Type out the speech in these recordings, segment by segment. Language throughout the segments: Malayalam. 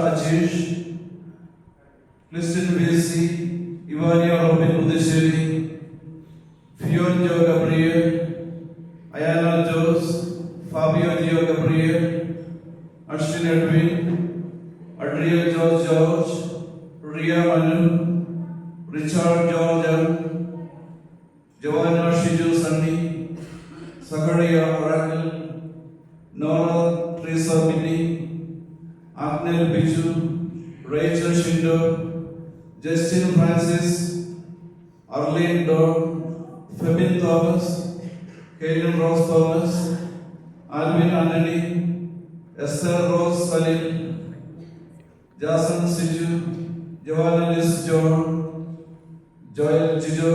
Ajeesh, Christian B S C, Evania Robin Puthussery, Fion Jo Gabriel, Ayana Jose, Fabio Jio Gabriel, Ashwin Edwin, Adria George, Riya Manu, Richard George, Javana Shiju Sunny, Zacharia Rakal, Nora Treesa Binny, Agnal Biju, Rachel Shindo, Justin Francis, Arleen Don, Febin Thomas, Kaylan Rose Thomas, Alvin Antony, Esther Rose Saleem, Jason Siju, Javana Liz John, Joel Jijo,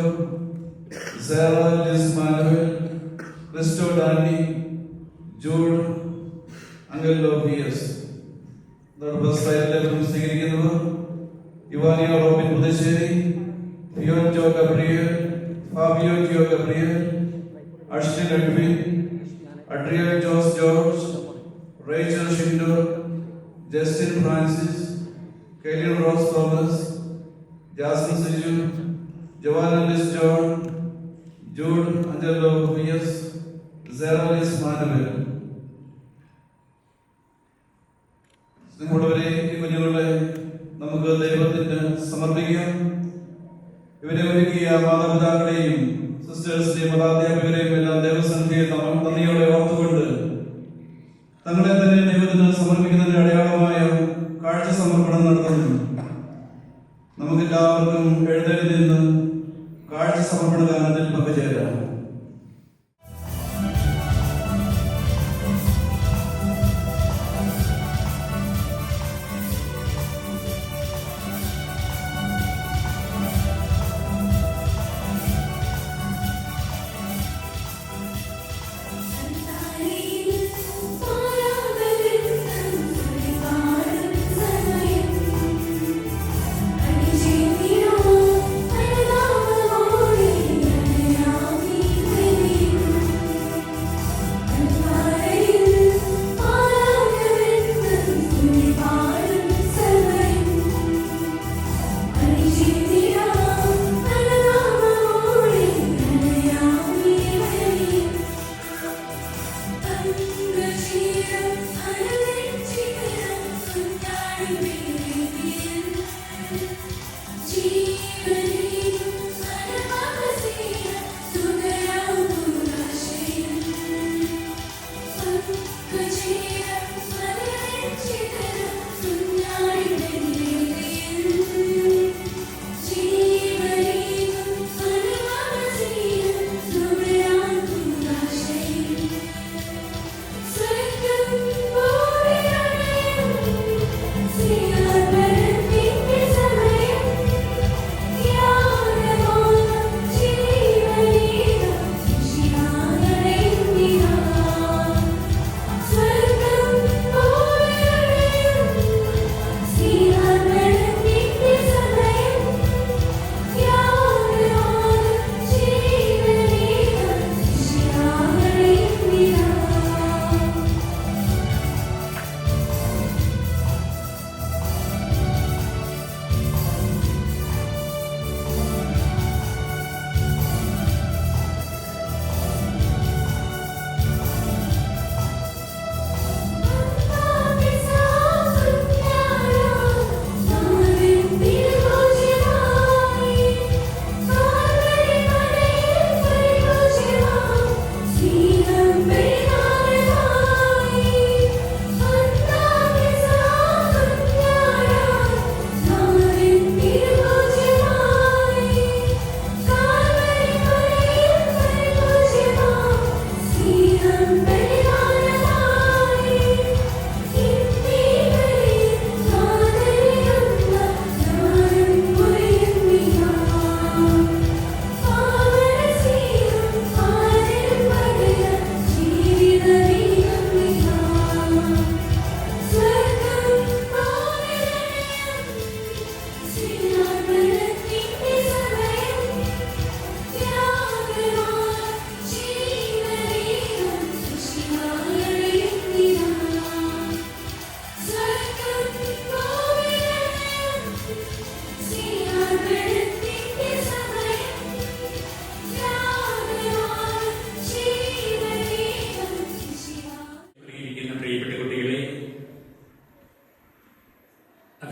Sera Liz Manuel, Christo Dany, Jude, Angello P S. സ്വീകരിക്കുന്നവർ Evania Robin Puthussery, Fion Jo Gabriel, Fabio Jio Gabriel, Ashwin Edwin, Adria George, Rachel Shindo, Justin Francis, Kaylan Rose Thomas, Jason Siju, Javana Liz John, Jude, Angello P S, Sera Liz Manuel. നിങ്ങളുള്ളവരെ, ഈ കുഞ്ഞുങ്ങളെ നമുക്ക് ദൈവത്തിന് സമർപ്പിക്കാം. ഇവരെ ഒരുക്കിയ മാതാപിതാക്കളെയും സിസ്റ്റേഴ്സിനെയും മതാധ്യാപകരെയും എല്ലാം ദൈവസന്നിധിയെ നന്ദിയോടെ ഓർത്തുകൊണ്ട് തങ്ങളെ തന്നെ ദൈവത്തിന് സമർപ്പിക്കുന്നതിന്റെ അടയാളമായ കാഴ്ച സമർപ്പണം നടത്തുന്നു. നമുക്കെല്ലാവർക്കും എഴുന്നേറ്റ് നിന്ന് കാഴ്ച സമർപ്പണ ഗാനത്തിൽ പങ്കുചേരാം. Amen.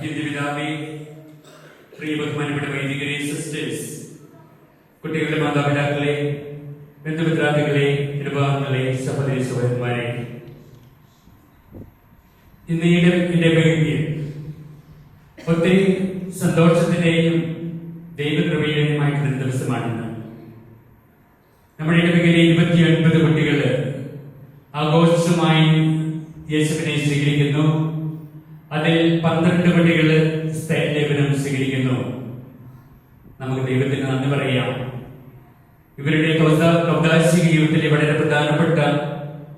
അത്യന്ത പിതാവേ, പ്രിയ ബഹുമാനപ്പെട്ട വൈദികരെ, സിസ്റ്റേഴ്സ്, കുട്ടികളുടെ മാതാപിതാക്കളെ, ബന്ധുമിത്രാദികളെ, കുടുംബാംഗങ്ങളെ, സഹോദരി സഹോദരന്മാരെ, ഇന്ന് ഇടവകയ്ക്ക് ഒത്തിരി സന്തോഷത്തിന്റെയും ദൈവകൃപയുമായിട്ടുള്ള ദിവസമാണിന്ന്. നമ്മുടെ ഇടവകയിലെ 29 കുട്ടികൾ ആഘോഷമായി യേശുവിനെ സ്വീകരിക്കുന്നു. അതിൽ 12 കുട്ടികൾ ലേപനം സ്വീകരിക്കുന്നു. നമുക്ക് ദൈവത്തിന് നന്ദി പറയാം. ഇവരുടെ കൗദാശിക ജീവിതത്തിലെ വളരെ പ്രധാനപ്പെട്ട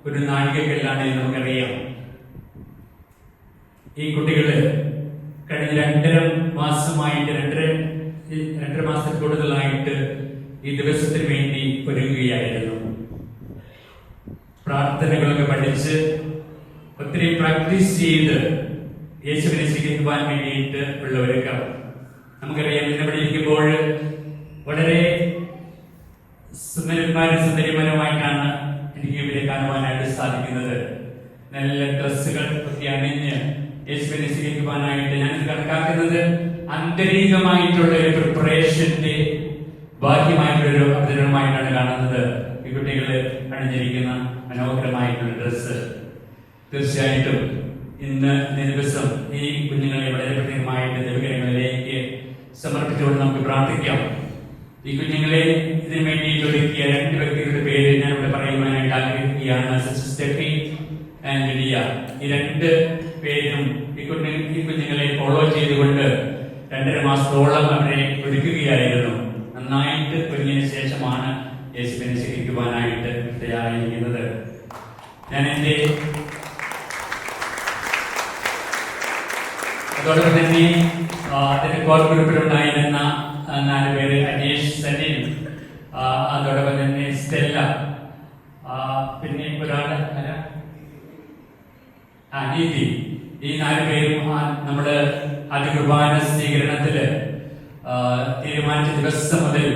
ഒരു നാഴികക്കല്ലാണ് നമുക്കറിയാം. ഈ കുട്ടികള് കഴിഞ്ഞ 2.5 മാസമായിട്ട് 2.5 മാസത്തിൽ കൂടുതലായിട്ട് ഈ ദിവസത്തിന് വേണ്ടി ഒരുങ്ങുകയായിരുന്നു. പ്രാർത്ഥനകളൊക്കെ പഠിച്ച് ഒത്തിരി പ്രാക്ടീസ് ചെയ്ത് യേശുവിനെ സ്വീകരിക്കുവാൻ വേണ്ടിയിട്ട് ഉള്ള ഒരുക്കം. നമുക്കറിയാം, ഇന്നിവിടെ ഇരിക്കുമ്പോൾ വളരെ സുന്ദരന്മാരുമായിട്ടാണ് എനിക്ക് ഇവരെ കാണുവാനായിട്ട് സാധിക്കുന്നത്. നല്ല ഡ്രസ്സുകൾ ഒക്കെ അണിഞ്ഞ് യേശുവിനെ സ്വീകരിക്കുവാനായിട്ട് ഞാനിത് കണക്കാക്കുന്നത് ആന്തരികമായിട്ടുള്ള ഒരു പ്രിപ്പറേഷന്റെ ബാഹ്യമായിട്ടുള്ളൊരു അവതരണമായിട്ടാണ് കാണുന്നത്. ഈ കുട്ടികൾ അണിഞ്ഞിരിക്കുന്ന മനോഹരമായിട്ടുള്ള ഡ്രസ്സ്. തീർച്ചയായിട്ടും ഇന്ന് ദിവസം ഈ കുഞ്ഞുങ്ങളെ വളരെ പ്രത്യേകമായിട്ട് ദൈവകരങ്ങളിലേക്ക് സമർപ്പിച്ചുകൊണ്ട് നമുക്ക് പ്രാർത്ഥിക്കാം. ഈ കുഞ്ഞുങ്ങളെ ഇതിനു വേണ്ടിയിട്ട് ഒരുക്കിയ 2 വ്യക്തികളുടെ പേര് ഞാൻ ഇവിടെ പറയുവാനായിട്ട് ആഗ്രഹിക്കുകയാണ്. Steffi and Leah. ഈ 2 പേരും ഈ കുഞ്ഞുങ്ങളെ ഫോളോ ചെയ്തുകൊണ്ട് 2.5 മാസത്തോളം അവരെ ഒരുക്കുകയായിരുന്നു. നന്നായിട്ട് ഒരുങ്ങിയതിനു ശേഷമാണ് യേശുവിനെ സ്വീകരിക്കുവാനായിട്ട് തയ്യാറായിരിക്കുന്നത്. ഞാൻ എന്റെ അതോടൊപ്പം തന്നെ അതിന്റെ കോർ ഗ്രൂപ്പിലുണ്ടായിരുന്ന 4 പേര്, അനീഷ്, സനിൽ, അതോടൊപ്പം തന്നെ സ്റ്റെല്ല, പിന്നെ ഒരാള് നീതി. ഈ 4 പേരും നമ്മുടെ അതികുർബാന സ്വീകരണത്തില് തീരുമാനിച്ച ദിവസം മുതൽ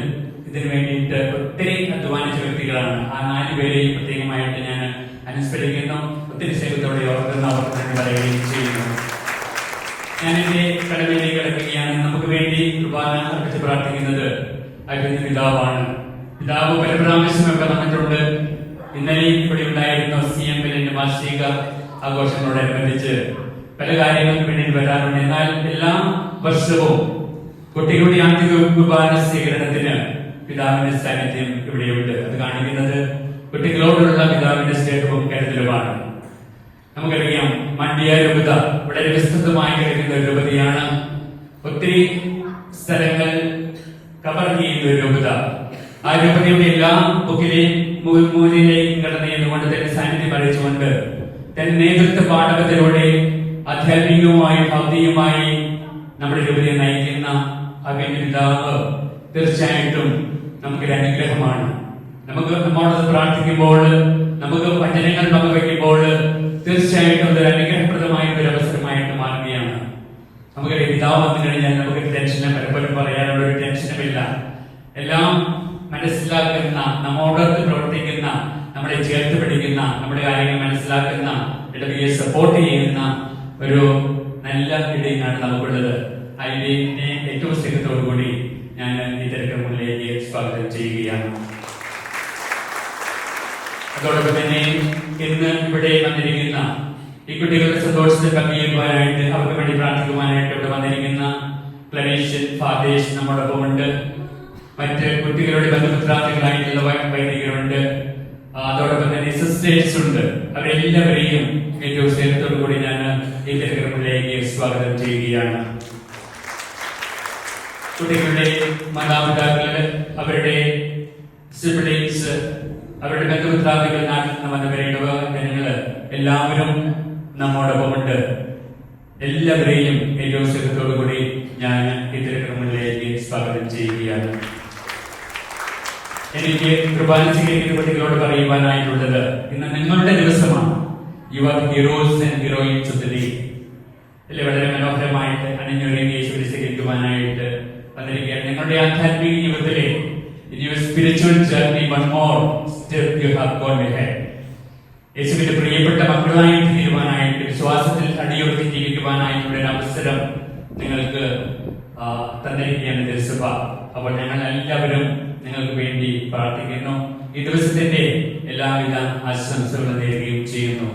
ഇതിനു വേണ്ടിയിട്ട് ഒത്തിരി അധ്വാനിച്ച വ്യക്തികളാണ്. ആ 4 പേരെയും പ്രത്യേകമായിട്ട് ഞാൻ അനുസ്മരിക്കുന്നു. ഒത്തിരി സ്നേഹത്തോടെ ഓർക്കുന്ന അവർക്ക് പറയുകയും ചെയ്യുന്നു. ഞാൻ എന്റെ കടമയിലേക്ക് കിടക്കുകയാണ്. നമുക്ക് വേണ്ടി കുർബാന അർപ്പിച്ച് പ്രാർത്ഥിക്കുന്നത് അഭിനന്ദ പിതാവാണ്. പിതാവ് പല പ്രാവശ്യമൊക്കെ വന്നിട്ടുണ്ട്. ഇന്നലെ ഇവിടെ ഉണ്ടായിരുന്ന CML വാർഷിക ആഘോഷങ്ങളോടനുബന്ധിച്ച് പല കാര്യങ്ങൾക്ക് വേണ്ടി വരാറുണ്ട്. എന്നാൽ എല്ലാ വർഷവും കുട്ടികളുടെ ആന്തരിക കുർബാന സ്വീകരണത്തിന് പിതാവിന്റെ സാന്നിധ്യം ഇവിടെയുണ്ട്. അത് കാണിക്കുന്നത് കുട്ടികളോടുള്ള പിതാവിന്റെ സ്നേഹവും കരുതലുമാണ്. നമുക്കറിയാം, മണ്ഡ്യ രൂപത വളരെ വിസ്തൃതമായി കിടക്കുന്ന ഒരു രൂപതയാണ്. ഒത്തിരി സ്ഥലങ്ങൾ കവർ ചെയ്യുന്ന ഒരു രൂപത. ആ രൂപതയുടെ എല്ലാ ബുക്കിലെയും മൂലയിലേക്കും കടന്നു ചെന്നുകൊണ്ട് തന്നെ സാന്നിധ്യം അറിയിച്ചുകൊണ്ട് തന്റെ നേതൃത്വ പാഠകത്തിലൂടെ ആധ്യാത്മികവുമായി ഭൗതികമായി നമ്മുടെ രൂപതയെ നയിക്കുന്ന അഭിനന്ദ പിതാവ് തീർച്ചയായിട്ടും നമുക്കൊരു അനുഗ്രഹമാണ്. നമുക്ക് നമ്മോടത് പ്രാർത്ഥിക്കുമ്പോൾ, നമുക്ക് വചനങ്ങൾ പങ്കുവയ്ക്കുമ്പോൾ തീർച്ചയായിട്ടും അതൊരു അനുഗ്രഹപ്രദമായ ഒരു അവസരമായിട്ട് മാറുകയാണ്. നമുക്കറിയാം, പിതാവ് വന്നു കഴിഞ്ഞാൽ നമുക്ക് ടെൻഷനും പലപ്പോഴും പറയാനുള്ള ഒരു ടെൻഷനുമില്ല. എല്ലാം മനസ്സിലാക്കുന്ന, നമ്മോടൊത്ത് പ്രവർത്തിക്കുന്ന, നമ്മളെ ചേർത്ത് പിടിക്കുന്ന, നമ്മുടെ കാര്യങ്ങൾ മനസ്സിലാക്കുന്ന, ഇടവകയെ സപ്പോർട്ട് ചെയ്യുന്ന ഒരു നല്ല ഇടയിലാണ് നമുക്കുള്ളത്. അതിനെ ഏറ്റവും സ്നേഹത്തോടു കൂടി ഞാൻ ഈ തിരക്കങ്ങളിലേക്ക് സ്വാഗതം ചെയ്യുകയാണ്. അതോടൊപ്പം തന്നെ ഇന്ന് ഇവിടെ വന്നിരിക്കുന്ന ഈ കുട്ടികളുടെ സന്തോഷത്തിൽ പങ്കുചേരുവാനായിട്ട്, അവർക്ക് വേണ്ടി പ്രാർത്ഥിക്കുവാനായിട്ട് ഇവിടെ വന്നിരിക്കുന്ന ക്ലനീഷ്യൻ ഫാദേഴ്സ് നമ്മോടൊപ്പം ഉണ്ട്. മറ്റ് കുട്ടികളുടെ ബന്ധുമിത്രാദികളായിട്ടുള്ള വൈദികരുണ്ട്. അതോടൊപ്പം തന്നെ സിസ്റ്റേഴ്സ് ഉണ്ട്. അവരെല്ലാവരെയും ഏറ്റവും സ്നേഹത്തോടു കൂടി ഞാൻ ഈ തിരക്കങ്ങളിലേക്ക് സ്വാഗതം ചെയ്യുകയാണ്. കുട്ടികളുടെ മാതാപിതാക്കള്, അവരുടെ സിബ്ലിങ്സ്, അവരുടെ ബന്ധുമിത്രാദികൾ, നാട്ടിൽ നിന്ന് വന്നവരുടെ ജനങ്ങള് എല്ലാവരും നമ്മോടൊപ്പമുണ്ട്. എല്ലാവരെയും ഏറ്റവും സ്നേഹത്തോടു കൂടി ഞാൻ ഈ തിരക്കങ്ങളിലേക്ക് സ്വാഗതം ചെയ്യുകയാണ്. എനിക്ക് കുർബാന സ്വീകരിക്കുന്ന കുട്ടികളോട് പറയുവാനായിട്ടുള്ളത്, ഇന്ന് നിങ്ങളുടെ ദിവസമാണ്. You are heroes and heroines of the day. വളരെ മനോഹരമായിട്ട് അണിഞ്ഞൊരുങ്ങി യേശുവിനെ സ്വീകരിക്കുവാനായിട്ട് വന്നിരിക്കുകയാണ്. നിങ്ങളുടെ ആധ്യാത്മിക ജീവിതത്തിലെ spiritual journey one more step you have gone ahead. യേശുവിന്റെ പ്രിയപ്പെട്ട മക്കളായി തീരുവാനായിട്ട്, വിശ്വാസത്തിൽ അടിയുറത്തി ജീവിക്കുവാനായിട്ടുള്ള ഒരു അവസരം നിങ്ങൾക്ക് തന്നിരിക്കുകയാണ് തിരുസഭ. അപ്പോൾ ഞങ്ങൾ എല്ലാവരും നിങ്ങൾക്ക് വേണ്ടി പ്രാർത്ഥിക്കുന്നു. ഈ ദിവസത്തിന്റെ എല്ലാവിധ ആശംസകളും നേരുകയും ചെയ്യുന്നു.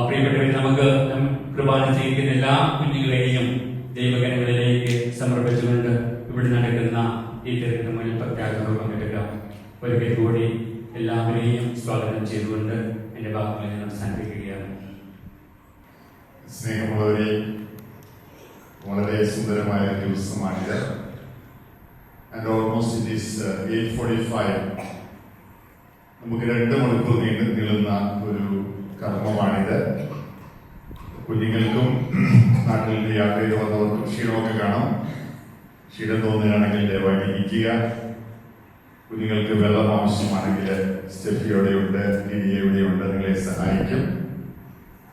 പ്രിയപ്പെട്ടവരെ, നമുക്ക് കുർബാന ചെയ്യിക്കുന്ന എല്ലാ കുഞ്ഞുങ്ങളെയും ദൈവകരങ്ങളിലേക്ക് സമർപ്പിച്ചുകൊണ്ട് ഇവിടെ നടക്കുന്ന ഈ തിരക്കങ്ങളിൽ പ്രത്യാഗ്രഹം പങ്കെടുക്കാം. ഒരിക്കൽ കൂടി എല്ലാവരെയും സ്വാഗതം ചെയ്തുകൊണ്ട് എൻ്റെ വാക്കുകളെ ഞാൻ അവസാനിപ്പിക്കുകയാണ്. സ്നേഹമുള്ളവരെ, വളരെ സുന്ദരമായ ഒരു ദിവസമാണിത്. And almost it is 8:45. നമുക്ക് 2 മണിക്കൂർ നീളുന്ന ഒരു കർമ്മമാണിത്. കുഞ്ഞുങ്ങൾക്കും നാട്ടിൽ നിന്ന് യാത്ര ചെയ്ത് വന്നവർക്കും ക്ഷീണമൊക്കെ കാണാം. ക്ഷീണം തോന്നുകയാണെങ്കിൽ ദയവായി ഇരിക്കുക. കുഞ്ഞുങ്ങൾക്ക് വെള്ളം ആവശ്യമാണെങ്കിൽ സ്റ്റെഫിയോടെയുണ്ട്, ലിനിയയുടെയുണ്ട്, നിങ്ങളെ സഹായിക്കും.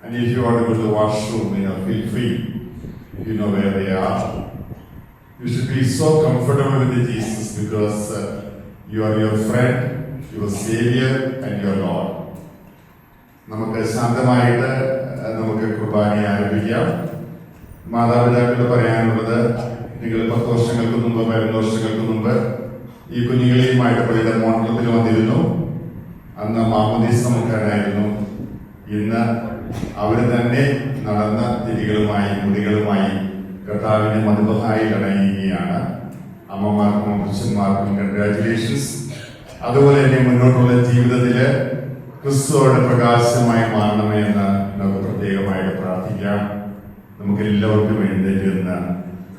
And if you want to go to the washroom, feel free. You know where they are. You should be so comfortable with Jesus because you are your friend, your Savior, and your Lord. നമുക്ക് ശാന്തമായിട്ട് നമുക്ക് കുർബാന ആരംഭിക്കാം. മാതാപിതാക്കളോട് പറയാനുള്ളത്, നിങ്ങൾ 10 വർഷങ്ങൾക്ക് മുമ്പ് 11 വർഷങ്ങൾക്ക് മുമ്പ് ഈ കുഞ്ഞുങ്ങളെയുമായിട്ട് പള്ളിയുടെ മോണ്ടലത്തിൽ വന്നിരുന്നു. അന്ന് മാമോദീസ മുഖേനായിരുന്നു. ഇന്ന് അവർ തന്നെ നടന്ന തിരികളുമായി മുടികളുമായി കർത്താവിനെ മധുബഹായിൽ അണയുകയാണ്. അമ്മമാർക്കും അച്ഛന്മാർക്കും കൺഗ്രാറ്റുലേഷൻസ്. അതുപോലെ തന്നെ മുന്നോട്ടുള്ള ജീവിതത്തില് ക്രിസ്തുവോടെ പ്രകാശമായി മാറണമേ എന്ന് നമുക്ക് പ്രത്യേകമായിട്ട് പ്രാർത്ഥിക്കാം. നമുക്ക് എല്ലാവർക്കും എഴുന്നേറ്റുന്ന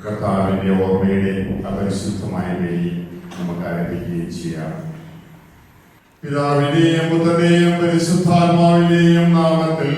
കർത്താവിന്റെ ഓർമ്മയുടെ അപരിശുദ്ധമായ വഴി നമുക്ക് ആരംഭിക്കുകയും ചെയ്യാം. പിതാവിന്റെയും പുത്രന്റെയും പരിശുദ്ധാത്മാവിന്റെയും നാമത്തിൽ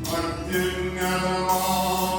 Atyungadama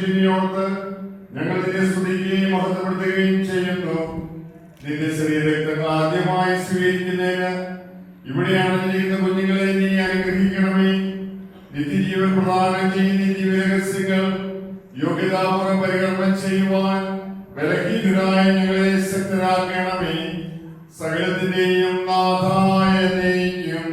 സൃഷ്ടിനിയോർത്ത് ഞങ്ങൾ നിന്നെ സ്തുതിക്കുകയും മഹത്വപ്പെടുത്തുകയും ചെയ്യുന്നു. നിന്റെ ചെറിയ രക്തങ്ങൾ ആദ്യമായി സ്വീകരിക്കുന്നതിന് ഇവിടെയാണ് ചെയ്യുന്ന കുഞ്ഞുങ്ങളെ നീ അനുഗ്രഹിക്കണമേ. നിത്യജീവൻ പ്രദാനം ചെയ്യുന്ന ദിവ്യരഹസ്യങ്ങൾ യോഗ്യതാപൂർവ്വം പരികർമ്മം ചെയ്യുവാൻ ബലഹീനരായ ഞങ്ങളെ ശക്തരാക്കണമേ. സകലത്തിന്റെയും നാഥായ നീയും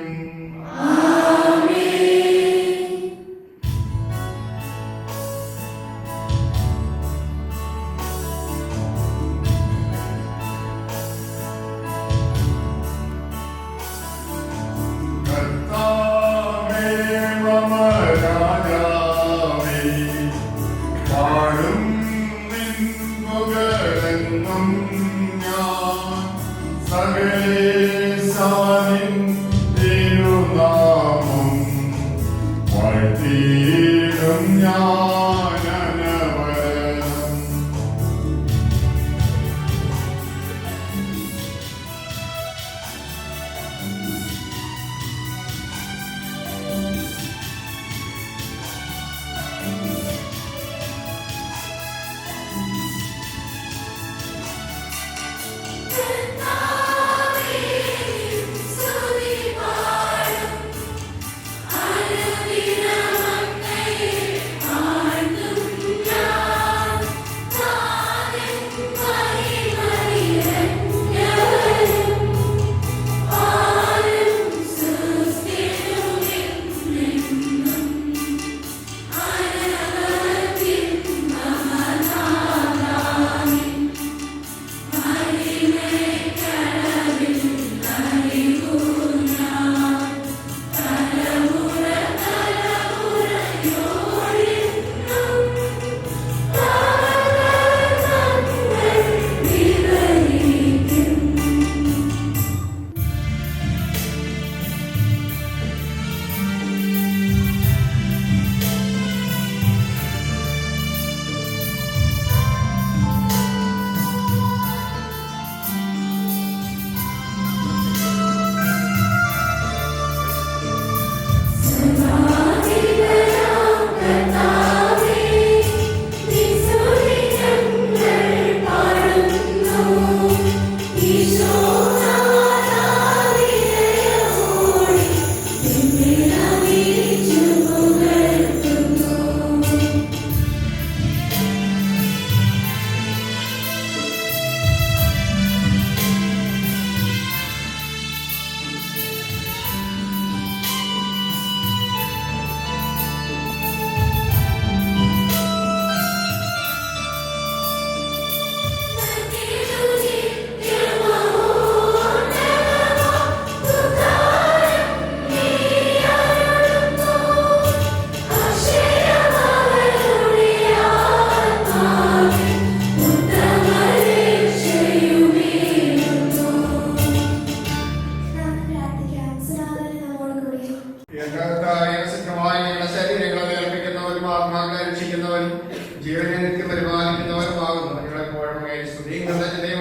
ജീവനെ നിത്യം പരിപാലിക്കുന്നവരുമാകുന്നു. ഞങ്ങളെപ്പോഴും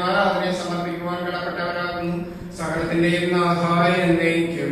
ആരാധനയെ സമർപ്പിക്കുവാൻ കടപ്പെട്ടവരാകുന്നു. സകലത്തിന്റെയും നാഥായ എന്നേക്കും.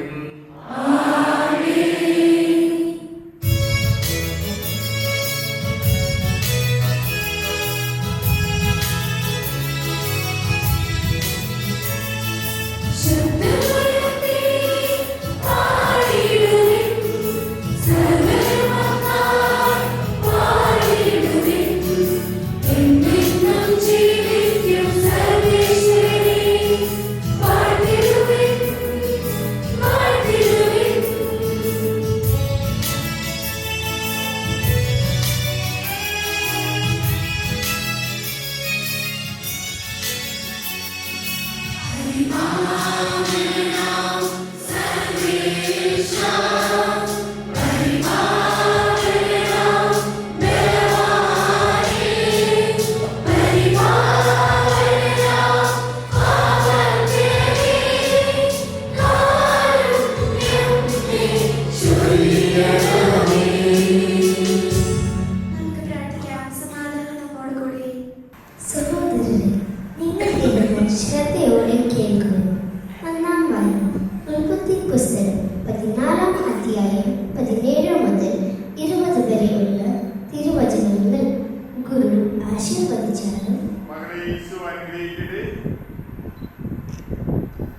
ആശീർവദിച്ചാലും മകളെ യേശു അനുഗ്രഹിക്കട്ടെ.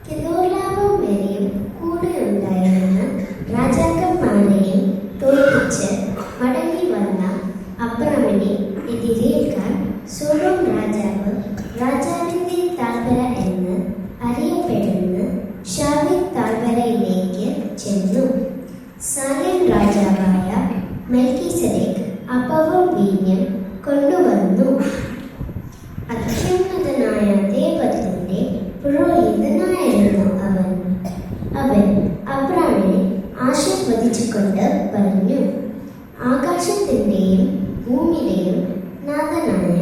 കെദോർലാവും വരെയും കൂടെ ഉണ്ടായിരുന്ന രാജാക്കന്മാരെയും തോൽപ്പിച്ച് മടങ്ങി വന്ന അബ്രാമിനെ എതിരേൽക്കാൻ സൊഡോം രാജാവ് രാജാവിന്റെ താഴ്വര എന്ന് അറിയപ്പെടുന്ന ഷാവിക് താഴ്വരയിലേക്ക് ചെന്നു. സാലേം രാജാവായ മെൽക്കിസെദെക്ക് അപ്പവും വീഞ്ഞും കൊണ്ടുവന്നു. അത്യുന്നതനായ ദൈവത്തിന്റെ പുരോഹിതനായിരുന്നു അവൻ അബ്രാമിനെ ആശീർവദിച്ചുകൊണ്ട് പറഞ്ഞു, ആകാശത്തിന്റെയും ഭൂമിയിലെയും നാഥനായ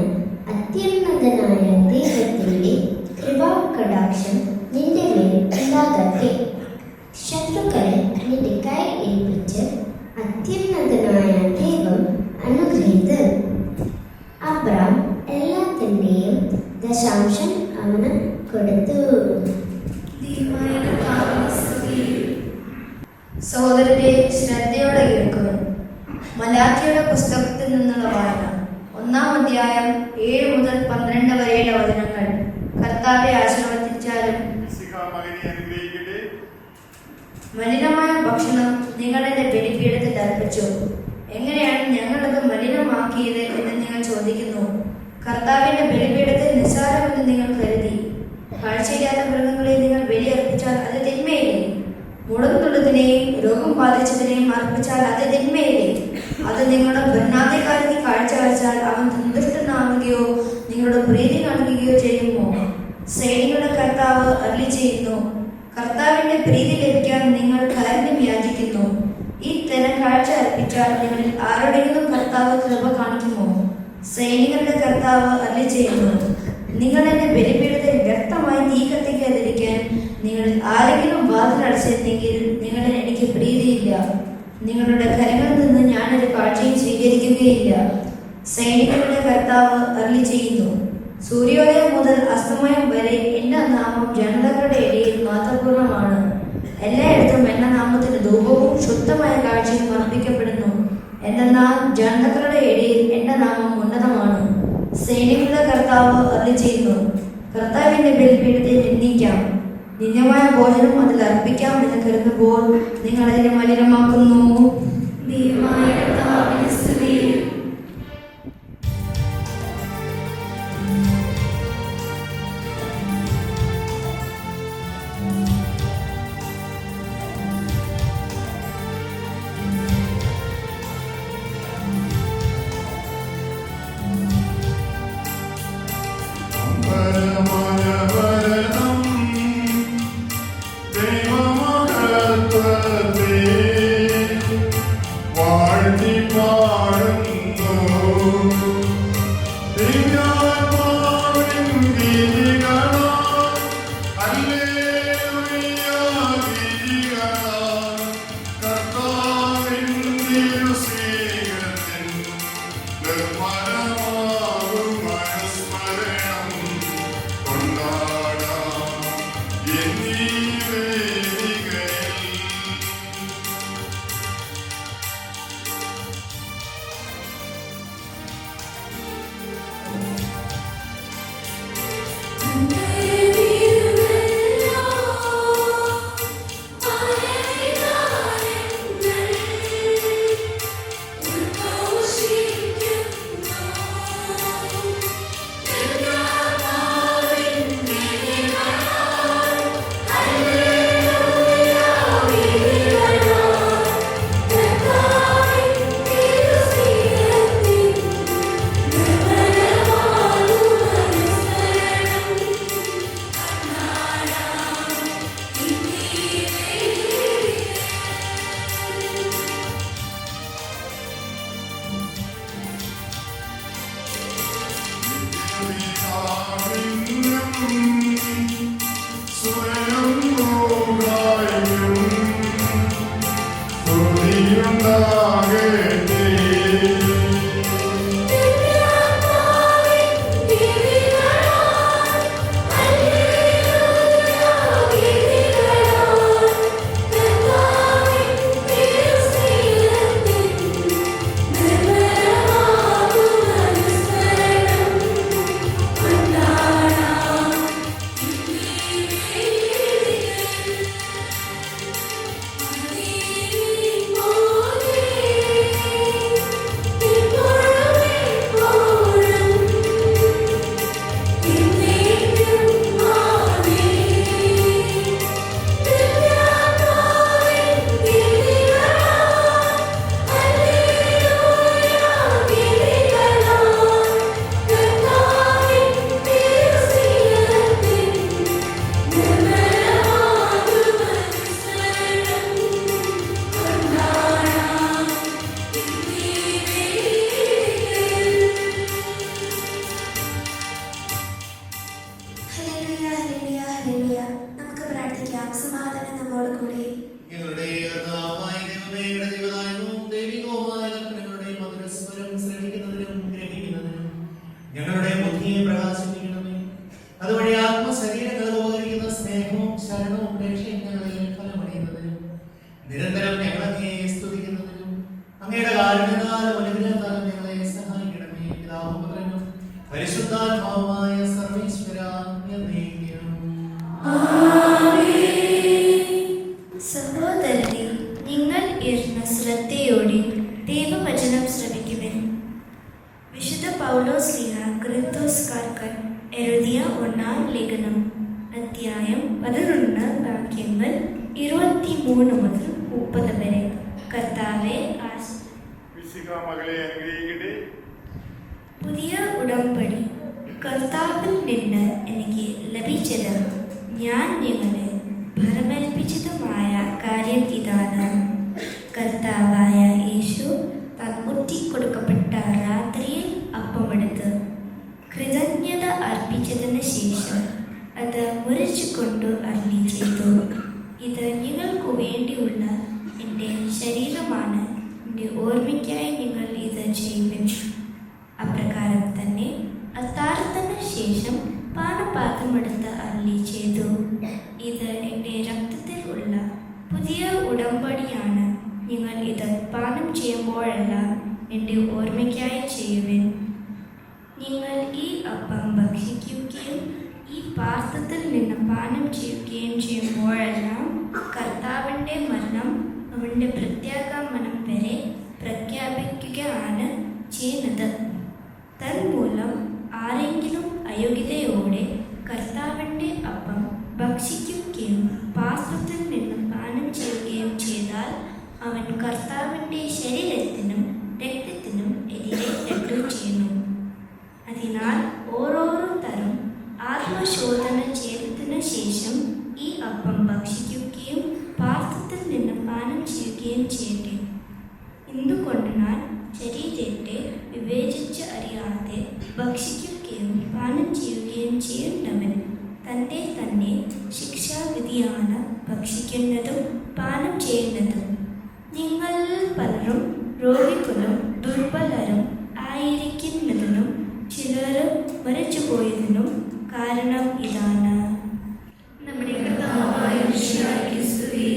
അത്യുന്നതനായ ദൈവത്തിന്റെ കൃപാകടാക്ഷം നിന്റെ മേൽ ഉണ്ടാകട്ടെ. ശത്രുക്കളെ നിന്റെ കൈ ഏൽപ്പിച്ച് അത്യുന്നതനായ ദൈവം അനുഗ്രഹീതൻ. അബ്രാം എല്ലാത്തിന്റെയും ദശാംശം അവന് കൊടുത്തു. സഹോദരരെ, ശ്രദ്ധയോടെ കേൾക്കുക. മലാക്കിയുടെ പുസ്തകത്തിൽ നിന്നുള്ള വായന. 1-ാം അധ്യായം 7 മുതൽ 12 വരെയുള്ള വചനങ്ങൾ. കർത്താവെ ആശീർവദിച്ചാലും മകനെ അനുഗ്രഹിക്കട്ടെ. മലിനമായ ഭക്ഷണം നിങ്ങൾ എന്റെ ബലിപീഠത്തിൽ അർപ്പിച്ചു. എങ്ങനെയാണ് ഞങ്ങളത് മലിനമാക്കിയത് എന്ന് നിങ്ങൾ ചോദിക്കുന്നു. കർത്താവിന്റെ ബലിപീഠത്തിൽ നിസ്സാരമെന്ന് നിങ്ങൾ കരുതി. കാഴ്ചയില്ലാത്ത മൃഗങ്ങളെ നിങ്ങൾ ബലി അർപ്പിച്ചാൽ അത് തിന്മയില്ലേ? മുടങ്ങുള്ളതിനെയും രോഗം ബാധിച്ചതിനെയും അർപ്പിച്ചാൽ അത് തിന്മയില്ലേ? അത് നിങ്ങളുടെ ഭരണാധികാരിക്ക് കാഴ്ചവെച്ചാൽ അവൻ സന്തുഷ്ടനാവുകയോ നിങ്ങളുടെ പ്രീതി കാണിക്കുകയോ ചെയ്യുമോ? സൈനികളുടെ കർത്താവ് അരുളിച്ചെയ്യുന്നു, കർത്താവിന്റെ പ്രീതി ലഭിക്കാൻ നിങ്ങൾ കാരുണ്യം യാചിക്കുന്നു. ഈ തരം കാഴ്ച അർപ്പിച്ചാൽ നിങ്ങളിൽ ആരോടെങ്കിലും കർത്താവ് കൃപ കാണിക്കുമോ? സൈനികളുടെ കർത്താവ് അരുളിച്ചെയ്യുന്നു, നിങ്ങൾ എന്നെ ബലിപീഠത്തിൽ വ്യക്തമായി തീ കത്തിക്കാതിരിക്കാൻ നിങ്ങളിൽ ആരെങ്കിലും വാതിലടച്ചിരുന്നെങ്കിൽ നിങ്ങളിൽ എനിക്ക് പ്രീതിയില്ല. നിങ്ങളുടെ കരങ്ങളിൽ നിന്ന് ഞാനൊരു കാഴ്ചയും സ്വീകരിക്കുകയില്ല. സൈനികളുടെ കർത്താവ് അരുളിച്ചെയ്യുന്നു, സൂര്യോദയം മുതൽ അസ്തമയം വരെ എന്റെ നാമം ജനതകളുടെ ഇടയിൽ മഹത്വപൂർണ്ണമാണ്. എല്ലായിടത്തും എന്റെ നാമത്തിന് ധൂപവും ശുദ്ധമായ കാഴ്ചയും അർപ്പിക്കപ്പെടുന്നു. എന്നാൽ ജനതകളുടെ ഇടയിൽ എന്റെ നാമം ഉന്നതമാണ്. സൈനികളുടെ കർത്താവ് അരുളിച്ചെയ്യുന്നു, കർത്താവിന്റെ ബലിപീഠത്തിൽ നിന്ദിക്കാം. നിന്യമായ ഭോജനം അതിൽ അർപ്പിക്കാം എന്ന് കരുതുമ്പോൾ നിങ്ങൾ അതിനെ മലിനമാക്കുന്നു. പിതാവുപുത്രനും പരിശുദ്ധാത്മാവുമായ സർവീശ്വരാ എന്നേക്കും. സഹോദരനെ, നിങ്ങൾ ഇരുന്ന ശ്രദ്ധയോടെ ദൈവവചനം ശ്രവിക്കുവിൻ. വിശുദ്ധ പൗലോസ് ശ്ലീഹ കൊരിന്ത്യക്കാർക്ക് എഴുതിയ 1-ാം ലേഖനം അധ്യായം 11 വാക്യങ്ങൾ 23 മുതൽ 30 വരെ. കർത്താവെ മകളെ അനുഗ്രഹിക്കട്ടെ. പുതിയ ഉടമ്പടി കർത്താവിൽ നിന്ന് എനിക്ക് ലഭിച്ചത് ഞാൻ നിങ്ങളെ ഭരമേൽപ്പിച്ചതുമായ കാര്യം ഇതാണ്. കർത്താവായ യേശു താൻ മുറ്റിക്കൊടുക്കപ്പെട്ട രാത്രിയിൽ അപ്പമെടുത്ത് കൃതജ്ഞത അർപ്പിച്ചതിന് ശേഷം അത് മുറിച്ചുകൊണ്ട് അരുളി ചെയ്തു, ഇത് നിങ്ങൾക്ക് വേണ്ടിയുള്ള എൻ്റെ ശരീരമാണ്, എൻ്റെ ഓർമ്മയ്ക്കായി നിങ്ങൾ ഇത് ചെയ്യുവിൻ. അപ്രകാരം തന്നെ അത്താഴത്തിന് ശേഷം പാനപാത്രമെടുത്ത് അരുളി ചെയ്തു, ഇത് എൻ്റെ രക്തത്തിൽ ഉള്ള പുതിയ ഉടമ്പടിയാണ്. നിങ്ങൾ ഇത് പാനം ചെയ്യുമ്പോഴെല്ലാം എൻ്റെ ഓർമ്മയ്ക്കായി ചെയ്യുവിൻ. നിങ്ങൾ ഈ അപ്പം ഭക്ഷിക്കുകയും ഈ പാത്രത്തിൽ നിന്ന് പാനം ചെയ്യുകയും ചെയ്യുമ്പോഴെല്ലാം കർത്താവിൻ്റെ മരണം അവൻ്റെ പ്രത്യാഗമനം വരെ പ്രഖ്യാപിക്കുകയാണ് ചെയ്യുന്നത്. തന്മൂലം ആരെങ്കിലും അയോഗ്യതയോടെ കർത്താവിൻ്റെ അപ്പം ഭക്ഷിക്കുകയും പാത്രത്തിൽ നിന്ന് പാനം ചെയ്യുകയും ചെയ്താൽ അവൻ കർത്താവിൻ്റെ ശരീരത്തിനും രക്തത്തിനും എതിരെ തെറ്റു ചെയ്യുന്നു. അതിനാൽ ഓരോരോ തരം ആത്മശോധന ചെയ്തതിനു ശേഷം ഈ അപ്പം ഭക്ഷിക്കുകയും പാത്രത്തിൽ നിന്ന് പാനം ചെയ്യുകയും ചെയ്യട്ടെ. എന്തുകൊണ്ടെന്നാൽ ശരീരത്തെ വിവേചിച്ച് അറിയാതെ ഭക്ഷിക്കുകയും പാനം ചെയ്യുകയും ചെയ്യുന്നവൻ തൻ്റെ തന്നെ ശിക്ഷാവിധിയാണ് ഭക്ഷിക്കുന്നതും പാനം ചെയ്യുന്നതും. നിങ്ങളിൽ പലരും രോഗികളും ദുർബലരും ആയിരിക്കുന്നതിനും ചിലരും മരിച്ചുപോയതിനും കാരണം ഇതാണ്. നമ്മുടെ കർത്താവായ മിശിഹായ്ക്ക് സ്തുതി.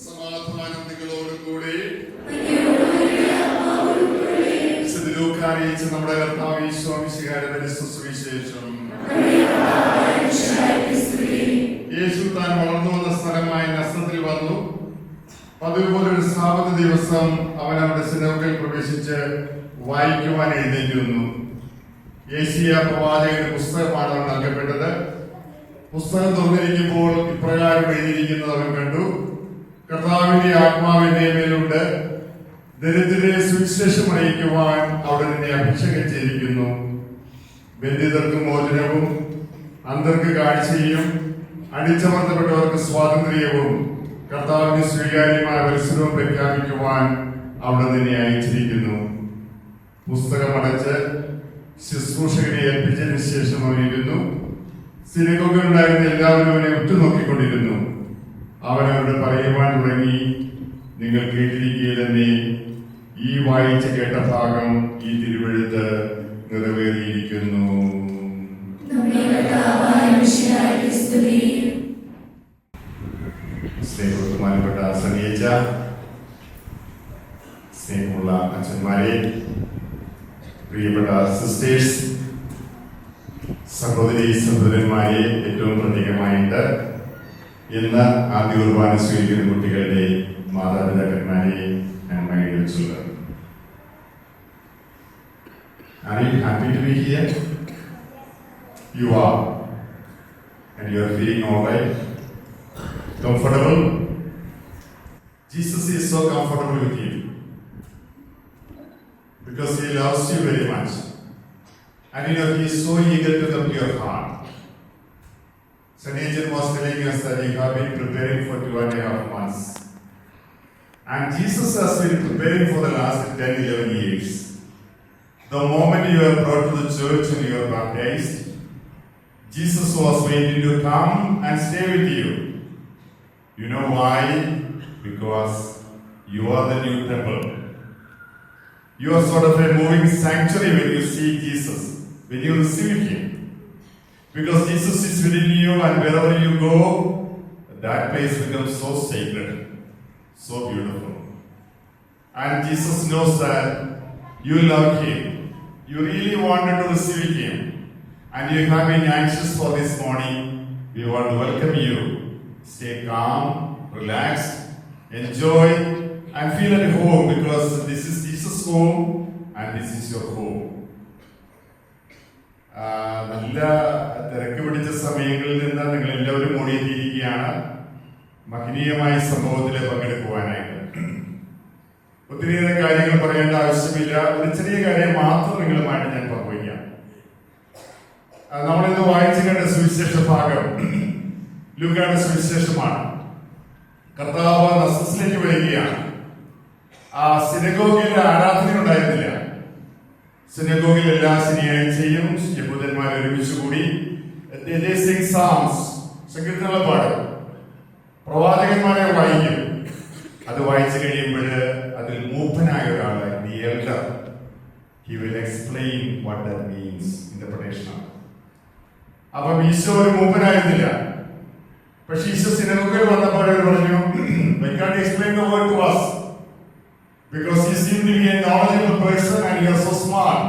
സമാധാനം നിങ്ങളോടുകൂടി. അറിയിച്ച നമ്മുടെ കർത്താവ് ഈശോ മിശിഹായുടെ പരിശുദ്ധ സുവിശേഷം. യേശു താൻ വളർന്നു വന്ന സ്ഥലമായ നസ്രത്തിൽ വന്നു. പതിവുപോലെ ഒരു സാബത്ത് ദിവസം അവൻ അവന്റെ സിനഗോഗിൽ പ്രവേശിച്ച് വായിക്കുവാൻ എഴുന്നേറ്റ് വന്നു. യെശയ്യാ പ്രവാചകന്റെ പുസ്തകമാണ് അവൻ നൽകപ്പെട്ടത്. പുസ്തകം തുറന്നിരിക്കുമ്പോൾ ഇപ്രകാരം എഴുതിയിരിക്കുന്നത് അവൻ കണ്ടു, കർത്താവിന്റെ ആത്മാവിന്റെ മേലുണ്ട്, ദരിദ്രരെ സുവിശേഷം അറിയിക്കുവാൻ അവിടെ നിന്നെ അഭിഷേകം ചെയ്തിരിക്കുന്നു. ബന്ധിതർക്ക് മോചനവും അന്ധർക്ക് കാഴ്ചയും അടിച്ചമർത്തപ്പെട്ടവർക്ക് സ്വാതന്ത്ര്യവും കർത്താവിന് സ്വീകാര്യമായ മത്സരവും പ്രഖ്യാപിക്കുവാൻ അവിടെ നിന്നെ അയച്ചിരിക്കുന്നു. പുസ്തകം അടച്ച് ശുശ്രൂഷകനെ ഏൽപ്പിച്ചതിന് ശേഷം അവനിരുന്നു. സിനഗോഗിലുണ്ടായിരുന്ന എല്ലാവരും അവനെ ഉറ്റുനോക്കിക്കൊണ്ടിരുന്നു. അവനവരോട് പറയുവാൻ തുടങ്ങി, നിങ്ങൾ കേട്ടിരിക്കുകയില്ലെന്നേ, ഈ വായിച്ച് കേട്ട ഭാഗം ഈ തിരുവെഴുത്ത് നിറവേറിയിരിക്കുന്നു. സ്നേഹബഹുമാനപ്പെട്ട സനീജ, സ്നേഹമുള്ള അച്ഛന്മാരെ, പ്രിയപ്പെട്ട സിസ്റ്റേഴ്സ്, സഹോദരി സഹോദരന്മാരെ, ഏറ്റവും പ്രത്യേകമായിട്ട് ഇന്ന് ആദ്യ കുർബാന സ്വീകരിക്കുന്ന കുട്ടികളുടെ മാതാപിതാക്കന്മാരെ ഞാൻ മൈൻഡിൽ. Are you happy to be here? You are. And you are feeling all right? Comfortable? Jesus is so comfortable with you because he loves you very much. And you know, he is so eager to come to your heart. St. Angel was telling us that you have been preparing for 2.5 months. And Jesus has been preparing for the last 10-11 years. The moment you were brought to the church and you were baptized, Jesus was waiting to come and stay with you. You know why? Because you are the new temple. You are sort of a moving sanctuary when you see Jesus, when you receive him. Because Jesus is within you, and wherever you go, that place becomes so sacred, so beautiful. And Jesus knows that you love him. You really wanted to receive him. And you have been anxious for this morning. We want to welcome you. Stay calm, relaxed, enjoy, and feel at home, because this is Jesus' home and this is your home. നല്ല തിരക്ക് പിടിച്ച സമയങ്ങളിൽ നിന്ന് നിങ്ങൾ എല്ലാവരും ഓടിയെത്തിയിരിക്കുകയാണ് മഹനീയമായ സംഭവത്തിൽ പങ്കെടുക്കുവാനായിട്ട്. ഒത്തിരിയേറെ കാര്യങ്ങൾ പറയേണ്ട ആവശ്യമില്ല. ഒരു ചെറിയ കാര്യം മാത്രം നിങ്ങളുമായിട്ട് ഞാൻ പങ്കുവയ്ക്കാം. നമ്മളിന്ന് വായിച്ചു കണ്ട സുവിശേഷ ഭാഗം ലൂക്കായുടെ സുവിശേഷമാണ്. കർത്താവ് നസറത്തിലേക്ക് വരികയാണ്. ആ സിനഗോഗിൽ ആരാധന ഉണ്ടായിരുന്നില്ല. സിനഗോഗിൽ എല്ലാ ശനിയാഴ്ചയും യഹൂദന്മാർ ഒരുമിച്ച് കൂടി സങ്കീർത്തനങ്ങൾ പാടും, പ്രവാചകന്മാരെ വായിക്കും. അത് വായിച്ചു കഴിയുമ്പോൾ അതിൽ മൂപ്പനായ ഒരാൾ, the elder, he will explain what that means, interpretation. അപ്പം ഈശോ ഒരു മൂപ്പനായിരുന്നില്ല. പക്ഷെ ഈശോ സിനഗോഗിൽ വന്നപ്പോൾ അവർ പറഞ്ഞു, why can't you explain the word to us? Because he seemed to be a knowledgeable person and you are so smart.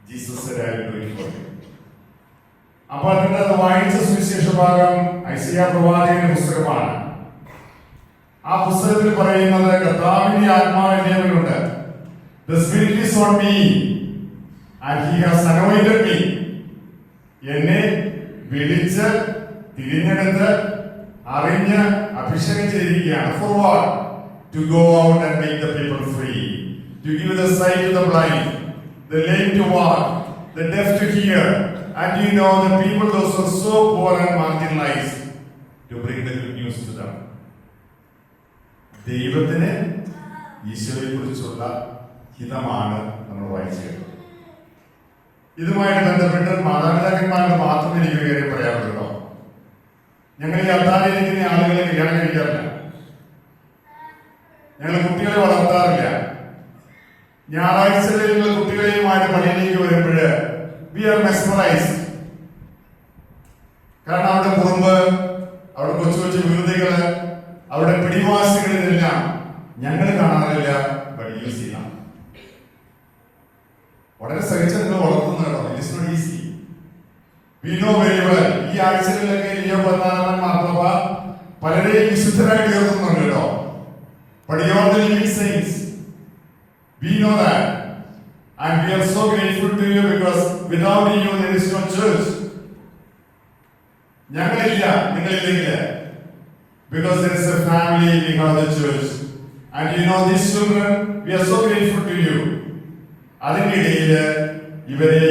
Jesus said, I will do it for you. അപ്പോൾ അതിന്റെ വായിച്ച സുവിശേഷ ഭാഗം ഐസയ്യാ പ്രവാചകന്റെ പുസ്തകമാണ്. ആ പുസ്തകത്തിൽ പറയുന്നത്, കർത്താവിന്റെ ആത്മാവ് എന്റെ മേലുണ്ട്. The Spirit is on me and he has anointed me. എന്നെ വിളിച്ച് തിരഞ്ഞെടുത്ത് അറിഞ്ഞ് അഭിഷേകം ചെയ്തിരിക്കുകയാണ്. For what? To go out and make the people free, to give the sight to the blind, the lame to walk, the deaf to hear, and you know the people those who are so poor and marginalized, to bring the good news to them. ദൈവത്തിന് ഈശോയെ കുറിച്ചുള്ള ഹിതമാണ് നമ്മൾ വായിച്ചത്. ഇതുമായിട്ട് ബന്ധപ്പെട്ട് മാതാപിതാക്കന്മാരുടെ മാത്രം എനിക്കൊരു കാര്യം പറയാനുള്ളൂ. ഞങ്ങൾ ഈ അത്താരിയിരിക്കുന്ന ആളുകളെ കല്യാണം കഴിക്കാറില്ല. ഞങ്ങൾ കുട്ടികളെ വളർത്താറില്ല. ഞായറാഴ്ചകളിൽ നിങ്ങൾ കുട്ടികളെയുമായിട്ട് പള്ളിയിലേക്ക് വരുമ്പോൾ വി ആർ മെസ്മറൈസ്ഡ്. കാരണം അവരുടെ കുറുമ്പ്, അവരുടെ കൊച്ചു കൊച്ചു വികൃതികള്, അവരുടെ പിടിവാശികളിലെല്ലാം ഞങ്ങൾ കാണാറില്ല, ബട്ട് യൂസ് ചെയ്യാം. വളരെ സഹിച്ച് നിങ്ങൾ വളർത്തുന്ന കേട്ടോ. It is not easy. We know very well. ഈ ആഴ്ചകളിലൊക്കെ ലിയോ 14 മാർപ്പാപ്പ പലരെയും വിശുദ്ധരായിട്ട് ഉയർത്തുന്നുണ്ട് കേട്ടോ. But you are the living saints. We know that. And we are so grateful to you because without you there is no church. ഞങ്ങളില്ല, നിങ്ങളില്ലെങ്കിൽ. Because there is a family, we have the church. And you know these children, we are so grateful to you. അതിന്റെ ഇടയിൽ ഇവരെ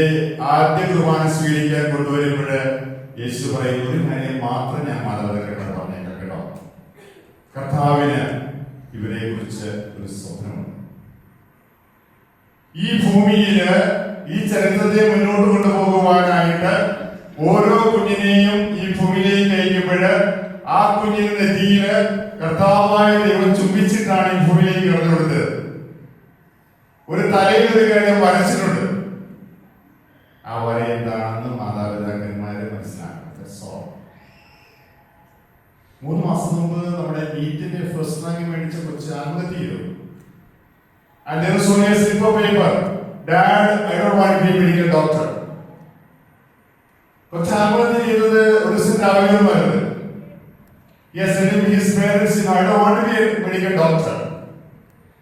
ആദ്യ കുർബാന സ്വീകരിക്കാൻ കൊണ്ടുവരുമ്പോൾ യേശു പറയുന്ന ഒരു കാര്യം മാത്രം ഞാൻ മാതാപിതാക്കളോട് പറഞ്ഞേക്കാം കേട്ടോ. കർത്താവിന് ഇവരെ കുറിച്ച് ഒരു സ്വപ്നമുണ്ട്. ഈ ഭൂമിയില് ഈ ചരിത്രത്തെ മുന്നോട്ട് കൊണ്ടുപോകുവാനായിട്ട് ഓരോ കുഞ്ഞിനെയും ഈ ഭൂമിയിലേക്ക് അയക്കുമ്പോൾ ആ കുഞ്ഞിന്റെ നെറ്റിയില് കർത്താവായ ദൈവം ചുംബിച്ചിട്ടാണ് ഈ ഭൂമിയിലേക്ക് കടന്നു കൊടുത്തത്. ഒരു തലയിൽ ഒരു കാര്യം വരച്ചിട്ടുണ്ട്. ആ വര എന്താണെന്ന് മാതാപിതാക്കന്മാരെ മനസ്സിലാക്കണം. 3 മാസം മുമ്പ് നമ്മുടെ നീറ്റിന്റെ ഫസ്റ്റ് റാങ്ക് മേടിച്ച കൊച്ചു ആത്മഹത്യ ചെയ്തു. And there was only a slip of paper. Dad, I don't want to be a medical doctor. കൊച്ചു ആത്മഹത്യ ചെയ്തത് ഒരു ദിവസം രാവിലെ വരുന്നത്. Yes, his parents, I don't want to be a medical doctor.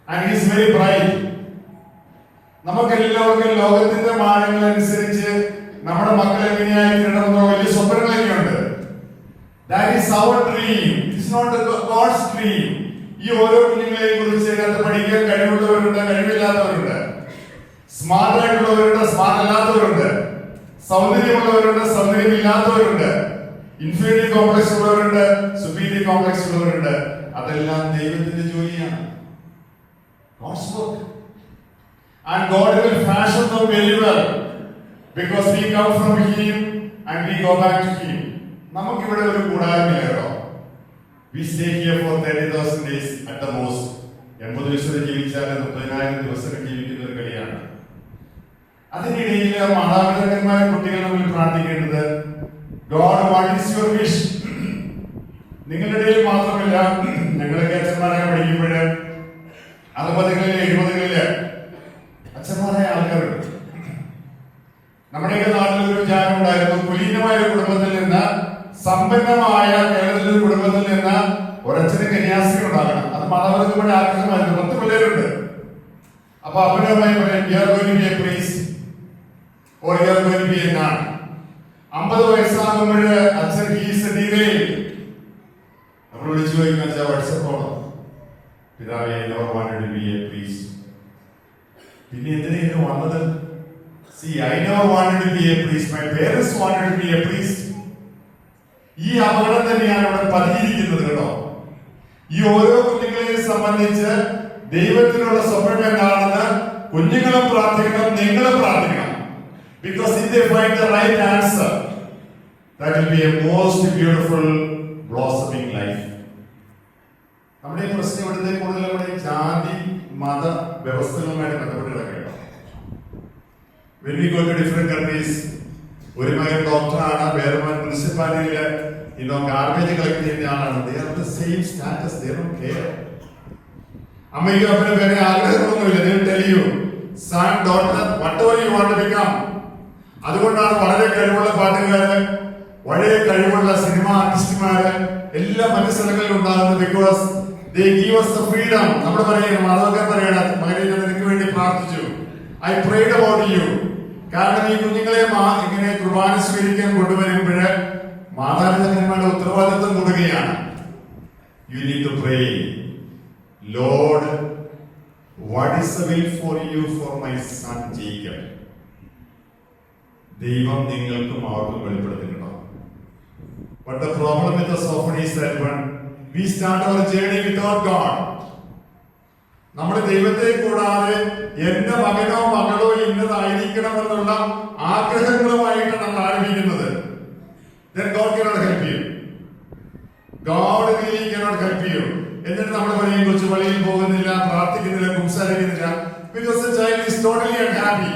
And he is very bright. നമുക്കെല്ലാവർക്കും ലോകത്തിന്റെ മാനങ്ങൾ അനുസരിച്ച് നമ്മുടെ മക്കൾ എങ്ങനെയായിരിക്കണമെന്നോ വലിയ സ്വപ്നങ്ങളൊക്കെ ഉണ്ട്. That is our dream. It's not God's dream. ഈ ഓരോ കുഞ്ഞുങ്ങളെയും കുറിച്ച് അതിനകത്ത് പഠിക്കാൻ കഴിവുള്ളവരുണ്ട്, കഴിവില്ലാത്തവരുണ്ട്, സ്മാർട്ട് ആയിട്ടുള്ളവരുണ്ട്, സ്മാർട്ട് അല്ലാത്തവരുണ്ട്, സൗന്ദര്യമുള്ളവരുണ്ട്, സൗന്ദര്യമില്ലാത്തവരുണ്ട്, ഇൻഫീരിയർ കോംപ്ലക്സ് ഉള്ളവരുണ്ട്, സുപ്പീരിയർ കോംപ്ലക്സ് ഉള്ളവരുണ്ട്. അതെല്ലാം ദൈവത്തിന്റെ ജോലിയാണ്. God's work. And God will fashion them very well because we come from Him and we go back to Him. നമുക്കിവിടെ ഒരു കൂടാരമില്ല കേട്ടോ. We stay here for 30,000 days at the most. 80 ദിവസം ജീവിച്ചാൽ 30,000 ദിവസം ജീവിക്കുന്ന ഒരു കളിയാണ്. അതിനിടയിൽ മാതാപിതാക്കന്മാരും കുട്ടികൾ തമ്മിൽ പ്രാർത്ഥിക്കേണ്ടത്, God, what is your wish? നിങ്ങളുടെ ഇടയിൽ മാത്രമല്ല, ഞങ്ങളൊക്കെ അച്ഛന്മാരെ പഠിക്കുമ്പോഴ് 60-കളില് 70-കളില് അച്ഛന്മാരായ ആൾക്കാരുണ്ട്. നമ്മുടെയൊക്കെ നാട്ടിൽ ഒരു വിചാരം ഉണ്ടായിരുന്നു, കുലീനമായ ഒരു കുടുംബത്തിൽ നിന്ന്, സമ്പന്നമായ കേരളത്തിലെ ഒരു കുടുംബത്തിൽ നിന്ന് ഒരച്ഛന് കന്യാസ്ത്രീ ഉണ്ടാകണം. അത് മാതാപിതാക്കളുടെ ആഗ്രഹമായിരുന്നു. 10 പിള്ളേരുണ്ട്. അപ്പൊ അപ്പനുമായി പറയും, you are going to be a priest or you are going to be a nun. 50 വയസ്സാകുമ്പോഴ് അച്ഛൻ ഹീസ് എ ഡീലേഡ്. നമ്മൾ വിളിച്ചു ചോദിക്കും, അച്ഛാ വാട്സപ്പോണോ? പിതാവേ, I never wanted to be a priest. പിന്നെ എന്തിനായിരുന്നു വന്നത്? See, I never wanted to be a priest. My parents wanted to be a priest. ഈ അപകടം തന്നെയാണ് ഇവിടെ പതിയിരിക്കുന്നത് കേട്ടോ. ഈ ഓരോ കുഞ്ഞുങ്ങളെയും സംബന്ധിച്ച് ദൈവത്തിനുള്ള സ്വപ്നം എന്താണെന്ന് കുഞ്ഞുങ്ങളും പ്രാർത്ഥിക്കണം, നിങ്ങളും പ്രാർത്ഥിക്കണം. Because if they find the right answer, that will be a most beautiful blossoming life. നമ്മുടെ ഈ പ്രശ്നം ഇവിടുത്തെ കൂടുതൽ നമ്മുടെ ജാതി മത വ്യവസ്ഥകളുമായിട്ട് ബന്ധപ്പെട്ട് കിടക്കുകയാണ്. When we go to different countries, ഒരു മകൻ ഡോക്ടറാണ്, വേറെ മകൻ മുനിസിപ്പാലിറ്റിയില് ഗാർബേജ് കളക്ട് ചെയ്യുന്ന ആളാണ്. They are the same status. They don't care. അമ്മയ്ക്കും അപ്പനും വേറെ ആഗ്രഹങ്ങളൊന്നുമില്ല. They will tell you, son, daughter, whatever you want to become. അതുകൊണ്ടാണ് വളരെ കഴിവുള്ള പാട്ടുകാര്, വളരെ കഴിവുള്ള സിനിമ ആർട്ടിസ്റ്റുമാര് എല്ലാ മറ്റു സ്ഥലങ്ങളിലും ഉണ്ടാകുന്നത്. Because they give us the freedom. നമ്മൾ പറയുന്നത്, മാതാപിതാക്കൾ പറയണം, മകനെ ഞാൻ നിനക്ക് വേണ്ടി പ്രാർത്ഥിച്ചു, I prayed about you. കാരണം ഈ കുഞ്ഞുങ്ങളെ ഇങ്ങനെ കുർബാന സ്വീകരിക്കാൻ കൊണ്ടുവരുമ്പോൾ മാതാപിതാക്കന്മാരുടെ ഉത്തരവാദിത്വം കൊടുക്കുകയാണ്. You need to pray, Lord, what is the will for you for my son Jacob? ദൈവം നിങ്ങൾക്കും അവർക്കും വെളിപ്പെടുത്തുന്നുണ്ടോ? But the problem with us often is that when we start our journey without God, നമ്മൾ ദൈവത്തെ കൂടാതെ എന്റെ മകനോ മകളോ ഇന്നതായിരിക്കണമെന്നുള്ള ആഗ്രഹങ്ങളുമായിട്ടാണ് നമ്മൾ ആരംഭിക്കുന്നത്. Then God cannot help you. God really cannot help you. എന്നിട്ട് നമ്മൾ പറയും, കൊച്ചു പള്ളിയിൽ പോകുന്നില്ല, പ്രാർത്ഥിക്കുന്നില്ല, കുംസാരിക്കുന്നില്ല. Because the child is totally unhappy.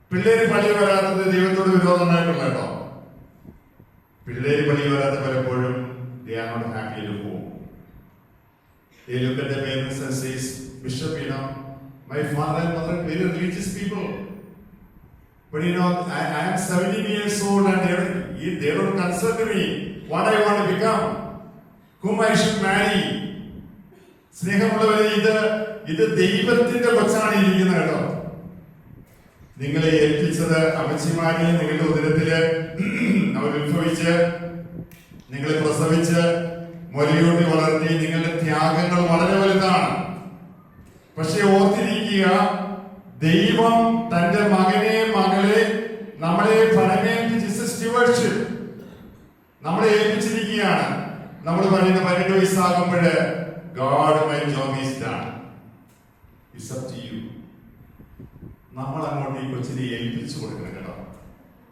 പിള്ളേര് പള്ളി വരാത്തത് ദൈവത്തോട് വിരോധമായിട്ടുള്ള കേട്ടോ. പിള്ളേര് പള്ളി വരാത്ത പലപ്പോഴും they are not happy at home. They look at their parents and says, Bishop, my father and mother are very religious people. But I am 17 years old and they don't consult me what I want to become, whom I should marry. സ്നേഹമുള്ളവരെ, ഇത് ദൈവത്തിന്റെ കൊച്ചാണ് ഇരിക്കുന്നത് കേട്ടോ. നിങ്ങളെ ഏൽപ്പിച്ചത് അമ്മച്ചിമാരെ നിങ്ങളുടെ ഉദരത്തില് അവർ ഉത്ഭവിച്ച് നിങ്ങളെ പ്രസവിച്ച് മുലയൂട്ടി വളർത്തി. നിങ്ങളുടെ ത്യാഗങ്ങൾ വളരെ വലുതാണ്. പക്ഷെ ഓർത്തിരിക്കുക, ദൈവം തന്റെ മകനെ മകളെ നമ്മളെ ഫലമേൽപ്പിച്ച് സ്റ്റുവർഷിപ്പ് നമ്മളെ ഏൽപ്പിച്ചിരിക്കുകയാണ്. നമ്മൾ പറയുന്ന 18 വയസ്സാകുമ്പോഴ് God, my job is done. It's up to you. നമ്മൾ അങ്ങോട്ട് ഈ കൊച്ചിനെ ഏൽപ്പിച്ചു കൊടുക്കണം കേട്ടോ.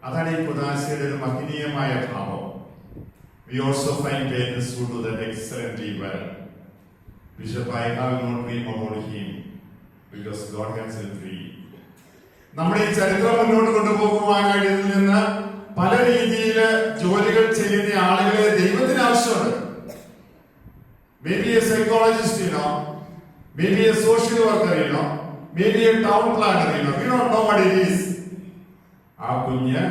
അതാണ് ഈ കുദാശയുടെ ഒരു മഹനീയമായ ഭാവം. We also find parents who do that excellently well. Bishop, I have no dream about him because God has a dream. നമ്മുടെ ഈ ചരിത്രം മുന്നോട്ട് കൊണ്ടുപോകുവാനായിട്ട് ഇതിൽ നിന്ന് പല രീതിയിൽ ജോലികൾ ചെയ്യുന്ന ആളുകളെ ദൈവത്തിന് ആവശ്യമുണ്ട്. Maybe a psychologist, maybe a social worker, maybe a town planner, we don't know what it is. ആ കുഞ്ഞ്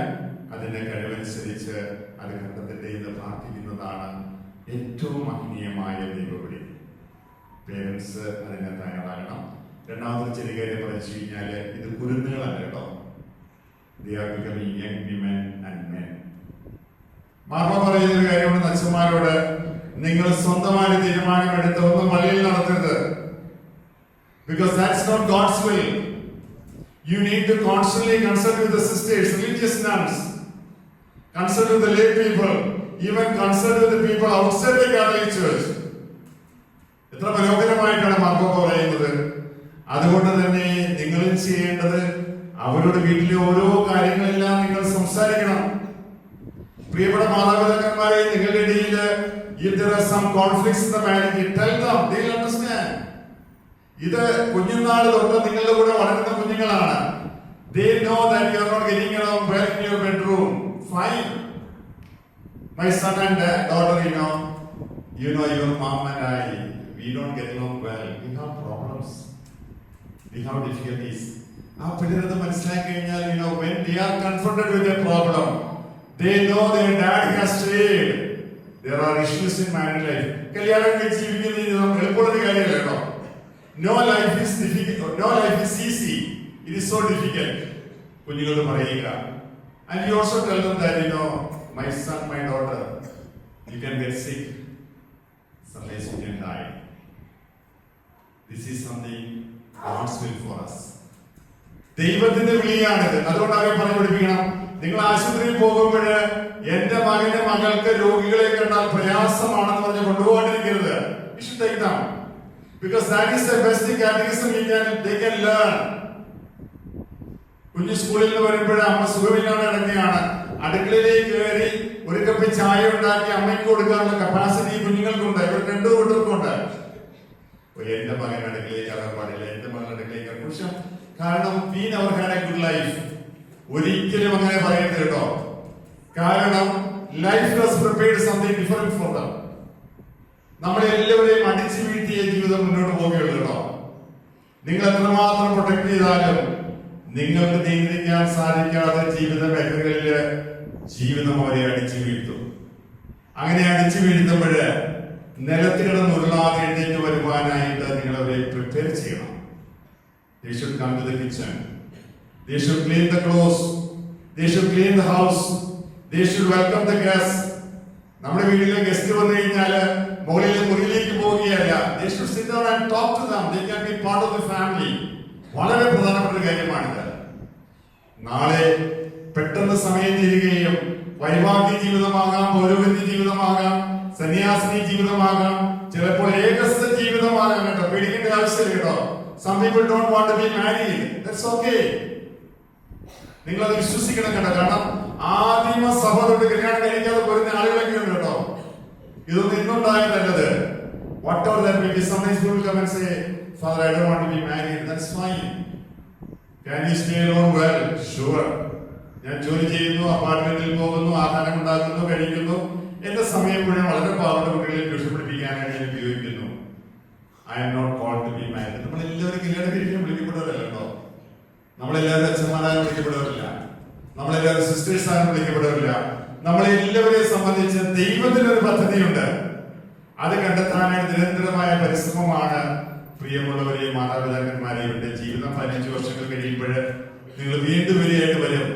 അതിന്റെ കഴിവനുസരിച്ച് അത് കണ്ടെത്തട്ടെ എന്ന് പ്രാർത്ഥിക്കുന്നതാണ് ഏറ്റവും മഹനീയമായ ദൈവവിളി. പേരൻസ് അതിനെ തയ്യാറാകണം. രണ്ടാമത്തെ ചെറിയ കാര്യം പറഞ്ഞു കഴിഞ്ഞാല് ഇത് കുരുന്നുകളല്ല കേട്ടോ. They are becoming young women and men. മാർപ്പ പറയുന്ന ഒരു കാര്യമുണ്ട് അച്ഛന്മാരോട്, നിങ്ങൾ സ്വന്തമായി തീരുമാനമെടുത്ത് ഒന്നും പള്ളിയിൽ നടത്തരുത്. Because that's not God's will. You need to constantly consult with the sisters, religious nuns, consult with the lay people, even consult with the people outside the Catholic Church. എത്ര മനോഹരമായിട്ടാണ് മാർപ്പ പറയുന്നത്. അതുകൊണ്ട് തന്നെ നിങ്ങളും ചെയ്യേണ്ടത് അവരുടെ വീട്ടിലെ ഓരോ കാര്യങ്ങളെല്ലാം നിങ്ങൾ സംസാരിക്കണം. പ്രിയപ്പെട്ട മാതാപിതാക്കന്മാരെ, നിങ്ങളുടെ ഇടയിൽ if there are some conflicts in the marriage, tell them, they will understand. ഇത് കുഞ്ഞുനാൾ തൊട്ട് നിങ്ങളുടെ കൂടെ വളരുന്ന കുഞ്ഞുങ്ങളാണ്. They know that you are not getting along well in your bedroom. Fine. My son and daughter, you know your mom and I, we don't get along well. We have problems. We have difficulties. ആ പിള്ളേരത് മനസ്സിലാക്കി കഴിഞ്ഞാൽ when they are confronted with a problem, they know their dad has failed. There are issues in married life. കല്യാണം കഴിച്ച് ജീവിക്കുന്നത് എളുപ്പമുള്ള കാര്യമല്ല കേട്ടോ. No life is difficult. No life is easy. It is so difficult. കുഞ്ഞുങ്ങളോട് പറയുക. And you also tell them that my son, my daughter, you can get sick. Sometimes you can die. This is something God's will for us. ദൈവത്തിന്റെ വിളിയാണിത്. അതുകൊണ്ട് പറഞ്ഞു പഠിപ്പിക്കണം. നിങ്ങൾ ആശുപത്രിയിൽ പോകുമ്പോൾ എന്റെ മകന്റെ മകൾക്ക് രോഗികളെ കണ്ടാൽ പ്രയാസമാണെന്ന് പറഞ്ഞ് കൊണ്ടുപോകാണ്ടിരിക്കരുത്. You should take them. Because that is the best catechism they can learn. കുഞ്ഞു സ്കൂളിൽ നിന്ന് വരുമ്പോൾ അമ്മ സുഖമില്ലാതെ ഇടയ്ക്കാണ് അടുക്കളയിലേക്ക് കയറി ഒരു കപ്പ് ചായ ഉണ്ടാക്കി അമ്മയ്ക്ക് കൊടുക്കാനുള്ള കപ്പാസിറ്റി കുഞ്ഞുങ്ങൾക്കുണ്ട്. ഇവർ രണ്ടു കൂട്ടർക്കുണ്ട്. എന്റെ മകൻ അടുക്കളയിലേക്ക് കയറാൻ പാടില്ല, എന്റെ മകൻ അടുക്കളയിലേക്ക് കയറാൻ. പക്ഷെ കാരണം we never had a good life. ഒരിക്കലും അങ്ങനെ പറയരുത് കേട്ടോ. കാരണം life has prepared something different for them. നമ്മളെ എല്ലാവരെയും അടിച്ചു വീഴ്ത്തിയ ജീവിതം മുന്നോട്ട് പോവുകയുള്ളൂ കേട്ടോ. നിങ്ങൾ എത്രമാത്രം പ്രൊട്ടക്ട് ചെയ്താലും നിങ്ങൾക്ക് നിയന്ത്രിക്കാൻ സാധിക്കാത്ത ജീവിത മേഖലകളിൽ ജീവിതം അവരെ അടിച്ചു വീഴ്ത്തും. അങ്ങനെ അടിച്ചു വീഴ്ത്തുമ്പോൾ നിലത്ത് കിടന്ന് ഉരുളാതെ എഴുന്നേറ്റ് വരുവാനായിട്ട് നിങ്ങൾ അവരെ പ്രിപ്പയർ ചെയ്യണം. They should come to the kitchen. They should clean the clothes. They should clean the house. They should welcome the guests. നമ്മുടെ വീട്ടിലെ ഗസ്റ്റ് വന്നു കഴിഞ്ഞാൽ മുകളിലെ മുറിയിലേക്ക് പോവുകയല്ല. They should sit down and talk to them. They can be part of the family. വളരെ പ്രധാനപ്പെട്ട ഒരു കാര്യമാണിത്. നാളെ പെട്ടെന്ന് സമയം തീരുകയും വൈവാഹിക ജീവിതമാകാം, പൗരോഹിത്യ ജീവിതമാകാം, സന്യാസിനി ജീവിതമാകാം, ചിലപ്പോൾ ഏകസ്ഥ ജീവിതമാകാം കേട്ടോ. പേടിക്കേണ്ട ആവശ്യമില്ല കേട്ടോ. Some people don't want to be married. That's okay. നിങ്ങൾ അത് വിശ്വസിക്കണം കേട്ടോ. കാരണം ആദിമ സഭ തൊട്ട് കല്യാണം കഴിക്കാതെ പോരുന്ന ആളുകളൊക്കെ ഉണ്ട് കേട്ടോ. ഇതൊന്നും ഇന്നുണ്ടായതല്ലത്. Whatever that may be, sometimes people come and say, Father, I don't want to be married. That's fine. Can you stay alone? Well, sure. ഞാൻ ജോലി ചെയ്യുന്നു, അപ്പാർട്ട്മെന്റിൽ പോകുന്നു, ആഹാരം ഉണ്ടാക്കുന്നു, കഴിക്കുന്നു. എന്റെ സമയം മുഴുവൻ വളരെ പാവപ്പെട്ട കുട്ടികളെ ട്യൂഷൻ പഠിപ്പിക്കാനായിട്ട് ഞാൻ ഉപയോഗിക്കുന്നു. I am not called to be married. നമ്മളെല്ലാവരും കല്യാണം കഴിക്കാൻ വിളിക്കപ്പെട്ടവരല്ലോ. നമ്മളെല്ലാവരും അച്ഛന്മാരായും വിളിക്കപ്പെട്ടവരില്ല. നമ്മളെല്ലാവരും സിസ്റ്റേഴ്സായും വിളിക്കപ്പെട്ടവരില്ല. നമ്മളെല്ലാവരെയും സംബന്ധിച്ച് ദൈവത്തിനൊരു പദ്ധതിയുണ്ട്. അത് കണ്ടെത്താനായി നിരന്തരമായ പരിശ്രമമാണ്. പ്രിയമുള്ളവരെ, മാതാപിതാക്കന്മാരെ, ഇവരുടെ ജീവിതം 15 വർഷങ്ങൾ കഴിയുമ്പോൾ നിങ്ങൾ വീണ്ടും വരികയായിട്ട് വരും.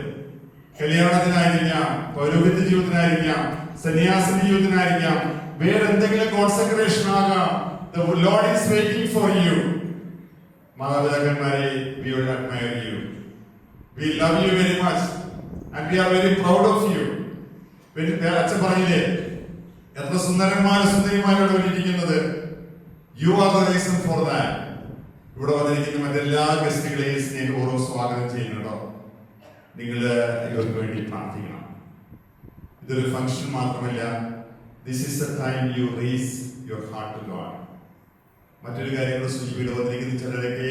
കല്യാണത്തിനായിരിക്കാം, പൗരോഹിത്യ ജീവിതത്തിനായിരിക്കാം, സന്യാസിനി ജീവിതത്തിനായിരിക്കാം, വേറെ എന്തെങ്കിലും കോൺസെൻട്രേഷൻ ആകാം. The Lord is waiting for you. മാതാപിതാക്കന്മാരെ, we will admire you. We love you very much and we are very proud of you. അച്ഛൻ പറഞ്ഞില്ലേ, എത്ര സുന്ദരന്മാരും സുന്ദരിമാരോട് ഇരിക്കുന്നത്. You are the reason for that. ഇവിടെ വന്നിരിക്കുന്ന മറ്റെല്ലാ ഗസ്റ്റുകളെയും സ്നേഹപൂർവ്വം സ്വാഗതം ചെയ്യുന്നുണ്ടോ. നിങ്ങൾ ഇവർക്ക് വേണ്ടി പ്രാർത്ഥിക്കണം. ഇതൊരു ഫംഗ്ഷൻ മാത്രമല്ല. This is the time you raise your heart to God. മറ്റൊരു കാര്യങ്ങൾ സൂചിപ്പിട്ട് വന്നിരിക്കുന്ന ചിലരൊക്കെ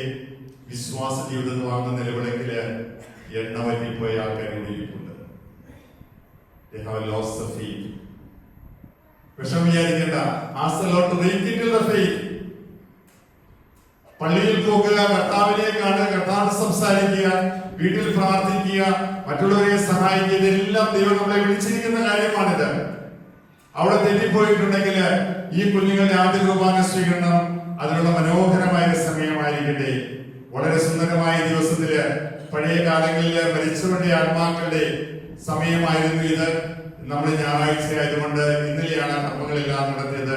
വിശ്വാസ ജീവിതത്തിൽ വാങ്ങുന്ന നിലവിളക്കില് എണ്ണ വറ്റിപ്പോയ ആൾക്കാർ ഇരിപ്പുണ്ട്. They have lost the faith. വിഷം വിചാരിക്കേണ്ട. Ask the Lord to rekindle the faith. പള്ളിയിൽ പോകുക, കർത്താവിനെ കാണുക, കർത്താവ് സംസാരിക്കുക, വീട്ടിൽ പ്രാർത്ഥിക്കുക, മറ്റുള്ളവരെ സഹായിക്കുക, ഇതെല്ലാം ദൈവം നമ്മളെ വിളിച്ചിരിക്കുന്ന കാര്യമാണിത്. അവിടെ തെറ്റിപ്പോയിട്ടുണ്ടെങ്കിൽ ഈ കുഞ്ഞുങ്ങളുടെ ആദ്യ കുർബാന സ്വീകരണം അതിനുള്ള മനോഹരമായ സമയമായിരിക്കട്ടെ. വളരെ സുന്ദരമായ ദിവസത്തില് പഴയ കാലങ്ങളില് മരിച്ചവരുടെ ആത്മാക്കളുടെ സമയമായിരുന്നു ഇത്. നമ്മൾ ഞായറാഴ്ച ആയതുകൊണ്ട് ഇന്നലെയാണ് കർമ്മങ്ങളെല്ലാം നടത്തിയത്.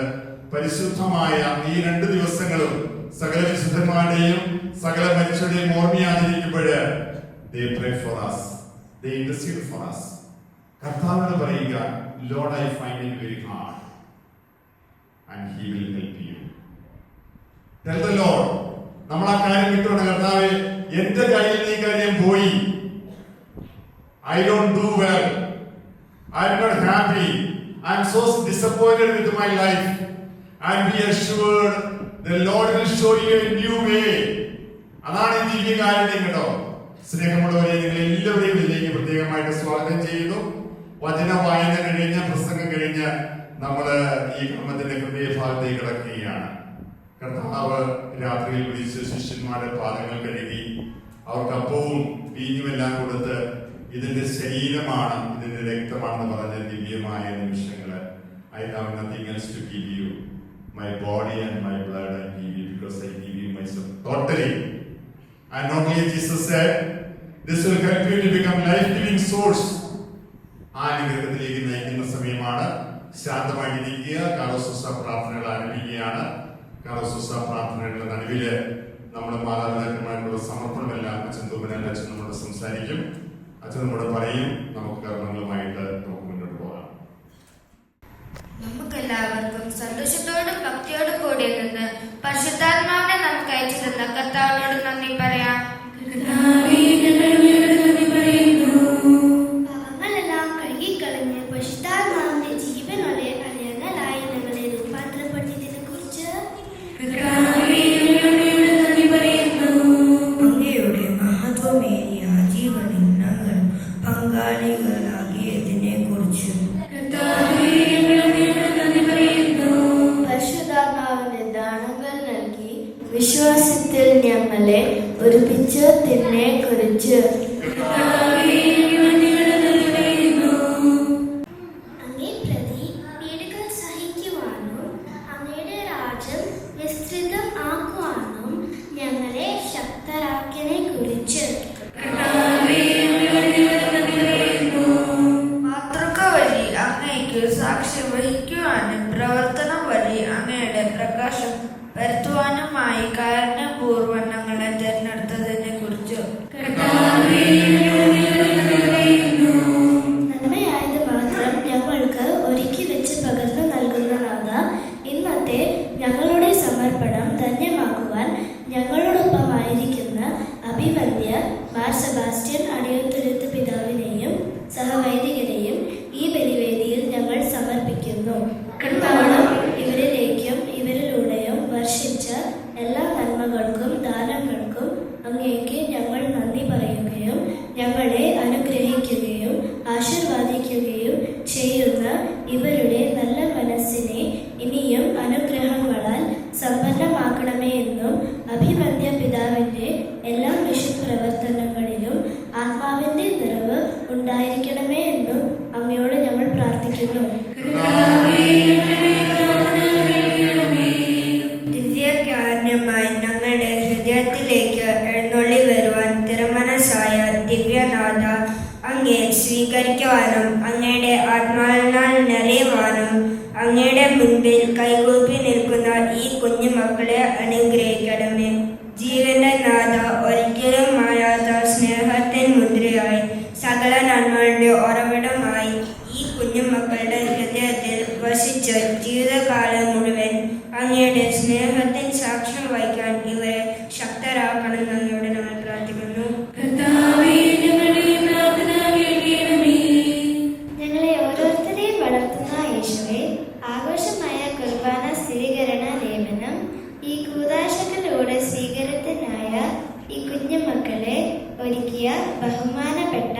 പരിശുദ്ധമായ ഈ 2 ദിവസങ്ങളും സകല വിശുദ്ധന്മാരുടെയും സകല മനുഷ്യരുടെയും ഓർമ്മയായിരിക്കുമ്പോൾ they pray for us, they intercede for us. കർത്താവിനോട് പറയുക, Lord, I find it very hard and he will help you. Tell the Lord, നമ്മൾ ആ കാര്യം വിട്ടുകൊണ്ട്, കർത്താവേ എന്റെ കയ്യിൽ ഈ കാര്യം പോയി, I don't do well, I'm not happy, I'm so disappointed with my life, and be assured the Lord will show you a new way. അതാണ് ഈ ദിവ്യകാരുണ്യം കേട്ടോ. സ്നേഹമുള്ളവരെ, നിങ്ങൾ എല്ലാവരെയും ഇതിലേക്ക് പ്രത്യേകമായിട്ട് സ്വാഗതം ചെയ്യുന്നു. വചന വായന കഴിഞ്ഞ്, പ്രസംഗം കഴിഞ്ഞ് നമ്മള് ഈ ക്രമത്തിന്റെ ഹൃദയഭാഗത്തേക്ക് കിടക്കുകയാണ്. കർത്താവ് രാത്രിയിൽ വിളിച്ച് ശിഷ്യന്മാരുടെ പാദങ്ങൾ കഴുകി അവർക്ക് അപ്പവും വീഞ്ഞുമെല്ലാം കൊടുത്ത് ഇതിന്റെ ശരീരമാണ്, ഇതിന്റെ രക്തമാണെന്ന് പറഞ്ഞ ദിവ്യമായ നിമിഷങ്ങള്. I have nothing else to give you. My body and my blood I give you because I give you myself totally. And not only Jesus said, this will help you to become life-giving source. ആ അനുഗ്രഹത്തിലേക്ക് നയിക്കുന്ന സമയമാണ്. ശാന്തമായിട്ടിരിക്കുക. കാർലോസൂസ പ്രാർത്ഥനകൾ ആരംഭിക്കുകയാണ്. കാർലോസൂസ പ്രാർത്ഥനകളുടെ നടുവില് നമ്മുടെ മാതാപിതാക്കന്മാരുടെ സമർപ്പണമെല്ലാം അച്ഛൻ തൂമനാൽ അച്ഛൻ നമ്മോട് സംസാരിക്കും. അച്ഛൻ നമ്മോട് പറയും. നമുക്ക് കർമ്മങ്ങളുമായിട്ട് നമുക്ക് മുന്നോട്ട് പോകാം. നമുക്കെല്ലാവർക്കും സന്തോഷത്തോടും ഭക്തിയോടും കൂടി നിന്ന് പരിശുദ്ധാത്മാവിനെ നമുക്ക് അയച്ചു തന്ന കർത്താവിനോട് നന്ദി പറയാം. പാപങ്ങളെല്ലാം കഴുകിക്കളഞ്ഞ് പരിശുദ്ധാത്മാവിന്റെ ജീവനോടെ അലയങ്ങളായി ഞങ്ങളെ രൂപാന്തരപ്പെടുത്തിയതിനെ കുറിച്ച് അങ്ങയുടെ മഹത്വമേറിയ ജീവനിൽ ഞങ്ങൾ പങ്കാളികളാകിയതിനെ കുറിച്ച് പരിശുദ്ധാത്മാവിന്റെ ദാനങ്ങൾ നൽകി വിശ്വാസത്തിൽ ഞങ്ങളെ ഒരുമിച്ചതിനെ കുറിച്ച് അങ്ങേ പ്രതി പീഡകൾ സഹിക്കുവാനും അങ്ങയുടെ രാജ്യം വിസ്തൃതം ആക്കുവാനും ഞങ്ങളെ ശക്തരാക്കിയതിനെ കുറിച്ച് മാതൃക വഴി അങ്ങയ്ക്ക് സാക്ഷ്യം വഹിക്കുവാനും പ്രവർത്തനം വഴി അങ്ങയുടെ പ്രകാശം വരുത്തുവാനുമായി കാരണപൂർവ്വം ഞങ്ങളെ തിരഞ്ഞെടുത്തതിനെ കുറിച്ച് നന്മയായത് മാത്രം ഞങ്ങൾക്ക് ഒരുക്കി വെച്ച് പകർന്നു നൽകുന്നതാകാം. ഇന്നത്തെ ഞങ്ങളുടെ സമർപ്പണം ധന്യമാക്കുവാൻ ഞങ്ങളോടൊപ്പമായിരിക്കുന്ന അഭിവന്ദ്യ മാർ സെബാസ്റ്റ്യൻ അടിയത്തുരുത്ത് പിതാവിനെയും സഹവൈദികരെയും ഈ ബലിവേദിയിൽ ഞങ്ങൾ സമർപ്പിക്കുന്നു. കർത്താവ് ഇവരിലേക്കും ഇവരിലൂടെയും വർഷിച്ച എല്ലാ നന്മകൾക്കും ദാനങ്ങൾക്കും അങ്ങേക്ക് ഞങ്ങൾ നന്ദി പറയുകയും ഞങ്ങളെ അനുഗ്രഹിക്കുകയും ആശീർവാദിക്കുകയും ചെയ്യുന്ന ഇവരുടെ നല്ല മനസ്സിനെ ഇനിയും അനുഗ്രഹങ്ങളാൽ സമ്പന്നമാക്കണമേ എന്നും അഭിവന്ദ്യ പിതാവിന്റെ എല്ലാ വിശുപ്രവർത്തനങ്ങളിലും ആത്മാവിന്റെ നിറവ് ഉണ്ടായിരിക്കണമേ എന്നും അങ്ങയോട് ഞങ്ങൾ പ്രാർത്ഥിക്കുന്നു. ദിവ്യകാരുണ്യമായി ഞങ്ങളുടെ ഹൃദയത്തിലേക്ക് എഴുന്നള്ളി വരുവാൻ തിരുമനസ്സായ ദിവ്യനാഥ, അങ്ങയെ സ്വീകരിക്കുവാനും അങ്ങയുടെ ആത്മാവിനാൽ നിറയുവാനും അങ്ങയുടെ മുൻപിൽ കൈകൂപ്പി നിൽക്കുന്ന ഈ കുഞ്ഞു മക്കളെ അനുഗ്രഹിക്കണമേ. ജീവന്റെ നാഥ, ഒരിക്കലും മായാത്ത സ്നേഹത്തിൻ മുദ്രയായി സകല നന്മകളുടെ ഉറവിടമായി ഈ കുഞ്ഞുമക്കളുടെ ഹൃദയത്തിൽ വസിച്ച് ജീവിതകാലം മുഴുവൻ അങ്ങയുടെ സ്നേഹത്തിൽ സാക്ഷ്യം വഹിക്കാൻ ഇവരെ ശക്തരാക്കണമെന്ന് അങ്ങയോട് ഞങ്ങൾ പ്രാർത്ഥിക്കുന്നു. ഞങ്ങളെ ഓരോരുത്തരെയും വളർത്തുന്ന യേശുവേ, ആഘോഷമായ കുർബാന സ്ഥിരീകരണ ലേപനം ഈ കൂദാശകളിലൂടെ സ്വീകരണത്തിനായ ഈ കുഞ്ഞുമക്കളെ ഒരുക്കിയ ബഹുമാനപ്പെട്ട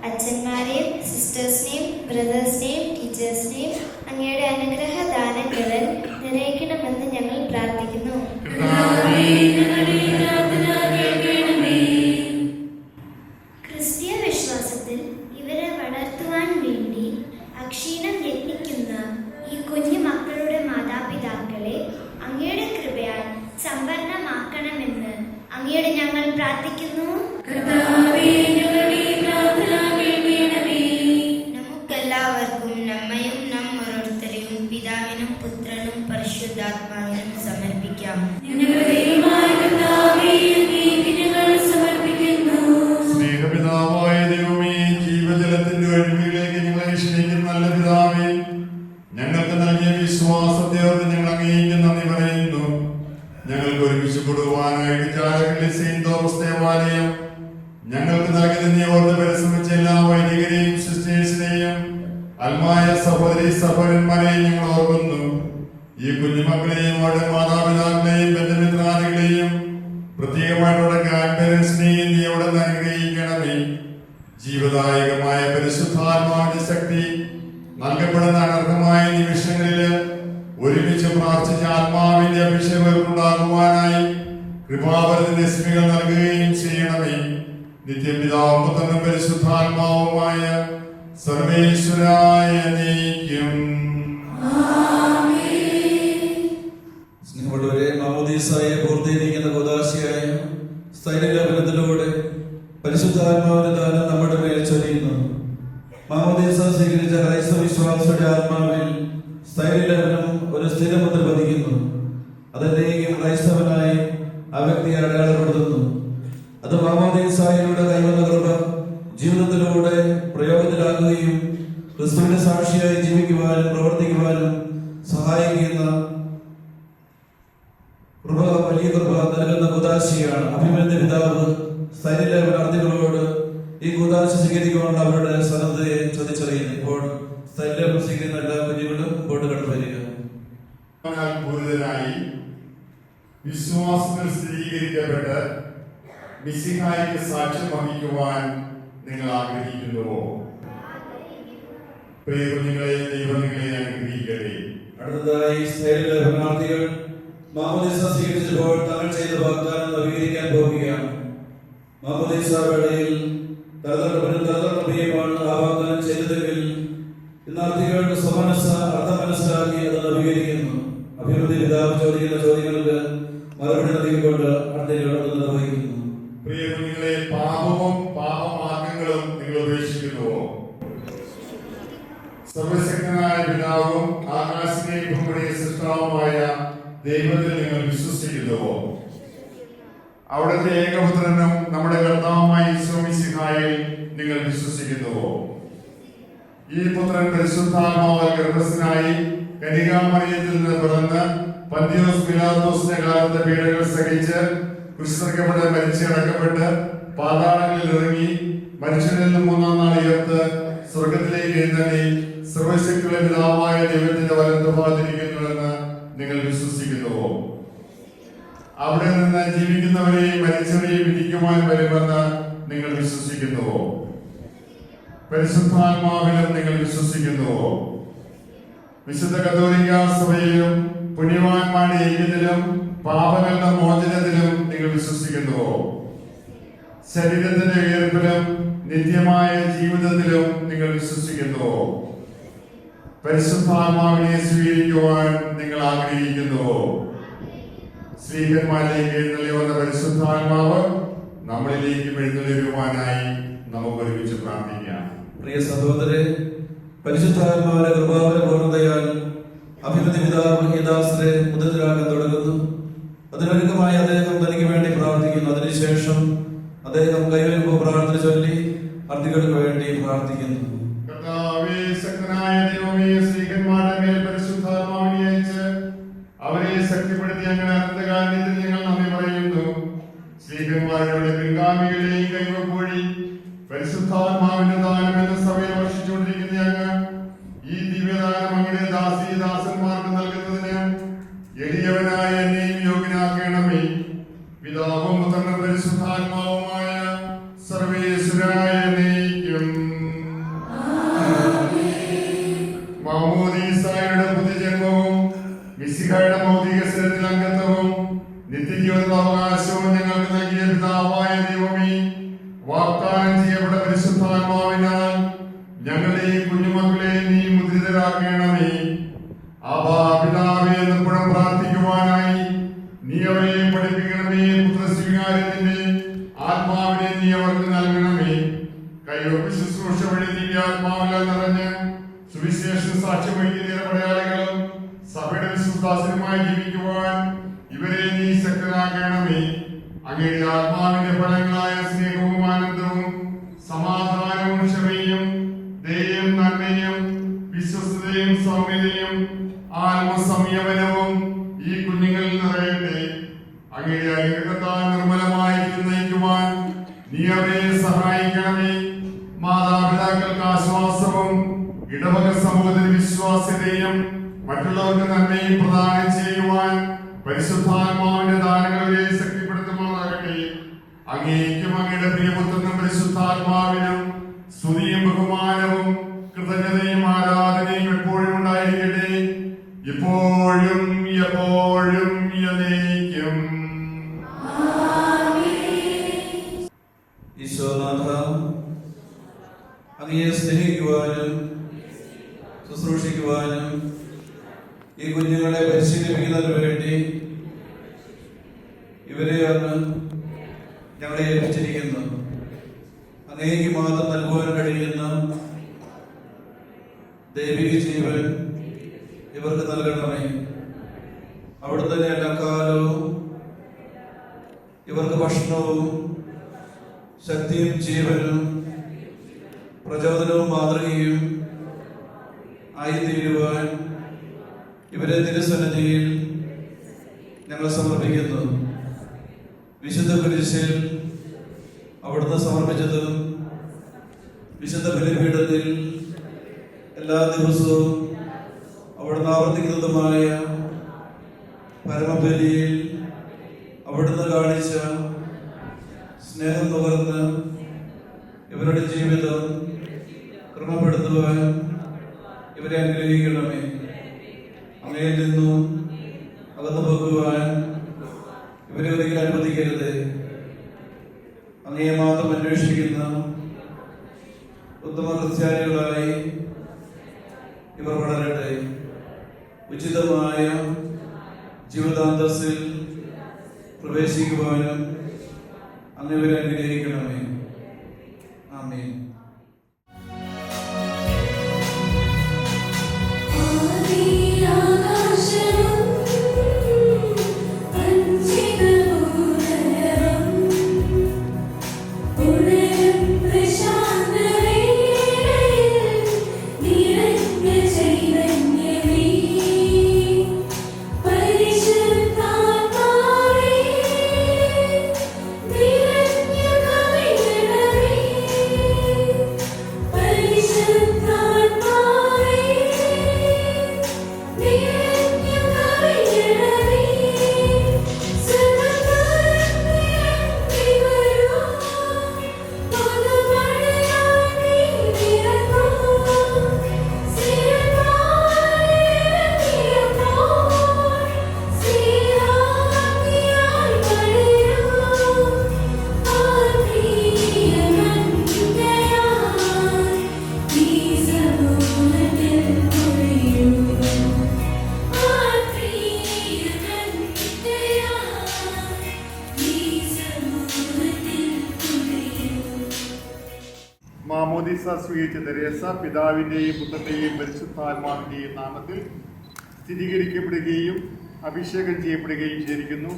അച്ഛന്മാരെയും സിസ്റ്റേഴ്സിനെയും ബ്രദേഴ്സിനെയും ടീച്ചേഴ്സിനെയും അങ്ങയുടെ അനുഗ്രഹ ദാനങ്ങളിൽ നിറയ്ക്കണമെന്ന് ഞങ്ങൾ പ്രാർത്ഥിക്കുന്നു. അക്ഷീണം യത്നിക്കുന്ന ഈ കുഞ്ഞു മക്കളുടെ മാതാപിതാക്കളെ അങ്ങയുടെ കൃപയാൽ സംവരണമാക്കണമെന്ന് അങ്ങയോട് ഞങ്ങൾ പ്രാർത്ഥിക്കുന്നു. നമുക്കെല്ലാവർക്കും നമ്മയും നാം ഓരോരുത്തരെയും പിതാവിനും പുത്രനും പരിശുദ്ധാത്മാവിനും സമർപ്പിക്കാം. സ്നേഹപിതാവായ ദൈവമേ, ജീവജലത്തിന്റെ ഒഴുക്കിലേക്ക് ഞങ്ങളെ ക്ഷണിക്കുന്ന നല്ല പിതാവേ, ഞങ്ങൾക്ക് നൽകിയ വിശ്വാസത്തെ ഓർത്ത് ഞങ്ങൾ അങ്ങേക്ക് നന്ദി പറയുന്നു. ഞങ്ങൾക്ക് ഒരുമിച്ച് കൊടുക്കുവാനായിട്ട് ചാലക്കുടി സെയിന്റ് തോമസ് ദേവാലയം ഞങ്ങൾക്ക് നൽകിയതിനെ ഓർത്ത് പരിശ്രമിച്ച എല്ലാ വൈദികരെയും സിസ്റ്റേഴ്സിനെയും അൽമായ സഹോദരി സഹോദരന്മാരെയും ഞങ്ങൾ ഓർക്കുന്നു. ഈ കുഞ്ഞുമക്കളെയും അവരുടെ മാതാപിതാക്കളെയും ബന്ധുമിത്രാദികളെയും പ്രത്യേകമായിട്ടുള്ള ഗ്രാൻഡ് പേരൻസിനെയും നീ അവിടെ അനുഗ്രഹിക്കണമേ. ജീവദായകമായ പരിശുദ്ധാത്മാവിന്റെ ശക്തി നൽകപ്പെടുന്ന അനർഹമായ നിമിഷങ്ങളില് ഒരുമിച്ച് പ്രാർത്ഥിച്ച ആത്മാവിന്റെ അഭിഷേകം ഉണ്ടാകുവാനായി കൃപാവരത്തിന്റെ സ്മികൾ നൽകുകയും ചെയ്യണമേ. നിത്യപിതാവും പുത്രനും പരിശുദ്ധാത്മാവുമായ സർവേശ്വരായ നീക്കും. സ്നേഹമുള്ളവരെ, മാമോദീസായെ പൂർത്തീകരിക്കുന്ന കൂദാശയായ സ്ഥൈര്യലേപനത്തിലൂടെ പരിശുദ്ധാത്മാവിന്റെ ദാനം നമ്മുടെ മേൽ ചൊരിയുന്നു. മാമോദീസ സ്വീകരിച്ച ക്രൈസ്തവ വിശ്വാസിയുടെ ആത്മാവിൽ സ്ഥൈര്യലേപനം ഒരു സ്ഥിരമുദ്ര പതിക്കുന്നു. അതെന്തെങ്കിലും ക്രൈസ്തവനായി ആ വ്യക്തിയെ അടയാളപ്പെടുത്തുന്നു. അത് മാമോദീസായിലൂടെ കൈവന്ന കൃപ ജീവിതത്തിലൂടെ പ്രയോഗത്തിലാക്കുകയും ക്രിസ്തുവിന്റെ സാക്ഷിയായി ജീവിക്കുവാനും പ്രവർത്തിക്കുവാനും സഹായിക്കുന്ന കൃപ, വലിയ കൃപ നൽകുന്ന കൂദാശയാണ്. അഭിമന്യ പിതാവ് സ്ഥൈര്യലേപനാർത്ഥികളോട് ഈ കൂദാശ സ്വീകരിക്കുവാനുള്ള അവരുടെ സന്നദ്ധയെ ചോദിച്ചറിയുന്നു. ഇപ്പോൾ സ്ഥൈര്യലേപനം സ്വീകരിക്കുന്ന എല്ലാ കുഞ്ഞുങ്ങളും മുമ്പോട്ട് കടന്നു വരിക. പൂരിതനായി വിശ്വാസത്തിൽ സ്ഥിരീകരിക്കപ്പെട്ട് മിശിഹായ്ക്ക് സാക്ഷ്യം വഹിക്കുവാൻ നിങ്ങൾ ആഗ്രഹിക്കുന്നുവോ? പ്രിയ കുഞ്ഞുങ്ങളെ, ദൈവം നിങ്ങളെ അനുഗ്രഹിക്കട്ടെ. അടുത്തതായി സ്ഥൈര്യലേപനാർത്ഥികൾ മാമോദീസ സ്വീകരിച്ചപ്പോൾ തങ്ങൾ ചെയ്ത വാഗ്ദാനം നവീകരിക്കാൻ പോവുകയാണ്. മാമോദീസ വേളയിൽ തലതട്ടപ്രിയമാണ് ആ വാഗ്ദാനം ചെയ്തതെങ്കിൽ ഇന്നാർത്ഥികൾ സ്വമനസ്സ അർത്ഥമനസ്സിലാക്കി അത് നവീകരിക്കുന്നു. അഭിവൃദ്ധി പിതാവ് ചോദിക്കുന്ന ചോദ്യങ്ങൾക്ക് മറുപടി നൽകിക്കൊണ്ട് അർത്ഥികൾ അത് നിർവഹിക്കുന്നു. പ്രിയ കുഞ്ഞുങ്ങളെ, പാപവും പാപമാർഗങ്ങളും നിങ്ങൾ ഉപേക്ഷിക്കുന്നുവോ? സർവശക്തനായ പിതാവും ആകാശത്തെയും ഭൂമിയുടെയും സൃഷ്ടാവുമായ ദൈവത്തിൽ നിങ്ങൾ വിശ്വസിക്കുന്നുവോ? അവിടുത്തെ ഏകപുത്രനും നമ്മുടെ കർത്താവുമായ ഈശോ മിശിഹായിൽ നിങ്ങൾ വിശ്വസിക്കുന്നുവോ? ഈ പുത്രൻ പരിശുദ്ധാത്മാവാൽ ഗർഭസ്ഥനായി കന്യകാമറിയത്തിൽ നിന്ന് പിറന്ന് പന്തിയോസ് പിലാത്തോസിന്റെ കാലത്തെ പീഡകൾ സഹിച്ച് കുരിശിക്കപ്പെട്ട് മരിച്ചടക്കപ്പെട്ട് പാതാളങ്ങളിൽ ഇറങ്ങി മനുഷ്യരിൽ നിന്ന് മൂന്നാം നാൾ ഉയർത്ത് സ്വർഗത്തിലേക്ക് എഴുന്നള്ളി സർവശക്തിയുള്ള പിതാവായ ദൈവത്തിന്റെ വലത്തുഭാഗത്തിരിക്കുന്നുവെന്ന് നിങ്ങൾ വിശ്വസിക്കുന്നുവോ? അവിടെ നിന്ന് ജീവിക്കുന്നവരെയും മരിച്ചവരെയും വിധിക്കുവാൻ വരുമെന്ന് നിങ്ങൾ വിശ്വസിക്കുന്നുവോ? പരിശുദ്ധാത്മാവിലും നിങ്ങൾ വിശ്വസിക്കുന്നുവോ? വിശുദ്ധ കത്തോലിക്ക സഭയിലും പുണ്യവാന്മാരുടെ ഐക്യത്തിലും പാപങ്ങളുടെ മോചനത്തിലും നിങ്ങൾ വിശ്വസിക്കുന്നുവോ? ശരീരത്തിന്റെ ഉയർപ്പിലും നിത്യമായ ജീവിതത്തിലും നിങ്ങൾ വിശ്വസിക്കുന്നുവോ? പരിശുദ്ധാത്മാവിനെ സ്വീകരിക്കുവാൻ നിങ്ങൾ ആഗ്രഹിക്കുന്നുവോ? സ്ത്രീകന്മാരിലേക്ക് എഴുന്നള്ളി വന്ന പരിശുദ്ധാത്മാവ് നമ്മളിലേക്ക് എഴുന്നള്ളി വരുവാനായി നമുക്ക് ഒരുമിച്ച് പ്രാർത്ഥിക്കാം. പ്രിയ സഹോദരരെ, പരിശുദ്ധാത്മാവിന്റെ കൃപാവര പൂർണ്ണതയാൽ അഭിമന്യ പിതാവ് ഈ ദാസരെ മുദ്രിതരാകാൻ തുടങ്ങുന്നു. അതിനൊരുക്കമായി അദ്ദേഹം തനിക്ക് വേണ്ടി പ്രാർത്ഥിക്കുന്നു. അതിനുശേഷം അദ്ദേഹം കൈവരുമ്പോൾ പ്രാർത്ഥന ചൊല്ലി അർത്ഥികൾക്ക് വേണ്ടി പ്രാർത്ഥിക്കുന്നു. കർത്താവേ, ശക്തനായ ദൈവമേ, സ്ത്രീകന്മാരുടെ മേൽ പരിശുദ്ധാത്മാവിനെ അയച്ച് അവരെ ശക്തിപ്പെടുത്തി അങ്ങനെ അനന്തകാലത്തിൽ ഞങ്ങൾ നന്ദി പറയുന്നു. സ്ത്രീകന്മാരുടെ പിൻഗാമികളെയും കൈവപ്പോഴി പരിശുദ്ധാത്മാവിന്റെ ദാനം എന്ന സഭയിൽ വർഷിച്ചുകൊണ്ടിരിക്കുന്ന അങ്ങ് ഈ ദിവ്യദാനം അങ്ങയുടെ ദാസന്മാർക്ക് നൽകുന്നതിന് എളിയവനായ എന്നെയും യോഗ്യനാക്കണമേ. പിതാവും പുത്രനും പരിശുദ്ധാത്മാവുമായ സർവേശ്വരായ നീക്കും. ദൈവത്തിന്റെ ആത്മാവിനാൽ നിറഞ്ഞ് സുവിശേഷ സാക്ഷ്യം വഹിക്കുന്ന പടയാളികളും സഭയുടെ വിശ്വാസമായി ജീവിക്കുവാൻ ഇവരെ നീ ശക്തരാക്കണമേ. അങ്ങയുടെ ആത്മാവിന്റെ ഫലങ്ങളായ സ്നേഹവും ആനന്ദവും സമാധാനവും ക്ഷമയും ദയയും നന്മയും വിശ്വസ്തയും സൗമ്യതയും ആത്മസംയമനവും ഈ കുഞ്ഞുങ്ങളിൽ നിറയട്ടെ. അങ്ങയുടെ അനുഗ്രഹത്താൽ നിർമ്മലമായി നയിക്കുവാൻ നീ അവരെ സഹായിക്കണമേ. മാതാപിതാക്കൾക്ക് ആശ്വാസവും ഇടവക സമൂഹത്തിന് വിശ്വാസ്യതയും മറ്റുള്ളവർക്ക് നന്മയും പ്രദാനം ചെയ്യുവാൻ പരിശുദ്ധാത്മാവിന്റെ ദാനങ്ങളെ ശക്തിപ്പെടുത്തുമാറാകട്ടെ. അങ്ങേക്കും അങ്ങയുടെ പ്രിയപുത്രനും പരിശുദ്ധാത്മാവിനും സ്തുതിയും ബഹുമാനവും കൃതജ്ഞതയും ആരാധനയും എപ്പോഴും ഉണ്ടായിരിക്കട്ടെ, ഇപ്പോഴും എപ്പോഴും എന്നേക്കും. ഈശോനാഥ, അങ്ങയെ സ്നേഹിക്കുവാനും ശുശ്രൂഷിക്കുവാനും ഈ കുഞ്ഞുങ്ങളെ പരിശീലിപ്പിക്കുന്നതിന് വേണ്ടി ഇവരെ അങ്ങ് ഞങ്ങളെ ഏൽപ്പിച്ചിരിക്കുന്നു. അങ്ങേക്ക് മാത്രം നൽകുവാൻ കഴിയുന്ന ദൈവിക ജീവൻ ഇവർക്ക് നൽകണമേ. അവിടുത്തെ എല്ലാ കാലവും ഇവർക്ക് ഭക്ഷണവും ശക്തിയും ജീവനും പ്രചോദനവും മാതൃകയും ആയിത്തീരുവാൻ ഇവരെ തിരുസന്നിധിയിൽ ഞങ്ങൾ സമർപ്പിക്കുന്നു. വിശുദ്ധ കുരിശിൽ അവിടുന്ന് സമർപ്പിച്ചതും വിശുദ്ധ ബലിപീഠത്തിൽ എല്ലാ ദിവസവും അവിടുന്ന് ആവർത്തിക്കുന്നതുമായ പരമബലിയിൽ അവിടുന്ന് കാണിച്ച സ്നേഹം നുകർന്ന് ഇവരുടെ ജീവിതം ക്രമപ്പെടുത്തുവാൻ ഇവരെ അനുഗ്രഹിക്കണമേ. അങ്ങയിൽ നിന്നും അകന്നു പോകുവാൻ ഇവരെ ഒരിക്കലും അനുവദിക്കരുത്. അങ്ങയെ മാത്രം അന്വേഷിക്കുന്ന ഉത്തമ ക്രിസ്ത്യാനികളായി ഇവർ വളരട്ടെ. ഉചിതമായ ജീവിതാന്തസ്സിൽ പ്രവേശിക്കുവാനും അങ്ങ് ഇവരെ അനുഗ്രഹിക്കണമേ. ആമേൻ. മാമോദീസ സ്വീകരിച്ച തെരേസ പിതാവിൻ്റെയും പുത്രൻ്റെയും പരിശുദ്ധാത്മാവിൻ്റെയും നാമത്തിൽ സ്ഥിരീകരിക്കപ്പെടുകയും അഭിഷേകം ചെയ്യപ്പെടുകയും ചെയ്തിരിക്കുന്നു,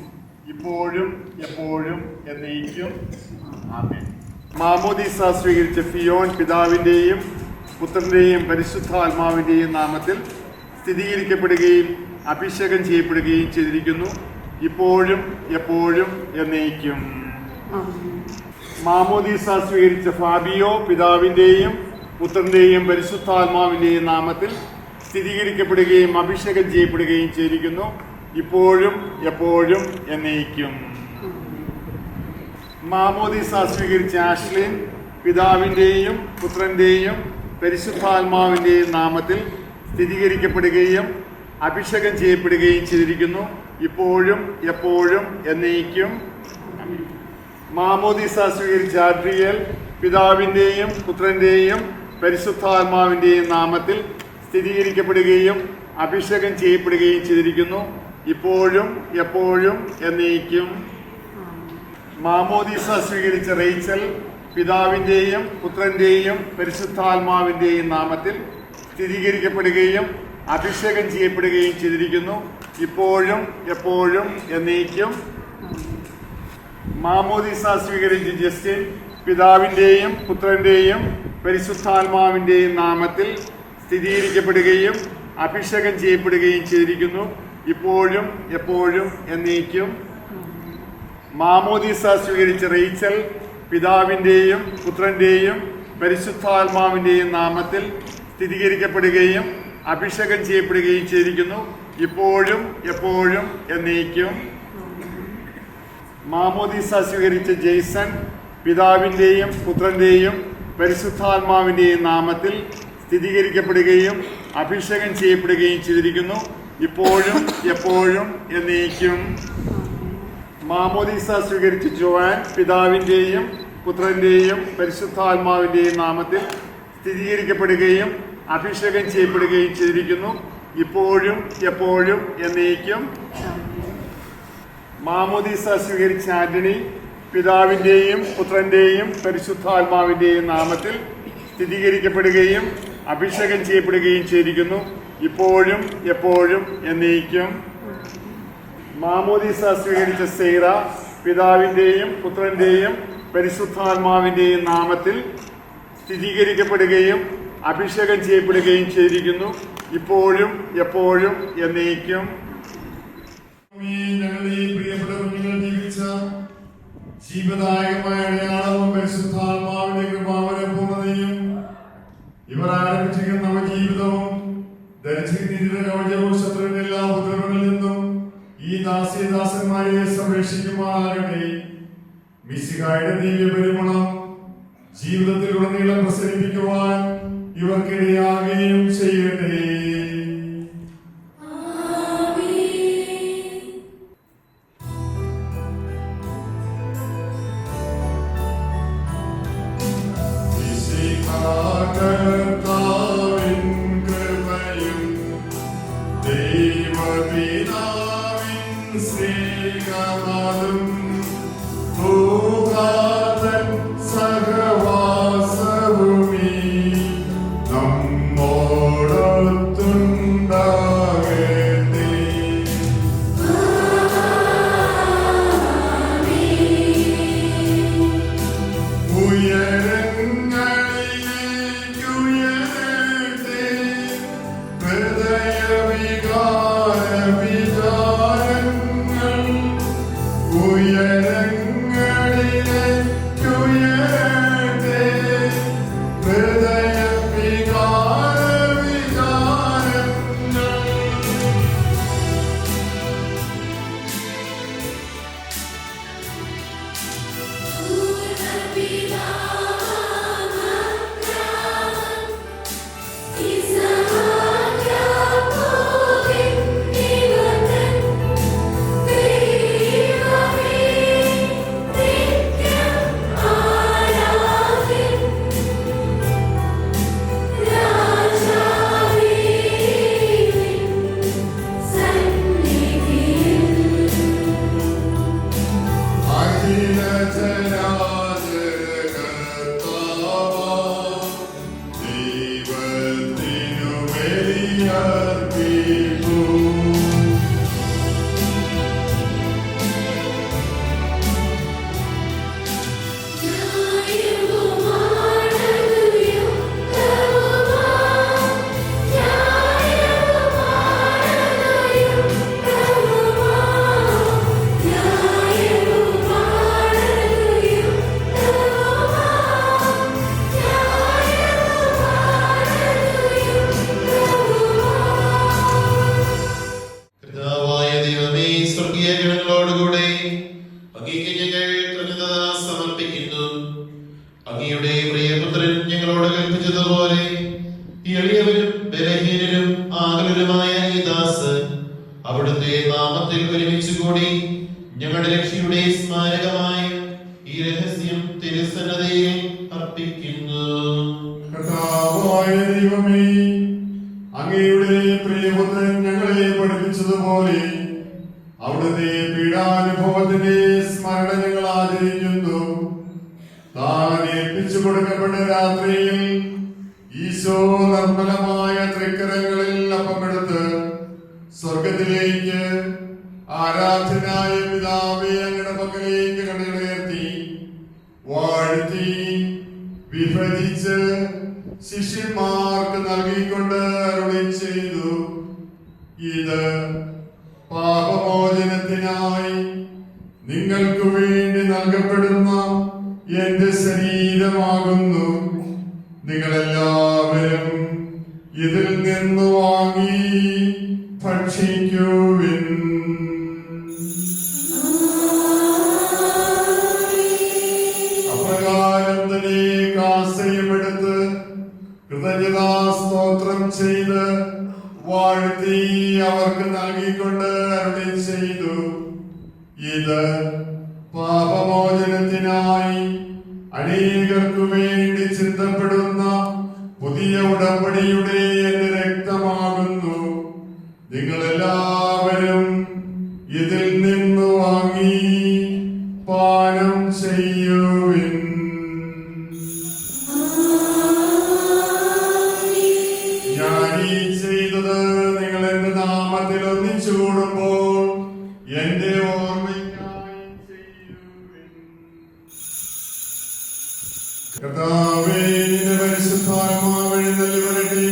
ഇപ്പോഴും എപ്പോഴും എന്നേക്കും. ആമേൻ. മാമോദീസ സ്വീകരിച്ച ഫിയോൻ പിതാവിൻ്റെയും പുത്രൻ്റെയും പരിശുദ്ധാത്മാവിൻ്റെയും നാമത്തിൽ സ്ഥിരീകരിക്കപ്പെടുകയും അഭിഷേകം ചെയ്യപ്പെടുകയും ചെയ്തിരിക്കുന്നു, ഇപ്പോഴും എപ്പോഴും എന്നേക്കും. മാമോദീസ സ്വീകരിച്ച ഫാബിയോ പിതാവിൻ്റെയും പുത്രൻ്റെയും പരിശുദ്ധാത്മാവിൻ്റെയും നാമത്തിൽ സ്ഥിരീകരിക്കപ്പെടുകയും അഭിഷേകം ചെയ്യപ്പെടുകയും ചെയ്തിരിക്കുന്നു, ഇപ്പോഴും എപ്പോഴും എന്നേക്കും. മാമോദീസ സ്വീകരിച്ച ആഷ്ലിൻ പിതാവിൻ്റെയും പുത്രൻ്റെയും പരിശുദ്ധാത്മാവിൻ്റെയും നാമത്തിൽ സ്ഥിരീകരിക്കപ്പെടുകയും അഭിഷേകം ചെയ്യപ്പെടുകയും ചെയ്തിരിക്കുന്നു, ഇപ്പോഴും എപ്പോഴും എന്നേക്കും. മാമോദീസ സ്വീകരിച്ച ആഡ്രിയേൽ പിതാവിൻ്റെയും പുത്രൻ്റെയും പരിശുദ്ധാത്മാവിൻ്റെയും നാമത്തിൽ സ്ഥിരീകരിക്കപ്പെടുകയും അഭിഷേകം ചെയ്യപ്പെടുകയും ചെയ്തിരിക്കുന്നു, ഇപ്പോഴും എപ്പോഴും എന്നേക്കും. മാമോദീസ സ്വീകരിച്ച റേച്ചൽ പിതാവിൻ്റെയും പുത്രൻ്റെയും പരിശുദ്ധാത്മാവിൻ്റെയും നാമത്തിൽ സ്ഥിരീകരിക്കപ്പെടുകയും അഭിഷേകം ചെയ്യപ്പെടുകയും ചെയ്തിരിക്കുന്നു, ഇപ്പോഴും എപ്പോഴും എന്നേക്കും. മാമോദീസ സ്വീകരിച്ച ജസ്റ്റിൻ പിതാവിൻ്റെയും പുത്രൻ്റെയും പരിശുദ്ധാത്മാവിൻ്റെയും നാമത്തിൽ സ്ഥിരീകരിക്കപ്പെടുകയും അഭിഷേകം ചെയ്യപ്പെടുകയും ചെയ്തിരിക്കുന്നു, ഇപ്പോഴും എപ്പോഴും എന്നേക്കും. മാമോദീസ സ്വീകരിച്ച റേച്ചൽ പിതാവിൻ്റെയും പുത്രൻ്റെയും പരിശുദ്ധാത്മാവിൻ്റെയും നാമത്തിൽ സ്ഥിരീകരിക്കപ്പെടുകയും അഭിഷേകം ചെയ്യപ്പെടുകയും ചെയ്തിരിക്കുന്നു, ഇപ്പോഴും എപ്പോഴും എന്നേക്കും. മാമോദീസ സ്വീകരിച്ച ജെയ്സൺ പിതാവിൻ്റെയും പുത്രൻ്റെയും പരിശുദ്ധാത്മാവിൻ്റെയും നാമത്തിൽ സ്ഥിരീകരിക്കപ്പെടുകയും അഭിഷേകം ചെയ്യപ്പെടുകയും ചെയ്തിരിക്കുന്നു, ഇപ്പോഴും എപ്പോഴും എന്നേക്കും. മാമോദീസ സ്വീകരിച്ച ജോവാൻ പിതാവിൻ്റെയും പുത്രൻ്റെയും പരിശുദ്ധാത്മാവിൻ്റെയും നാമത്തിൽ സ്ഥിരീകരിക്കപ്പെടുകയും അഭിഷേകം ചെയ്യപ്പെടുകയും ചെയ്തിരിക്കുന്നു, ഇപ്പോഴും എപ്പോഴും എന്നേക്കും. മാമോദീസ സ്വീകരിച്ച ആന്റണി പിതാവിൻ്റെയും പുത്രൻ്റെയും പരിശുദ്ധാത്മാവിൻ്റെയും നാമത്തിൽ സ്ഥിരീകരിക്കപ്പെടുകയും അഭിഷേകം ചെയ്യപ്പെടുകയും ചെയ്തിരിക്കുന്നു, ഇപ്പോഴും എപ്പോഴും എന്നേക്കും. മാമോദീസ സ്വീകരിച്ച സെയ്റ പിതാവിൻ്റെയും പുത്രൻ്റെയും പരിശുദ്ധാത്മാവിൻ്റെയും നാമത്തിൽ സ്ഥിരീകരിക്കപ്പെടുകയും അഭിഷേകം ചെയ്യപ്പെടുകയും ചെയ്തിരിക്കുന്നു, ഇപ്പോഴും എപ്പോഴും എന്നേക്കും. ഞങ്ങളുടെ ഈ പ്രിയപ്പെട്ട കുഞ്ഞുങ്ങൾ ജീവിച്ച ജീവദായകമായ അടയാളവും പരിശുദ്ധാത്മാവിന്റെ കൃപാവര പൂർണ്ണതയും ഇവർ ആരംഭിച്ചിരിക്കുന്ന നവജീവിതവും ധരിച്ചിരിക്കുന്ന കവചവും ശത്രുവിന്റെ എല്ലാ ഉപദ്രവങ്ങളിൽ നിന്നും ഈ ദാസന്മാരെ സംരക്ഷിക്കുമാറാകട്ടെ. മിശിഹായുടെ ദിവ്യ പരിമളം ജീവിതത്തിലുടനീളം പ്രസരിപ്പിക്കുവാൻ ഇവർക്കിടയാകുകയും ചെയ്യട്ടെ. അവിടുത്തെ പീഡാനുഭവത്തിന്റെ സ്മരണ ഞങ്ങൾ ആചരിക്കുന്നു. താൻ ഈശോ നിർമ്മലമായ തൃക്കരങ്ങളിൽ അപ്പമെടുത്ത് സ്വർഗത്തിലേക്ക് ആരാധനായ പിതാവേ അങ്ങയുടെ പക്കലേക്ക് കണ്ണുകളുയർത്തി വാഴ്ത്തി വിഭജിച്ച് ശിഷ്യന്മാർക്ക് നൽകിക്കൊണ്ട് അരുളി ചെയ്തു, ഇത് പാപമോചനത്തിനായി നിങ്ങൾക്ക് വേണ്ടി നൽകപ്പെടുന്ന എന്റെ ശരീരമാകുന്നു. നിങ്ങളെല്ലാവരും ഇതിൽ നിന്ന് വാങ്ങി ഭക്ഷിക്കുവിൻ. അപ്രകാരം തന്നെ കാസയുമെടുത്ത് കൃതജ്ഞതാ സ്തോത്രം ചെയ്ത് വാഴ്ത്തി അവർക്ക് നൽകിക്കൊണ്ട് അരുളി ചെയ്തു, ഇത് പാപമോചനത്തിനായി അനേകർക്കു വേണ്ടി ചിന്തപ്പെടുന്ന പുതിയ ഉടമ്പടിയുടെ എന്റെ രക്തമാകുന്നു. നിങ്ങളെല്ലാവരും ഇതിൽ നിന്ന് വാങ്ങി പാനം ചെയ്യുവിൻ. ഞാൻ ഈ ചെയ്തത് നിങ്ങൾ എന്റെ നാമത്തിൽ ഒന്നിച്ചു കൂടുമ്പോൾ എന്റെ ഓർമ്മയ്ക്കായി ചെയ്യുവിൻ. കർത്താവേ, നിന്റെ പരിശുദ്ധാത്മാവ് എഴുന്നള്ളി വരട്ടെ.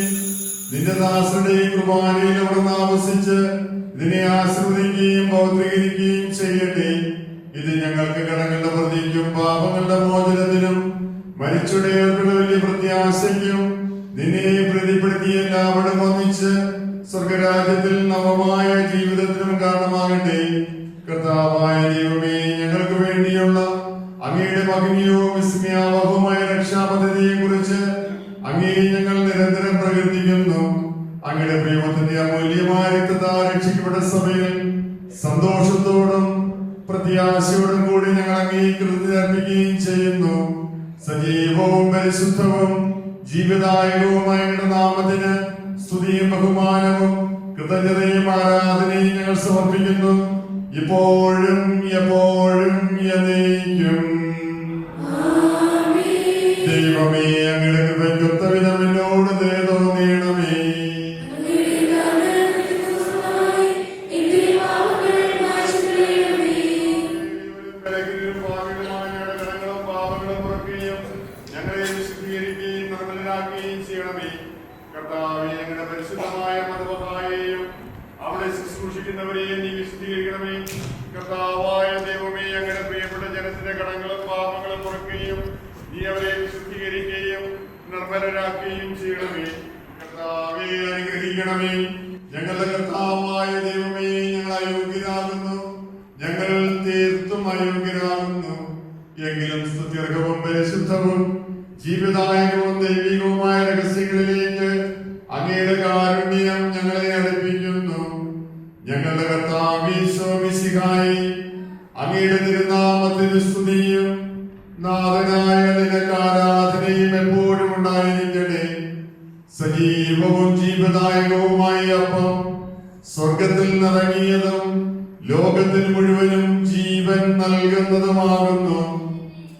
നിന്റെ ദാസരുടെ കുർബാനയിൽ അവിടുന്ന് ആവസിച്ച് ഇതിനെ ആശീർവദിക്കുകയും പൗത്രീകരിക്കുകയും ചെയ്യട്ടെ. ഇത് ഞങ്ങൾക്ക് കടങ്ങളുടെ പ്രതിക്കും പാപങ്ങളുടെ മോചനത്തിനും മരിച്ചുടെ വലിയ പ്രത്യാശയ്ക്കും നിന്നെ പ്രതിപ്പെടുത്തിയ എല്ലാവരും ഒന്നിച്ച് സ്വർഗരാജ്യത്തിൽ നവമായ ജീവിതത്തിനും കാരണമാകട്ടെ. കർത്താവായ ദൈവമേ, ഞങ്ങൾക്ക് വേണ്ടിയുള്ള അങ്ങയുടെ മഹിമയോ വിസ്മയാവഹവുമായ രക്ഷാപദ്ധതിയെ കുറിച്ച് അങ്ങേ ഞങ്ങൾ നിരന്തരം പ്രകീർത്തിക്കുന്നു. അങ്ങയുടെ പ്രേമത്തിന്റെ അമൂല്യമായ രക്തത്താൽ രക്ഷിക്കപ്പെട്ട സഭയിൽ സന്തോഷത്തോടും പ്രത്യാശയോടും കൂടി ഞങ്ങൾ അംഗീകൃതി അർപ്പിക്കുകയും ചെയ്യുന്നു. സജീവവും പരിശുദ്ധവും ജീവിതായകവുമായ അങ്ങയുടെ നാമത്തിന് സ്തുതിയും ബഹുമാനവും കൃതജ്ഞതയും ആരാധനയും ഞങ്ങൾ സമർപ്പിക്കുന്നു, ഇപ്പോഴും എപ്പോഴും എന്നേക്കും. ദൈവമേ, അങ്ങയുടെ കൃപയ്ക്കൊത്ത വിധം എന്നോട് ദയ തോന്നിയണമേ. ഞങ്ങളെ വിശുദ്ധീകരിക്കുകയും നിർമ്മലരാക്കുകയും ചെയ്യണമേ. കർത്താവേ, ഞങ്ങളുടെ പരിശുദ്ധമായ മതവഹായെയും അവിടെ ശുശ്രൂഷിക്കുന്നവരെയും നീ വിശുദ്ധീകരിക്കണമേ. കർത്താവായ ദൈവമേ, ഞങ്ങളുടെ പ്രിയപ്പെട്ട ജനത്തിന്റെ കടങ്ങളും പാപങ്ങളും കുറയ്ക്കുകയും നീ അവരെ വിശുദ്ധീകരിക്കുകയും നിർമ്മലരാക്കുകയും ചെയ്യണമേ. കർത്താവേ, അനുഗ്രഹിക്കണമേ. ഞങ്ങളുടെ കർത്താവായ ദൈവമേ, ഞങ്ങൾ അയോഗ്യരാകുന്നു, ഞങ്ങൾ തീർത്തും അയോഗ്യരാകുന്നു. എങ്കിലും സ്തുത്യർഹവും പരിശുദ്ധവും ജീവിതായകവും ദൈവികവുമായ രഹസ്യങ്ങളിലേക്ക് അങ്ങയുടെ കാരുണ്യം ഞങ്ങളെ അടുപ്പിക്കുന്നു. ഞങ്ങളുടെ കർത്താവീശോമിശിഹായി അങ്ങയുടെ തിരുനാമത്തിന് സ്തുതിയും നാഥനായ നിനക്ക് ആരാധനയും എപ്പോഴും ഉണ്ടായിരിക്കട്ടെ. സജീവവും ജീവദായകവുമായ അപ്പം സ്വർഗത്തിൽ നിറങ്ങിയതും ലോകത്തിന് മുഴുവനും ജീവൻ നൽകുന്നതുമാകുന്നു.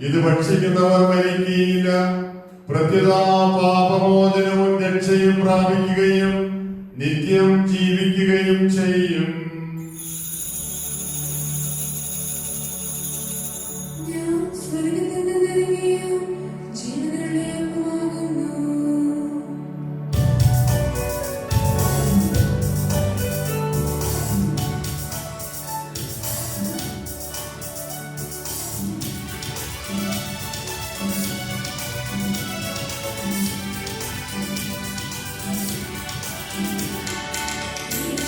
ഇത് ഭക്ഷിക്കുന്നവർ മരിക്കുകയില്ല, പ്രത്യുത പാപമോചനവും രക്ഷയും പ്രാപിക്കുകയും നിത്യം ജീവിക്കുകയും ചെയ്യും.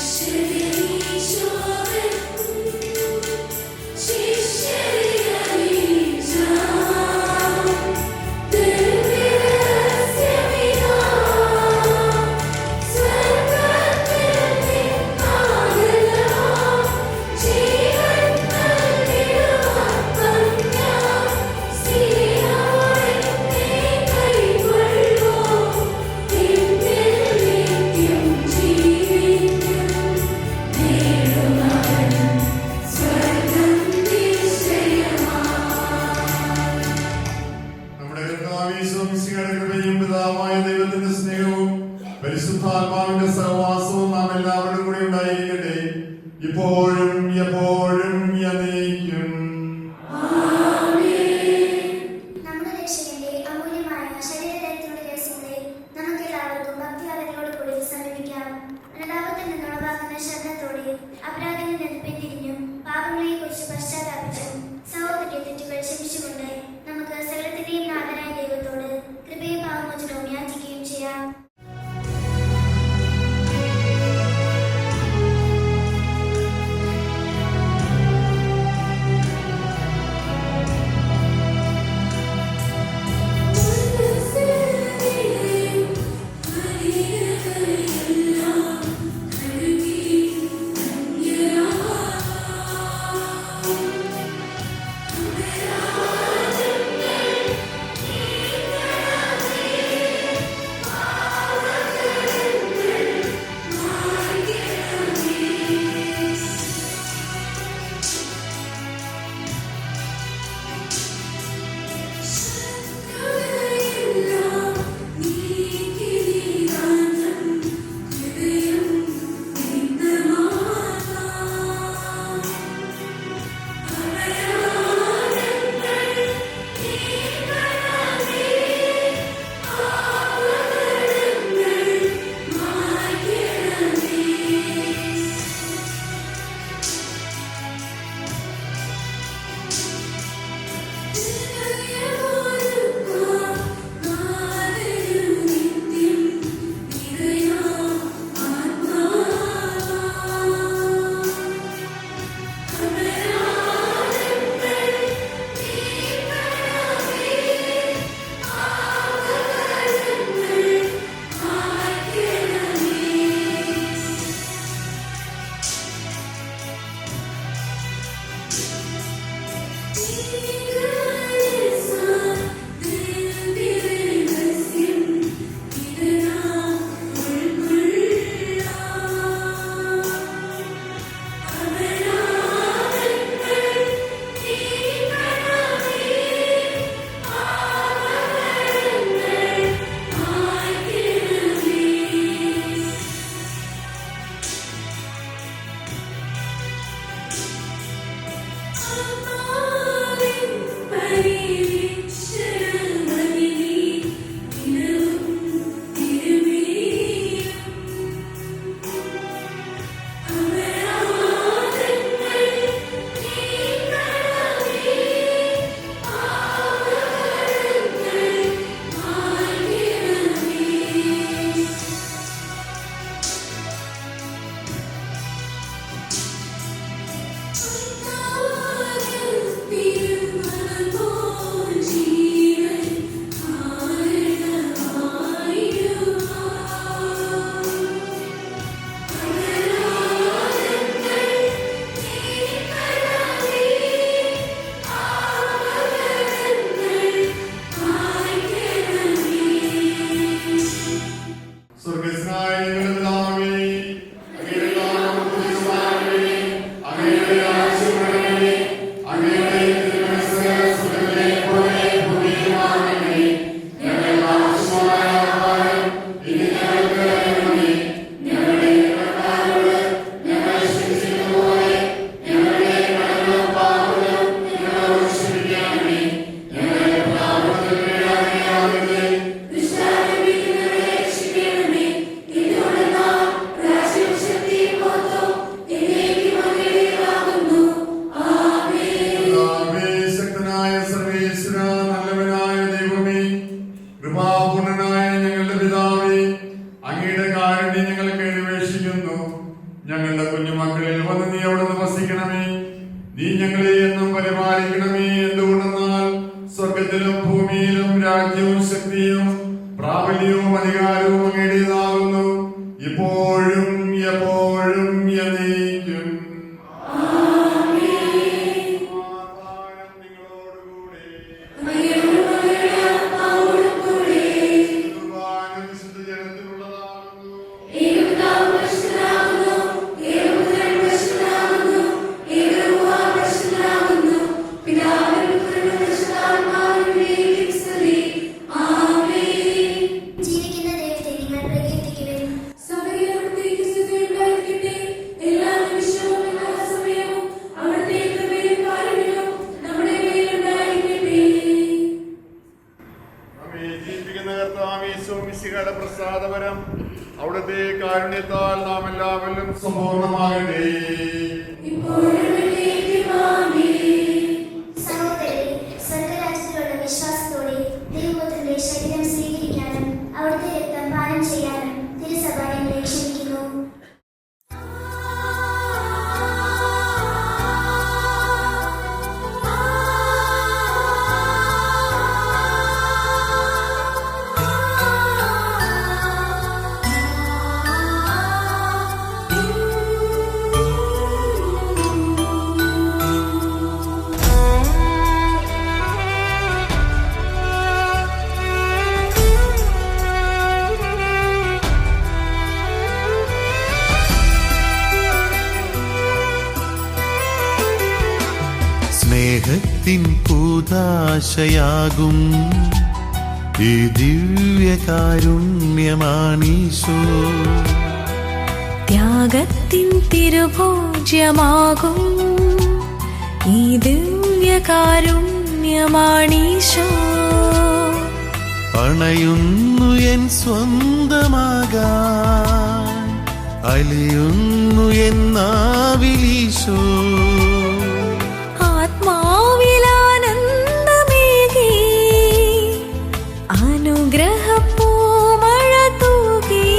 Shri പരിശുദ്ധാത്മാവിന്റെ സഹവാസവും നാം എല്ലാവരും കൂടി ഉണ്ടായിരിക്കട്ടെ, ഇപ്പോഴും എപ്പോഴും എന്നേക്കും. നമ്മുടെ രക്ഷകന്റെ അമൂല്യമായ ശരീരത്തിലുള്ള രഹസ്യങ്ങളെ നമുക്കെല്ലാവർക്കും ഭക്തിയാദരയോട് കൂടി സമീപിക്കാം. അനുതാപത്തിൽ നിന്നുളവാകുന്ന ശബ്ദത്തോടെ അപരാധങ്ങളിൽ നിന്ന് പിന്തിരിഞ്ഞും പാപങ്ങളെ കുറിച്ച് പശ്ചാത്താപിച്ചും സഹോദര്യ തെറ്റുകൾ ക്ഷമിച്ചുകൊണ്ട് നമുക്ക് സകലത്തിന്റെയും നാഥനായ ദൈവത്തോട് കൃപയും പാപമോചനവും യാചിക്കുകയും ചെയ്യാം. ഞങ്ങളുടെ കുഞ്ഞുമക്കളിൽ വന്ന് നീ അവിടുന്ന് വസിക്കണമേ. നീ ഞങ്ങളെ എന്നും പരിപാലിക്കണമേ. എന്തുകൊണ്ടെന്നാൽ സ്വർഗത്തിലും ഭൂമിയിലും രാജ്യവും ശക്തിയും പ്രാബല്യവും അധികാരവും അങ്ങയുടേതാകുന്നു, ഇപ്പോഴും എപ്പോഴും എന്നേക്കും. ജീവിക്കുന്ന ദൈവത്തെ നിങ്ങൾ അവിടുത്തെ കാരുണ്യത്താൽ നാം എല്ലാവരിലും സമ്പൂർണ്ണമാകട്ടെ. സഹോദരരെ, സ്വർഗ്ഗരാജ്യത്തിലുള്ള വിശ്വാസത്തോടെ ദൈവപുത്രന്റെ ശരീരം സ്വീകരിക്കാനും അവിടുത്തെ രക്തം പാനം ചെയ്യാനും തിരുസഭ ഞങ്ങളെ ക്ഷണിക്കുന്നു. സ്നേഹത്തിൻ പൂതാശയാകും ഈ ദിവ്യകാരുണ്യമാണീശോ. ത്യാഗത്തിൻ തിരുഭോജ്യമാകും ഈ ദിവ്യകാരുണ്യമാണീശോ. അണയുന്നു എൻ സ്വന്തമാകാൻ, അലിയുന്നു എന്നാവിലീശോ. ആത്മാവിലാനന്ദമേകി അനുഗ്രഹപ്പൂമഴ തൂകി.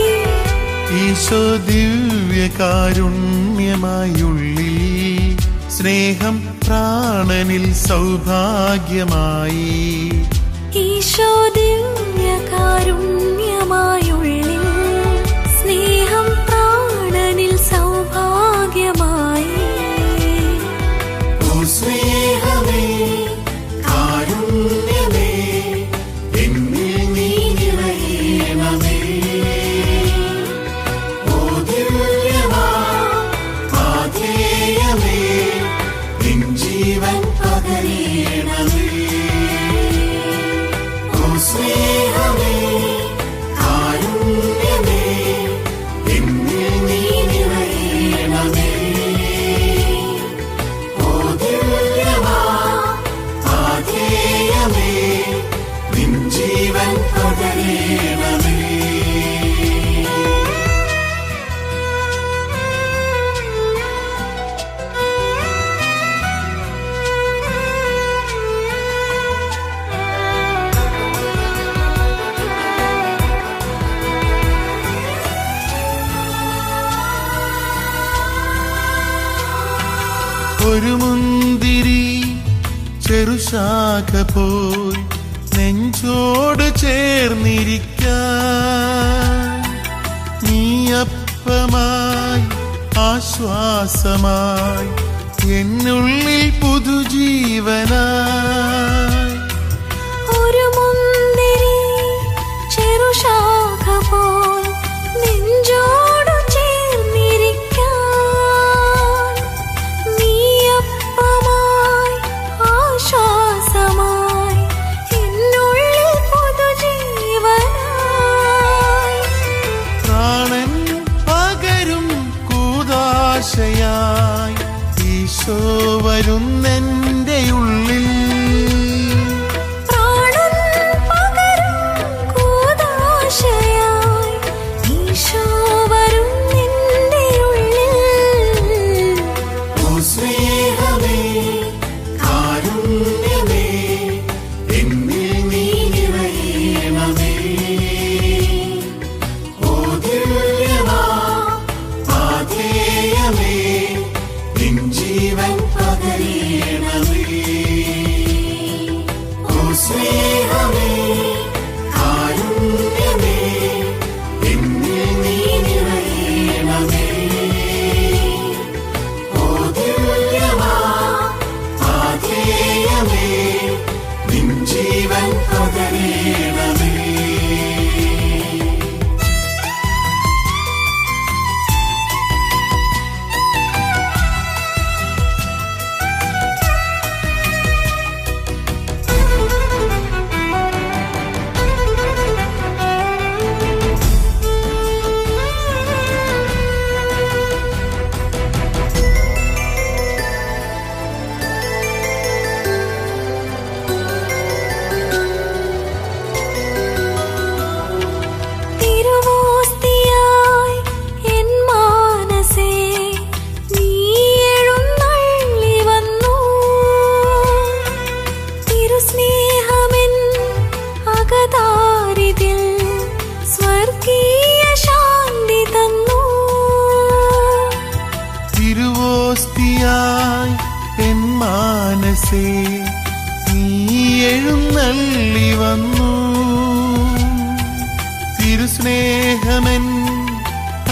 ഈശോ ദിവ്യകാരുണ്യമായുള്ളിൽ സ്നേഹം പ്രാണനിൽ സൗഭാഗ്യമായി. ഈശോ ദിവ്യകാരുണ്യമായുള്ളിൽ സ്നേഹം പ്രാണനിൽ സൗഭാഗ്യമായി. ഓ സ്നേഹമേ, കാരുണ്യമേ, എന്നിൽ നീ നിറയണമേ. ഓ ദിവ്യമാധേയമേ, നിൻ ജീവൻ പകരണമേ. ഓ സ്നേഹമേ, കാരുണ്യമേ, എന്നിൽ നീ നിറയണമേ. ഓ ദിവ്യമാധേയമേ, നിൻ ജീവൻ പകരണമേ. ഒരു മുന്തിരി ചെറുശാഖ പോൽ നെഞ്ചോട് ചേർന്നിരിക്കാൻ, നീയപ്പമായി ആശ്വാസമായി എന്നുള്ളിൽ പുതുജീവനായി. ഒരു മുന്തിരി ചെറുശാഖ പോൽ നെഞ്ചോടു ചേർന്നിരിക്കാൻ, നീയപ്പമായി ആശ്വാസമായി എന്നുള്ളിൽ പുതുജീവനായി. പ്രാണൻ പകരും കൂദാശയായി ഈശോ വരുന്നെൻ്റെ ഉള്ളിൽ. പ്രാണൻ പകരും കൂദാശയായി ഈശോ വരും നിന്റെ ഉള്ളിൽ. ഓ സ്നേഹമേ, കാരുണ്യമേ, എന്നിൽ നീ നിറയണമേ. ഓ ദിവ്യമാധേയമേ, നിൻ ജീവൻ പകരണമേ. സ്വർഗീയ ശാന്തി തന്നു. തിരുവോസ്തിയായി എൻ മാനസേ നീ എഴുന്നള്ളി വന്നു. തിരുസ്നേഹമെൻ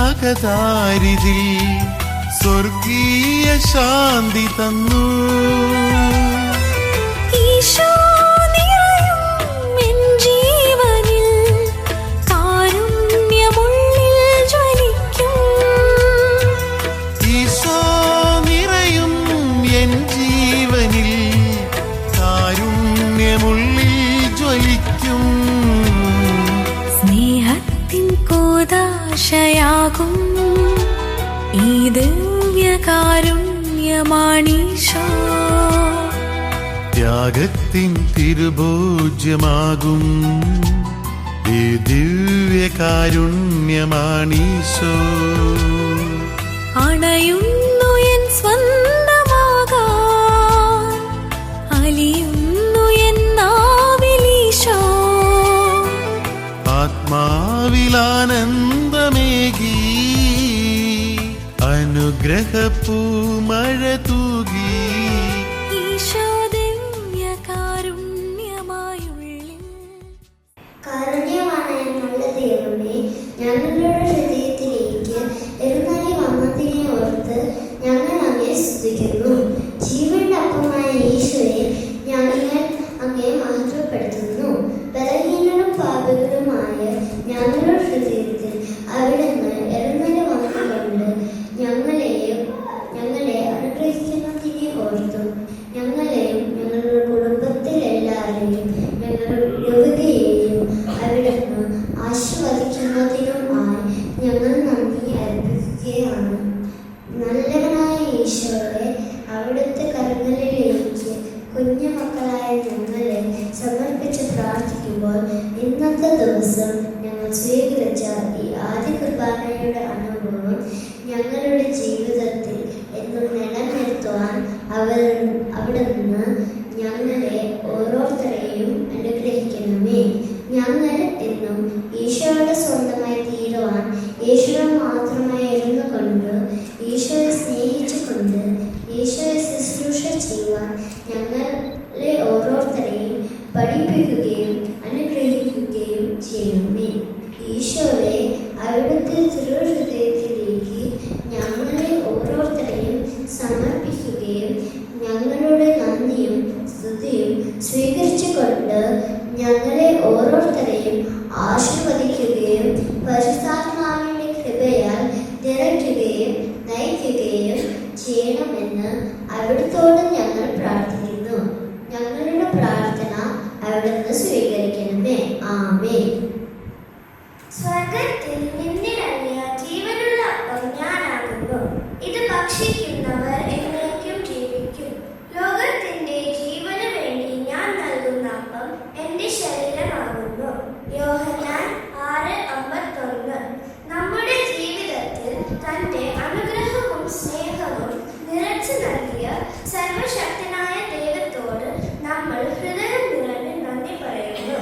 അകതാരിതിൽ സ്വർഗീയ ശാന്തി തന്നു. ഈശോ നിറയും എൻ ജീവനിൽ കാരുണ്യമുള്ളിൽ ജ്വലിക്കും. ഈശോ നിറയും എൻ ജീവനിൽ കാരുണ്യമുള്ളിൽ ജ്വലിക്കും. സ്നേഹത്തിൻ കൂദാശയാകും ഈ ദിവ്യകാരുണ്യമാണീശോ. ത്യാഗത്തിൻ തിരുഭോജ്യമാകും ഈ ദിവ്യകാരുണ്യമാണീശോ. അണയുന്നു എൻ സ്വന്തമാകാൻ അലിയുന്നു എൻ നാവിലീശോ. ആത്മാവിലാനന്ദമേകി അനുഗ്രഹപ്പൂമഴ തൂകി. ഈശോ ദിവ്യകാരുണ്യമായുള്ളിൽ. കാരുണ്യവാനായ നല്ല ദൈവമേ, ഞങ്ങളുടെ ഹൃദയത്തിലേക്ക് എഴുന്നള്ളി വന്നതിനെ ഓർത്ത് ഞങ്ങൾ അങ്ങേ സ്തുതിക്കുന്നു. ജീവന്റെ അപ്പമായ ഈശോയെ ഞങ്ങൾ അങ്ങേ മഹത്വപ്പെടുത്തുന്നു. ബലഹീനരും പാപികളുമായ ഞങ്ങളുടെ ഹൃദയത്തിൽ അവിടുന്ന് എഴുന്നള്ളി വന്നുകൊണ്ട് ഞങ്ങളെ അനുഗ്രഹിക്കുന്നതിനെ ഓർത്തും ഞങ്ങളെയും ഞങ്ങളുടെ കുടുംബത്തിലെല്ലാവരെയും ഞങ്ങളുടെ യുവതിയെയും അവിടുന്ന് ആശീർവദിക്കുന്നതിനുമായി ഞങ്ങൾ നന്ദി അർപ്പിക്കുകയാണ്. നല്ലവനായ ഈശോയെ, അവിടുത്തെ കരങ്ങളിലേക്ക് കുഞ്ഞു മക്കളായ ഞങ്ങളെ സമർപ്പിച്ച് പ്രാർത്ഥിക്കുമ്പോൾ ഇന്നത്തെ ദിവസം ഞങ്ങൾ സ്വീകരിച്ച ഈ ആദ്യ കുർബാനയുടെ അനുഭവം ഞങ്ങളുടെ ജീവിതത്തിൽ എന്നും നിലനിർത്തുവാൻ അവിടുന്ന് ഞങ്ങളെ ഓരോരുത്തരെയും അനുഗ്രഹിക്കണമേ. ഞങ്ങൾ എന്നും ഈശോയുടെ സ്വന്തമായി തീരുവാൻ ഈശോയെ മാത്രമായി ഇരുന്നു കൊണ്ട് ഈശോയെ സ്നേഹിച്ചുകൊണ്ട് ഈശോയെ ശുശ്രൂഷ ചെയ്യുവാൻ ഞങ്ങളെ ഓരോരുത്തരെയും പഠിപ്പിക്കുകയും അനുഗ്രഹിക്കുകയും ചെയ്യണമേ. ഈശോയെ, അവിടുത്തെ തിരുഹൃദയത്തിലേക്ക് ഞങ്ങളെ ഓരോരുത്തരെയും സമർപ്പിക്കുകയും ഞങ്ങളുടെ നന്ദിയും സ്തുതിയും സ്വീകരിച്ചുകൊണ്ട് ഞങ്ങളെ ഓരോരുത്തരെയും ആശീർവദിക്കുകയും പരിശുദ്ധാത്മാവിന്റെ കൃപയാൽ നിറയ്ക്കുകയും നയിക്കുകയും ചെയ്യണമെന്ന് അവിടുത്തോട് ഞങ്ങൾ പ്രാർത്ഥിക്കുന്നു. ഞങ്ങളുടെ പ്രാർത്ഥന അവിടുന്ന് സ്വീകരിക്കണമേ. ആമേൻ. സ്വർഗത്തിൽ നിന്നിറങ്ങിയ ജീവനുള്ള അപ്പം ഞാനാകുന്നു. ഇത് ഭക്ഷിക്കുന്നവർ എന്നേക്കും ജീവിക്കും. ലോകത്തിന്റെ ജീവന് വേണ്ടി ഞാൻ നൽകുന്ന അപ്പം എന്റെ ശരീരമാകുന്നു. യോഹന്നാൻ 6:51. നമ്മുടെ ജീവിതത്തിൽ തന്റെ അനുഗ്രഹവും സ്നേഹവും നിറച്ചു നൽകിയ സർവശക്തനായ ദൈവത്തോട് നമ്മൾ ഹൃദയം നിറഞ്ഞ് നന്ദി പറയുന്നു.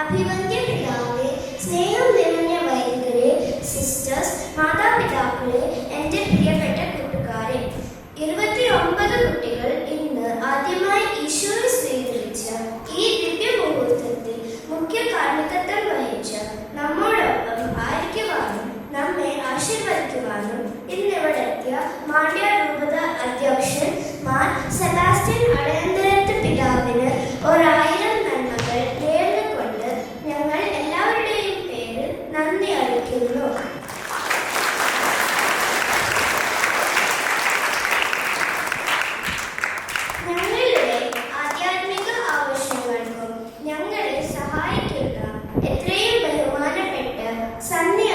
അഭിവന്ദ്യ പിതാവേ, സ്നേഹം നിറഞ്ഞ വൈദികരെ, സിസ്റ്റേഴ്സ്, മാതാപിതാക്കളെ, എൻ്റെ പ്രിയപ്പെട്ട കൂട്ടുകാരെ, 29 കുട്ടികൾ ഇന്ന് ആദ്യമായി ഈശോയെ സ്വീകരിച്ച ഈ ദിവ്യമുഹൂർത്തത്തിൽ മുഖ്യ കാർമ്മികത്വം വഹിച്ച നമ്മോടൊപ്പം ആയിരിക്കുവാനും നമ്മെ ആശീർവദിക്കുവാനും ഇന്നിവിടെത്തിയ മാണ്ഡ്യ രൂപത അധ്യക്ഷൻ മാർ സെബാസ്റ്റ്യൻ അടയന്തരത്ത് പിതാവിന് 1000 നന്മകൾ നേർന്നുകൊണ്ട് ഞങ്ങൾ എല്ലാവരുടെയും പേരിൽ നന്ദി അറിയിക്കുന്നു. ഞങ്ങളുടെ ആധ്യാത്മിക ആവശ്യങ്ങൾക്കും ഞങ്ങളെ സഹായിക്കുന്ന എത്രയും ബഹുമാനപ്പെട്ട സണ്ണി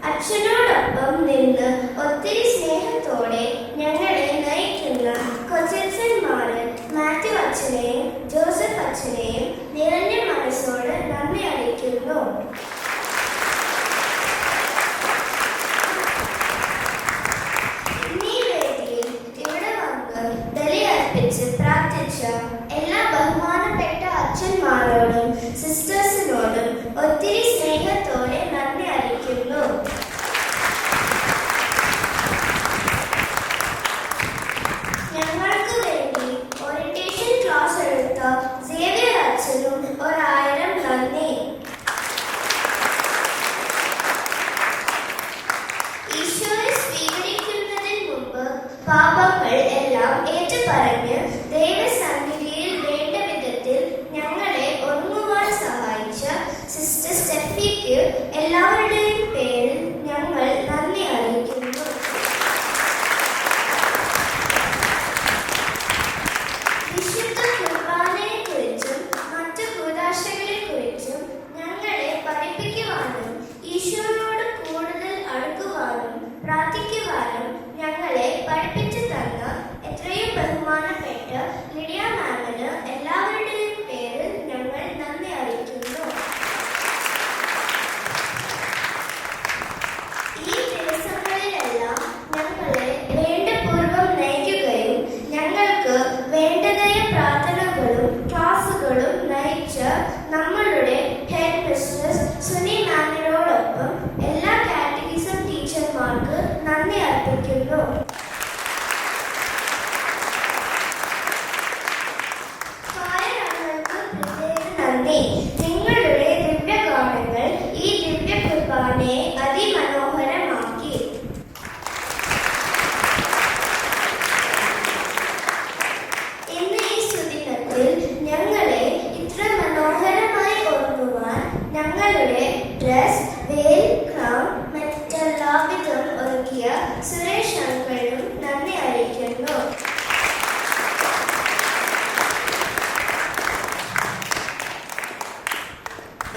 അച്ഛനോടൊപ്പം നിന്ന് ഒത്തിരി സ്നേഹത്തോടെ ഞങ്ങളെ നയിക്കുന്ന കൊച്ചച്ഛന്മാര് മാത്യു അച്ഛനെയും ജോസഫ് അച്ഛനെയും നിറഞ്ഞ മനസ്സോട് നന്ദി അറിയിക്കുന്നു. പ്രാർത്ഥിച്ച എല്ലാ ബഹുമാനപ്പെട്ട അച്ഛന്മാരോടും സിസ്റ്റേഴ്സിനോടും ഒത്തിരി സ്നേഹത്തോടെ നന്ദി പറഞ്ഞ് ദൈവസന്നിധിയിൽ വേണ്ട വിധത്തിൽ ഞങ്ങളെ ഒരുങ്ങുവാൻ സഹായിച്ച സിസ്റ്റർ സ്റ്റെഫിക്ക് എല്ലാവരുടെയും പേരിൽ ഞങ്ങൾ നന്ദി അറിയിക്കുന്നു. വിശുദ്ധ കുർബാനയെക്കുറിച്ചും മറ്റു കൂദാശകളെക്കുറിച്ചും ഞങ്ങളെ പഠിപ്പിക്കുവാനും ഈശോയോട് കൂടുതൽ അടുക്കുവാനും പ്രാർത്ഥിക്കുവാനും ഞങ്ങളെ പഠിപ്പിച്ചു തന്ന എത്രയും ബഹുമാനപ്പെട്ട ലിഡിയ മാമിന് എല്ലാവരുടെയും പേരിൽ ഞങ്ങൾ നന്ദി അറിയിക്കുന്നു. ഈ ദിവസങ്ങളിലെല്ലാം ഞങ്ങളെ വേണ്ടപൂർവ്വം നയിക്കുകയും ഞങ്ങൾക്ക് വേണ്ടതായ പ്രാർത്ഥനകളും ക്ലാസുകളും നയിച്ച നമ്മളുടെ ഹെഡ് മിസ്ട്രസ് സുനി മാമിനോടൊപ്പം എല്ലാ കാറ്റഗിസം ടീച്ചർമാർക്ക് നന്ദി അർപ്പിക്കുന്നു. ഫയറങ്ങൾക്ക് പ്രത്യേക നന്ദി. നിങ്ങളുടെ ദിവ്യഗാനങ്ങൾ ഈ ദിവ്യ കുർബാനയെ അതിമനോഹരമാക്കി. ഇന്ന് ഈ സുദിനത്തിൽ ഞങ്ങളെ ഇത്ര മനോഹരമായി ഒരുങ്ങുവാൻ ഞങ്ങളുടെ ഡ്രസ്, വെയിൽ, ക്രൗൺ മറ്റെല്ലാവിധം ഒരുക്കിയ സുരേഷ് അങ്കിളിനും നന്ദി അറിയിക്കുന്നു.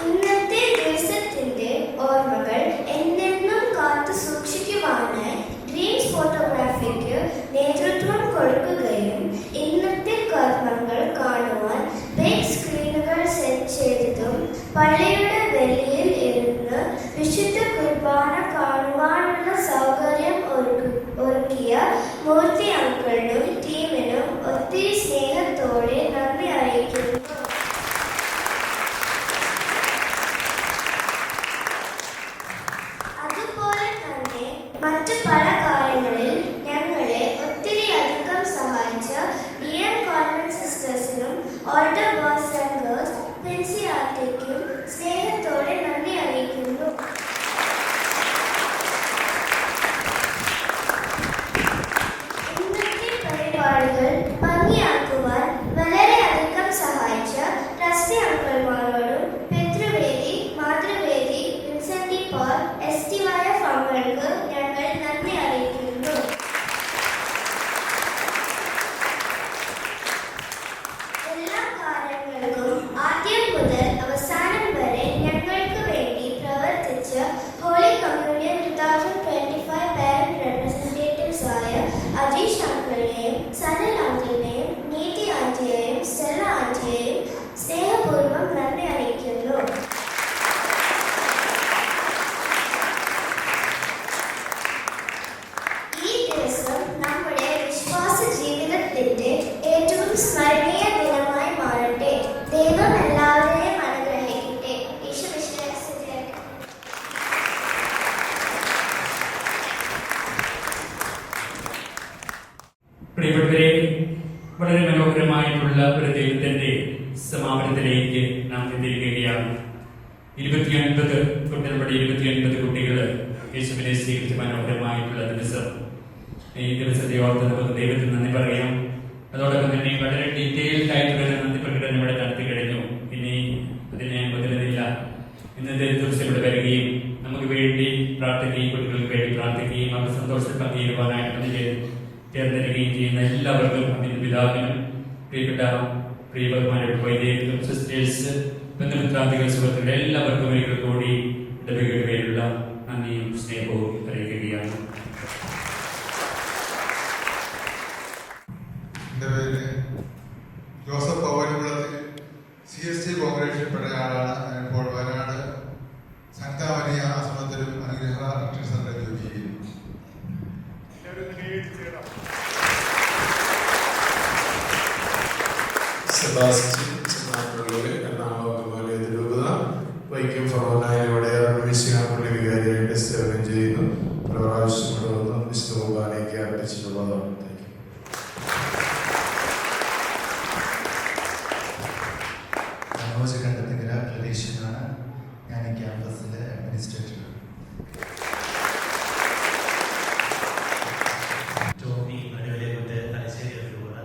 ഇന്നത്തെ ദിവസത്തിന്റെ ഓർമ്മകൾ എന്നെന്നും കാത്തു സൂക്ഷിക്കുവാനായി ഡ്രീംസ് ഫോട്ടോഗ്രാഫിക്ക് നേതൃത്വം കൊടുക്കുകയും ഇന്നത്തെ കർമ്മങ്ങൾ കാണുവാൻ ബിഗ് സ്ക്രീനുകൾ സെറ്റ് ചെയ്തതും പള്ളിയുടെ വെളിയിൽ ഇരുന്ന് വിശുദ്ധ കുർബാന കാണുവാനുള്ള സൗകര്യം ഒരുക്കിയ മൂർത്തി അങ്കിളിനും ടീമിനും ഒത്തിരി സ്നേഹത്തോടെ നന്ദി അറിയിക്കുന്നു. അതുപോലെ തന്നെ മറ്റു പല കാര്യങ്ങളിൽ ഞങ്ങളെ ഒത്തിരി അധികം സഹായിച്ച DM കോൺവെന്റ് സിസ്റ്റേഴ്സിനും older boys and girls Princy ആർട്ടിക്കും സ്നേഹത്തോടെ നന്ദി അറിയിക്കുന്നു. ഇന്നത്തെ പരിപാടികൾ ഭംഗിയാക്കുവാൻ വളരെയധികം സഹായിച്ച ട്രസ്റ്റി അങ്കിൾമാരോടും പിതൃവേദി, മാതൃവേദി, വിൻസെന്റി പോൾ, STYF അംഗങ്ങൾക്ക് ഞങ്ങൾ നന്ദി അറിയിക്കുന്നു. എല്ലാ കാര്യങ്ങൾക്കും ആദ്യം മുതൽ അവസാനം വരെ ഞങ്ങൾക്ക് വേണ്ടി പ്രവർത്തിച്ച ഹോളി കമ്മ്യൂണിയൻ 2025 പാരന്റ് റെപ്രസെന്റേറ്റീവ്സ് ആയ അജീഷ് അങ്കിളിനെയും സനൽ അങ്കിളിനെയും നീതി ആന്റിയെയും സ്റ്റെല്ല ആന്റിയെയും സ്നേഹപൂർവ്വം നന്ദി അറിയിക്കുന്നു. ഈ ദിവസം നമ്മുടെ വിശ്വാസ ജീവിതത്തിന്റെ ഏറ്റവും സ്മരണീയ ദിനമായി മാറട്ടെ. ദൈവം എല്ലാവരെയും അനുഗ്രഹിക്കട്ടെ. ഈശോ മിശിഹായെ പ്രിയപ്പെട്ടവരെ, വളരെ മനോഹരമായിട്ടുള്ള ഒരു ദൈവത്തിന്റെ സമാപനത്തിലേക്ക് നാം എത്തിയിരിക്കുകയാണ്. 29 നമ്മുടെ 29 കുട്ടികൾ യേശുവിനെ സ്വീകരിച്ച മനോഹരമായിട്ടുള്ള ദിവസം. ഈ ദിവസത്തെ ഓർത്ത് നമുക്ക് ദൈവത്തിന് നന്ദി പറയാം. അതോടൊപ്പം തന്നെ വളരെ ഡീറ്റെയിൽഡ് ആയിട്ടുള്ള നന്ദി പ്രകടനം ഇവിടെ നടത്തി കഴിഞ്ഞു. ഇനി അതിന് ഞാൻ മുതലുന്നില്ല. ഇന്നത്തെ ദിവസം ഇവിടെ വരികയും നമുക്ക് വേണ്ടി പ്രാർത്ഥിക്കുകയും കുട്ടികൾക്ക് വേണ്ടി പ്രാർത്ഥിക്കുകയും അവർ സന്തോഷം പങ്കുചേരുവാനായിട്ട് ചേർന്നിരിക്കുകയും ചെയ്യുന്ന എല്ലാവർക്കും അതിന്റെ പിതാവിനും പ്രിയപ്പെട്ട വൈദ്യർക്കും സിസ്റ്റേഴ്സ്, ബന്ധുമിത്രാദികൾ, സുഹൃത്തുക്കൾ എല്ലാവർക്കും ഒരിക്കൽ കൂടി ഇടവകയുടെ പേരിലുള്ള നന്ദിയും സ്നേഹവും അറിയിക്കുകയാണ്. എൻ്റെ പേര് ജോസഫ് പൗരകുളത്തിൽ CST കോൺഗ്രേഷൻപ്പെട്ട ആളാണ്. ഇപ്പോൾ വയനാട് സന്താ വലിയ ആശ്രമത്തിലും അനുഗ്രഹ റിട്രീറ്റ് സെന്ററിൽ ജോലി ചെയ്യുന്നു. സെബാസ്റ്റ്യൻ ചെന്നാപ്പള്ളി എറണാകുളം രൂപത വൈക്കം ഫറോനായിലൂടെ മിശിഹാപ്പള്ളി വികാരിയായിട്ട് സേവനം ചെയ്യുന്നു. പല പ്രാവശ്യം ഇവിടെ വന്ന് വിശുദ്ധ കുർബാനയ്ക്ക് അർപ്പിച്ചിട്ടുള്ളതാണ്. മനോജ് പ്രതീക്ഷനാണ്. ഞാൻ ഈ ക്യാമ്പസിലെ അഡ്മിനിസ്ട്രേറ്റർ. ടോമി മനുവിലെ കൊണ്ട് തലശ്ശേരി രൂപത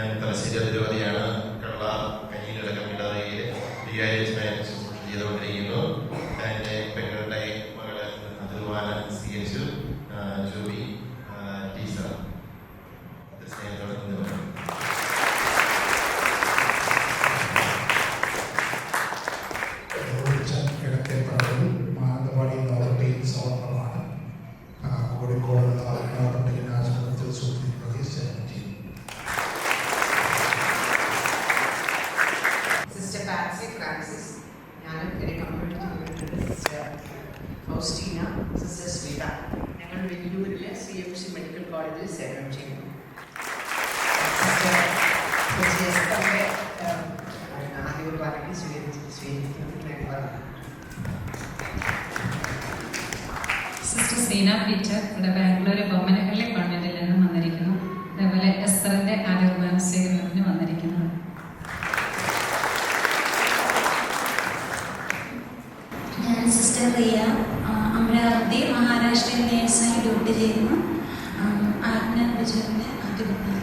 ഞാൻ തലശ്ശേരി അതിരൂപതയാണ്. കള്ള കഞ്ഞിയിലടക്കം ഇടവകയിൽ വികാരിയച്ഛനായിട്ട് ശുശ്രൂഷ ചെയ്തുകൊണ്ടിരിക്കുന്നു. എൻ്റെ പെങ്ങളുടെ മകള് അതിർവാന സ്വീകരിച്ചു. ജോബി ടീച്ചർ സ്നേഹത്തോടെ നിന്ന് ഇടത്തെ പറമ്പിൽ മാനന്തവാടി നോർട്ടയിൽ സമർപ്പണമാണ്. കോഴിക്കോട് നോർട്ടയിൽ ആശുപത്രിയിൽ സുപ്രീം കോടതി സേവനം ചെയ്യും. സിസ്റ്റർ പാറ്റ്സി ഫ്രാൻസിസ്, ഞാനും എൻ്റെ community sister Faustina, sister Sreetha, ഞങ്ങൾ വെല്ലൂരിലെ CMC മെഡിക്കൽ കോളേജിൽ സേവനം ചെയ്യുന്നു. സിസ്റ്റർ ആദ്യ കുർബാനയ്ക്ക് സ്വീകരിക്കുന്നു. സിസ്റ്റർ സീന പീറ്റർ ഇവിടെ ബാംഗ്ലൂർ ബൊമ്മനഹള്ളി കോൺവെന്റിൽ നിന്നും വന്നിരിക്കുന്നു. അതേപോലെ എസ്തറിന്റെ ആദ്യ കുർബാന സ്വീകരണത്തിന് വന്നിരിക്കുന്നു. ഞാൻ സിസ്റ്റർ റിയ, അമരാവതി, മഹാരാഷ്ട്രയിൽ നേഴ്സായി ഡ്യൂട്ടി ചെയ്യുന്നു. ആജ്ഞ ബിജുവിൻ്റെ ആദ്യ കുർബാന.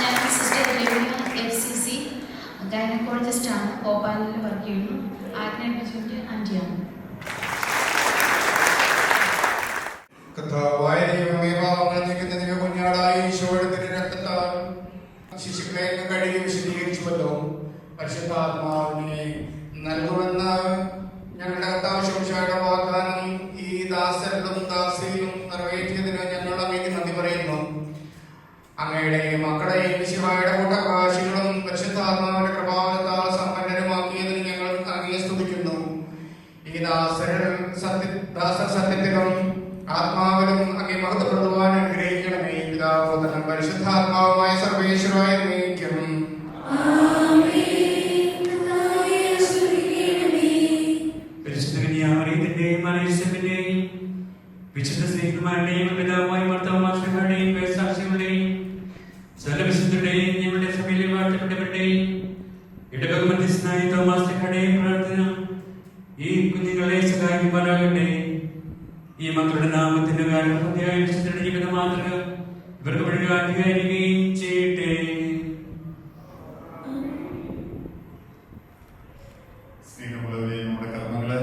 ഞാൻ സിസ്റ്റർ രവീണ, FCC ഗൈനക്കോളജിസ്റ്റാണ്, ഭോപ്പാലിൽ വർക്ക് ചെയ്യുന്നു. ആജ്ഞ ബിജുവിൻ്റെ ആൻറ്റിയാണ്. കർത്താവായ ദൈവമേ, പാപങ്ങൾ നീക്കുന്നതിന് കുഞ്ഞാടായ ഈശോയുടെ രക്തത്താൽ ശിശുക്കളെ കഴുകി വിശദീകരിച്ചുവല്ലോ. പരിശുദ്ധാത്മാവിനെ നൽകുമെന്ന് ഞങ്ങളുടെ കർത്താവിന്റെ വാഗ്ദാനം ഈ ദാസരിലും ദാസിയിലും നിറവേറ്റിയതിന് ഞങ്ങൾ അങ്ങേക്ക് നന്ദി പറയുന്നു. അങ്ങയുടെയും മക്കളുടെയും വിശുവായുടെ കൂട്ടപ്രകാശികളും പരിശുദ്ധാത്മാവിന്റെ കൃപാവരത്താൽ സമ്പന്നരുമാക്കിയതിന് ഞങ്ങൾ അങ്ങയെ സ്തുതിക്കുന്നു. ഈ ദാസർ സത്യത്തിലും ആത്മാവിലും അങ്ങേ മഹത്വപ്പെടുവാൻ അനുഗ്രഹിക്കണമേ. പിതാപുത്രനും പരിശുദ്ധാത്മാവുമായ സർവേശ്വരായ നയിക്കും. വിശുദ്ധ സ്നേഹിതന്മാരുടെയും പിതാവുമായി ഭർത്താവുമാരുടെയും സാക്ഷികളുടെയും സകലവിശുദ്ധരുടെയും ഞങ്ങളുടെ സഭയിലെ വാഴ്ത്തപ്പെട്ടവരുടെയും ഇടവക മധ്യസ്ഥനായ തോമാസ്ലിഹയുടെയും പ്രാർത്ഥന ഈ കുഞ്ഞുങ്ങളെ സഹായിക്കുവാനാകട്ടെ. ഈ മക്കളുടെ നാമത്തിന്റെ കാരണപ്രതിയായ വിശുദ്ധരുടെ ജീവിത മാതൃക ഇവർക്ക് വഴികാട്ടുകയും ചെയ്യട്ടെ. സ്നേഹമുള്ളവരെ, നമ്മുടെ കർമ്മങ്ങള്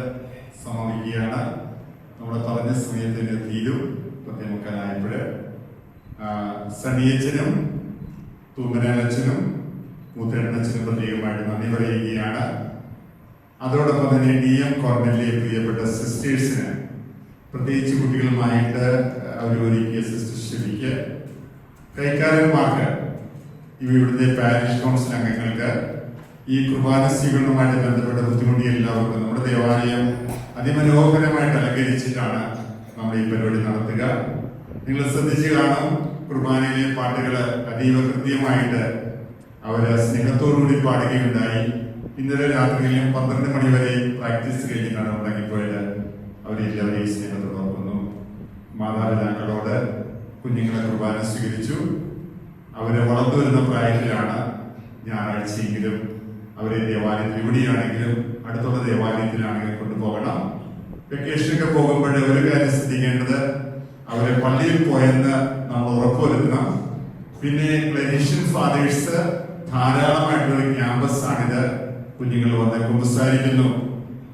സമാപിക്കുകയാണ്. നമ്മുടെ പറഞ്ഞ സമയത്തിന് തീരും. 10:30 സണിയച്ചനും തൂമനാലച്ചനും മൂത്തേട്ടനച്ചനും പ്രത്യേകമായിട്ട് നന്ദി പറയുകയാണ്. അതോടൊപ്പം തന്നെ DM കോർണറിലെ പ്രിയപ്പെട്ട സിസ്റ്റേഴ്സിന്, പ്രത്യേകിച്ച് കുട്ടികളുമായിട്ട് അവർ ഒരുക്കിയ സിസ്റ്റർ ഷെബിക്ക്, കൈക്കാരന്മാർക്ക്, ഇവിടുത്തെ പാരിഷ് കൗൺസിൽ അംഗങ്ങൾക്ക്, ഈ കുർബാന സ്വീകരണവുമായിട്ട് ബന്ധപ്പെട്ട ബുദ്ധിമുട്ടിയ എല്ലാവർക്കും നമ്മുടെ ദേവാലയം അതിമനോഹരമായിട്ട് അലങ്കരിച്ചിട്ടാണ് നമ്മൾ ഈ പരിപാടി നടത്തുക. നിങ്ങൾ ശ്രദ്ധിച്ചു കാണും, കുർബാനയിലെ പാട്ടുകൾ അതീവ കൃത്യമായിട്ട് അവര് സ്നേഹത്തോടുകൂടി പാടുകയുണ്ടായി. ഇന്നലെ രാത്രിയിലും 12 മണി വരെ പ്രാക്ടീസ് കഴിഞ്ഞിട്ടാണ് തുടങ്ങിപ്പോയത്. അവരെല്ലാവരെയും സ്നേഹത്തോട് ഓർക്കുന്നു. മാതാപിതാക്കളോട് കുഞ്ഞുങ്ങളെ കുർബാന സ്വീകരിച്ചു. അവരെ വളർന്നു വരുന്ന പ്രായത്തിലാണ്. ഞായറാഴ്ചയെങ്കിലും അവരെ ദേവാലയത്തിൽ എവിടെയാണെങ്കിലും അടുത്തുള്ള ദേവാലയത്തിലാണെങ്കിലും കൊണ്ടുപോകണം. വെക്കേഷനൊക്കെ പോകുമ്പോൾ ഒരു കാര്യം ശ്രദ്ധിക്കേണ്ടത്, അവരെ പള്ളിയിൽ പോയെന്ന് നമ്മൾ ഉറപ്പുവരുത്തണം. പിന്നെ ക്ലീനിഷ്യൻ ഫാദേഴ്സ് ധാരാളമായിട്ടുള്ള ക്യാമ്പസ് ആണിത്. കുഞ്ഞുങ്ങൾ വന്ന് കുമ്പസാരിക്കുന്നു,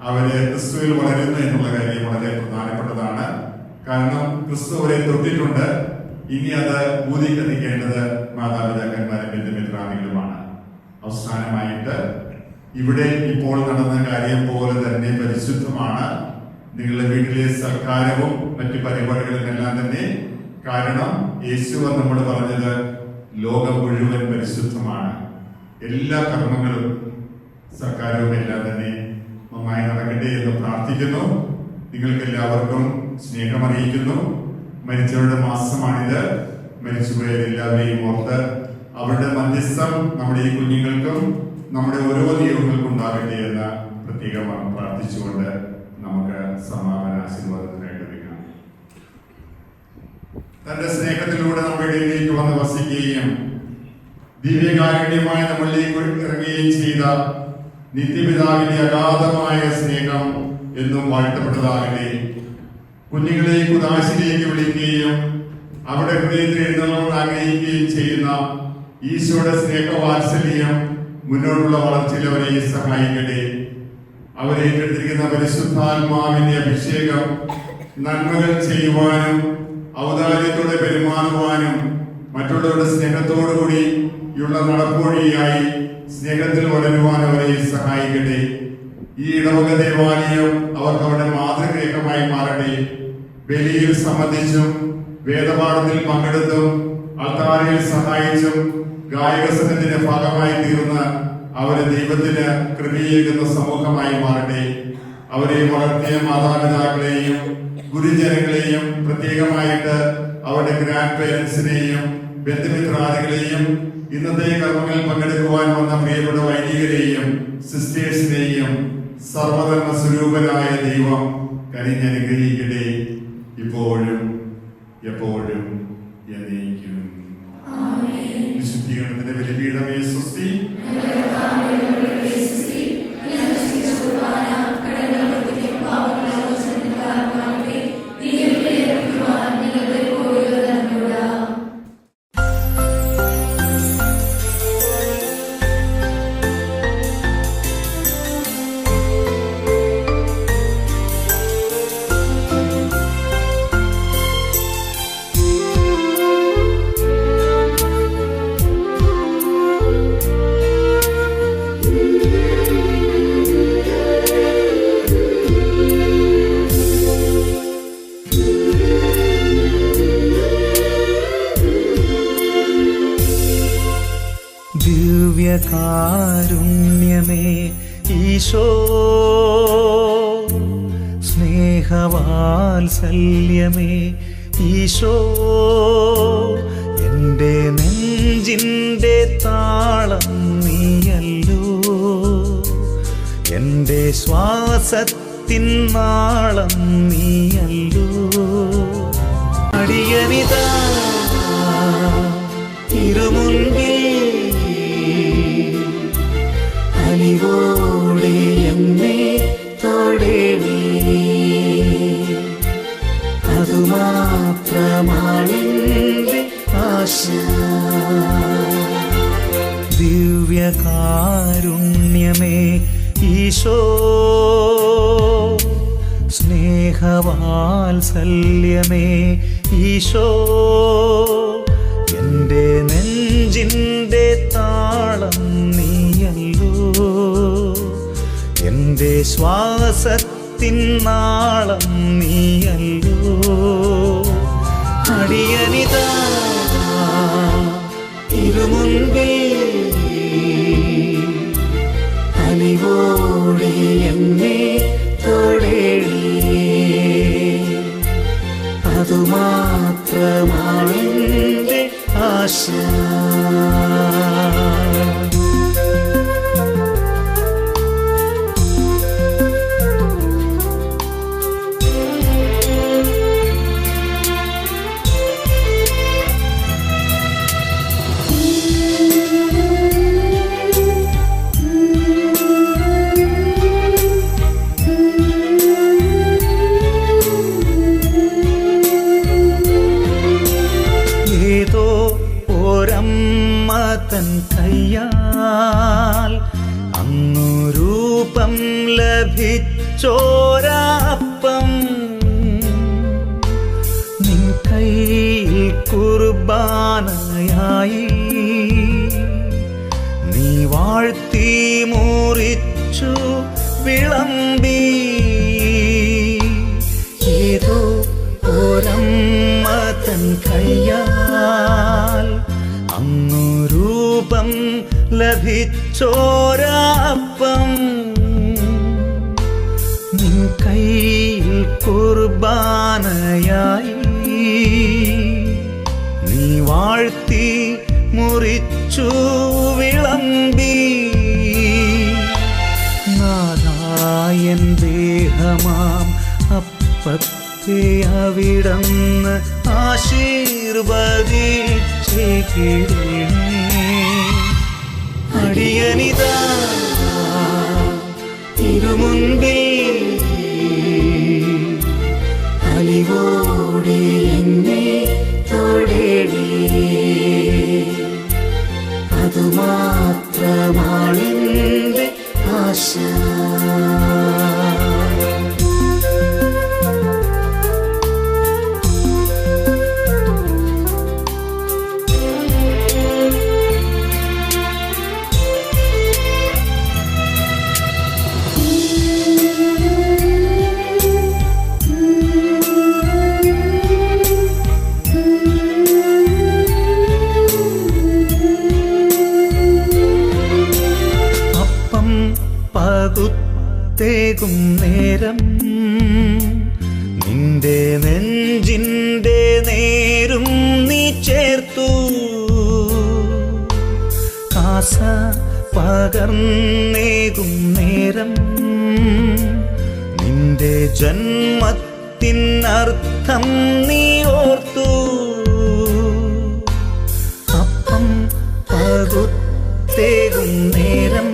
അവര് ക്രിസ്തുവിൽ വളരുന്നു എന്നുള്ള കാര്യം വളരെ പ്രധാനപ്പെട്ടതാണ്. കാരണം ക്രിസ്തു അവരെ തൊട്ടിട്ടുണ്ട്. ഇനി അത് ഊതിക്കത്തിക്കേണ്ടത് മാതാപിതാക്കന്മാരും ബന്ധുമിത്രാദികളുമാണ്. അവസാനമായിട്ട്, ഇവിടെ ഇപ്പോൾ നടന്ന കാര്യം പോലെ തന്നെ പരിശുദ്ധമാണ് നിങ്ങളുടെ വീട്ടിലെ സൽക്കാരവും മറ്റു പരിപാടികളും എല്ലാം തന്നെ. കാരണം യേശു നമ്മൾ പറഞ്ഞത് ലോകം മുഴുവൻ പരിശുദ്ധമാണ്. എല്ലാ കർമ്മങ്ങളും സൽക്കാരവും എല്ലാം തന്നെ നന്നായി നടക്കട്ടെ എന്ന് പ്രാർത്ഥിക്കുന്നു. നിങ്ങൾക്ക് എല്ലാവർക്കും സ്നേഹം അറിയിക്കുന്നു. മരിച്ചവരുടെ മാസമാണിത്. മരിച്ചുപോയവരെല്ലാവരെയും ഓർത്ത് അവരുടെ മധ്യസ്ഥം നമ്മുടെ ഈ കുഞ്ഞുങ്ങൾക്കും നമ്മുടെ ഓരോ ദൈവങ്ങൾക്കും ഉണ്ടാകട്ടെ എന്ന് പ്രത്യേകമായി പ്രാർത്ഥിച്ചുകൊണ്ട് നമുക്ക് സമാപന ആശീർവാദത്തിനായിട്ട് ഒരുങ്ങാം. തന്റെ സ്നേഹത്തിലൂടെ നമ്മുടെ ഇടയിലേക്ക് വന്ന് വസിക്കുകയും ദിവ്യകാരുണ്യമായി നമ്മളിലേക്ക് ഇറങ്ങുകയും ചെയ്ത നിത്യപിതാവിന്റെ അഗാധമായ സ്നേഹം എന്നും വാഴ്ത്തപ്പെട്ടതാകട്ടെ. കുഞ്ഞുങ്ങളെ കുദാശിലേക്ക് വിളിക്കുകയും അവിടെ ഹൃദയത്തിൽ എഴുന്നള്ളണമെന്ന് ആഗ്രഹിക്കുകയും ചെയ്യുന്ന ഈശോയുടെ സ്നേഹവാത്സല്യം മുന്നോട്ടുള്ള വളർച്ചയിൽ അവരെ സഹായിക്കട്ടെ. അവരെ ഏറ്റെടുത്തിരിക്കുന്ന പരിശുദ്ധാത്മാവിന്റെ അഭിഷേകം നന്മകൾ ചെയ്യുവാനും ഔദാര്യത്തോടെ പെരുമാറുവാനും മറ്റുള്ളവരുടെ സ്നേഹത്തോടുകൂടിയുള്ള നടപ്പുവഴിയായി സ്നേഹത്തിൽ വളരുവാൻ അവരെ സഹായിക്കട്ടെ. ഈ ഇടവക ദേവാലയം അവർക്ക് അവരുടെ മാതൃഗ്രഹമായി മാറട്ടെ. ബലിയിൽ സംബന്ധിച്ചും വേദപാഠത്തിൽ പങ്കെടുത്തും അൾത്താരയിൽ സഹായിച്ചും ഗായക സംഘത്തിന്റെ ഭാഗമായി തീർന്ന് അവരെ ദൈവത്തിന് കൃപയേകുന്ന സമൂഹമായി മാറട്ടെ. അവരെ വളർത്തിയ മാതാപിതാക്കളെയും ഗുരുജനങ്ങളെയും പ്രത്യേകമായിട്ട് അവരുടെ ഗ്രാൻഡ് പേരൻസിനെയും ബന്ധുമിത്രാദികളെയും ഇന്നത്തെ കർമ്മങ്ങളിൽ പങ്കെടുക്കുവാൻ വന്ന പ്രിയപ്പെട്ട വൈദികരെയും സിസ്റ്റേഴ്സിനെയും സർവധർമ്മ സ്വരൂപനായ ദൈവം കനിഞ്ഞനുഗ്രഹിക്കട്ടെ, ഇപ്പോഴും എപ്പോഴും എന്നേക്കും. വിശുദ്ധീകരണത്തിന്റെ ബലിപീഠമേ സ്വസ്തി. ദിവ്യകാരുണ്യമേ ഈശോ, സ്നേഹവാത്സല്യമേ ഈശോ, എൻ്റെ നെഞ്ചിൻ്റെ താളം നീയല്ലോ, എൻ്റെ ശ്വാസത്തിൻ നാളം നീയല്ലോ. അടിയനിതാ തിരുമുൻപിൽ അലിവോടെ എന്നെ തൊടേണേ, അതുമാത്രമാണെന്റെ ആശ. ദിവ്യകാരുണ്യമേ ഈശോ, സ്നേഹവാത്സല്യമേ ഈശോ, എൻ്റെ നെഞ്ചിൻ്റെ താളം നീയല്ലോ, എൻ്റെ ശ്വാസത്തിൻ നാളം നീയല്ലോ. അടിയനിതാ തിരുമുൻപിൽ അലിവോടെ എന്നെ തൊടേണേ, അതുമാത്രമാണെന്റെ ആശ. ഏതോ ഒരമ്മ തൻ കയ്യാൽ അന്നു രൂപം ലഭിച്ചോരാപ്പം നിൻ കയ്യിൽ കുർബാനയായി നീ വാഴ്ത്തി മുറിച്ചു വിളമ്പി. ഏതോ ഒരമ്മ തൻ കയ്യാൽ അന്നു രൂപം ലഭിച്ചോരാപ്പം നിൻ കയ്യിൽ കുർബാനയായി നീ വാഴ്ത്തി മുറിച്ചു വിളമ്പി. നാദായൻ ദേഹമാം അപ്പത്തെ അവിടന്ന് ആശീർവദിച്ചേക്കിടണേ. അടിയനിതാ തിരുമുൻപിൽ അലിവോടെ എന്നെ തൊഴ ജന്മത്തേകും നേരം നിന്റെ നെഞ്ചിൻ്റെ നേരും നീ ചേർത്തു. ആശ പകർന്നേകും നേരം നിന്റെ ജന്മത്തിനർത്ഥം നീ ഓർത്തു. അപ്പം പകുത്തേകും നേരം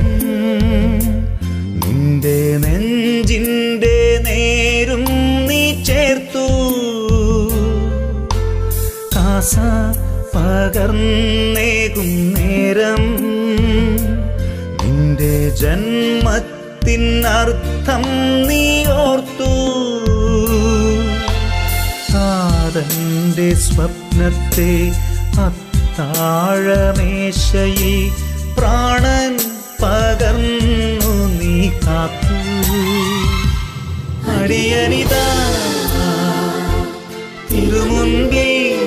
നിന്റെ നെഞ്ചിൻ്റെ നേരും നീ ചേർത്തു. ആശ പകർന്നേകും നേരം നിന്റെ ജന്മത്തിനർത്ഥം നീ ഓർത്തു. ആദന്റെ സ്വപ്നത്തെ അത്താഴമേശയിൽ പ്രാണൻ പകർന്നു നീ കാത്തു. അടിയനിതാ തിരുമുൻപിൽ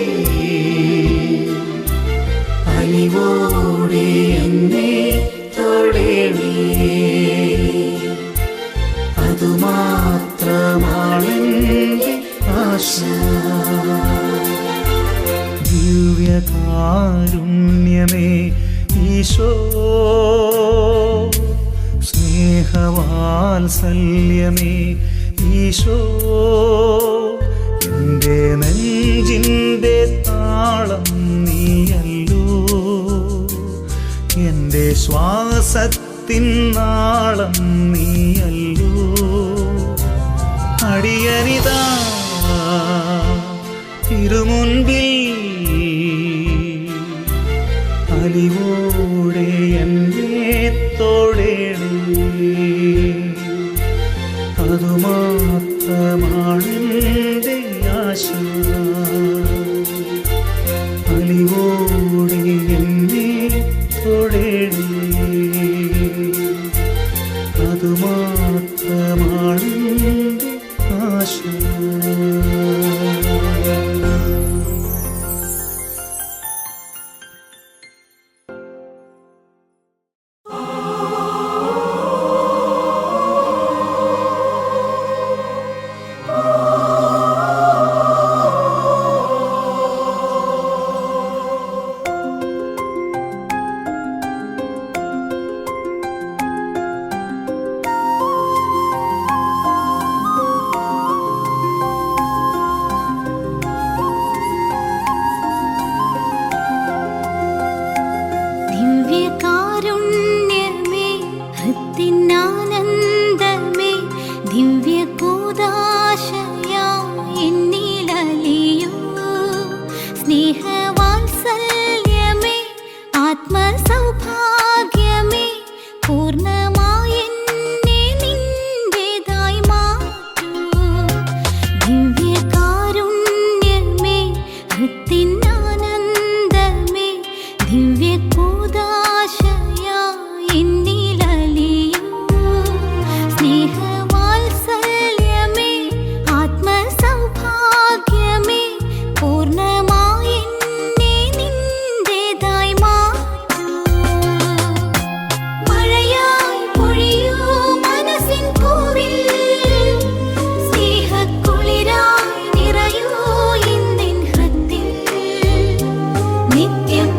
അലിവോടെ എന്നെ തൊടേണേ. അതുമാത്രമാണെന്റെ ആശ. ദിവ്യകാരുണ്യമേ ഈശോ, സ്നേഹവാത്സല്യമേ ഈശോ, എൻ്റെ നെഞ്ചിൻ്റെ താളം നീയല്ലോ, എൻ്റെ ശ്വാസത്തിൻ നാളം നീയല്ലോ. അടിയനിതാ തിരുമുൻപിൽ അലിവോടെ എന്നെ തൊടേണേ. അതുമാത്രമാണെൻ്റെ ആശ. അലിവോടെ എന്നെ തൊടേണേ. അതുമാത്രമാണെൻ്റെ ആശ. ദിവ്യകാരുണ്യമേ, ഹൃത്തിനാനന്ദമേ, ദിവ്യകൂദാശയായി എന്നിലലിയൂ. സ്നേഹവാത്സല്യമേ, ആത്മസൗഭാഗ്യമേ, പൂർണ്ണമായി എന്നെ നിന്റേതായി മാറ്റൂ. ദിവ്യകാരുണ്യമേ, ഹൃത്തിനാനന്ദമേ, ദിവ്യകൂദാശയായി എന്നിലലിയൂ. സ്നേഹവാത്സല്യമേ, ആത്മസൗഭാഗ്യമേ, പൂർണ്ണമായി എന്നെ നിന്റേതായി മാറ്റൂ. മഴയായി പൊഴിയൂ മനസ്സിൻ പൂവിൽ, സ്നേഹക്കുളിരായി നിറയൂ ഇന്നെൻ ഹൃത്തിൽ. നിത്യം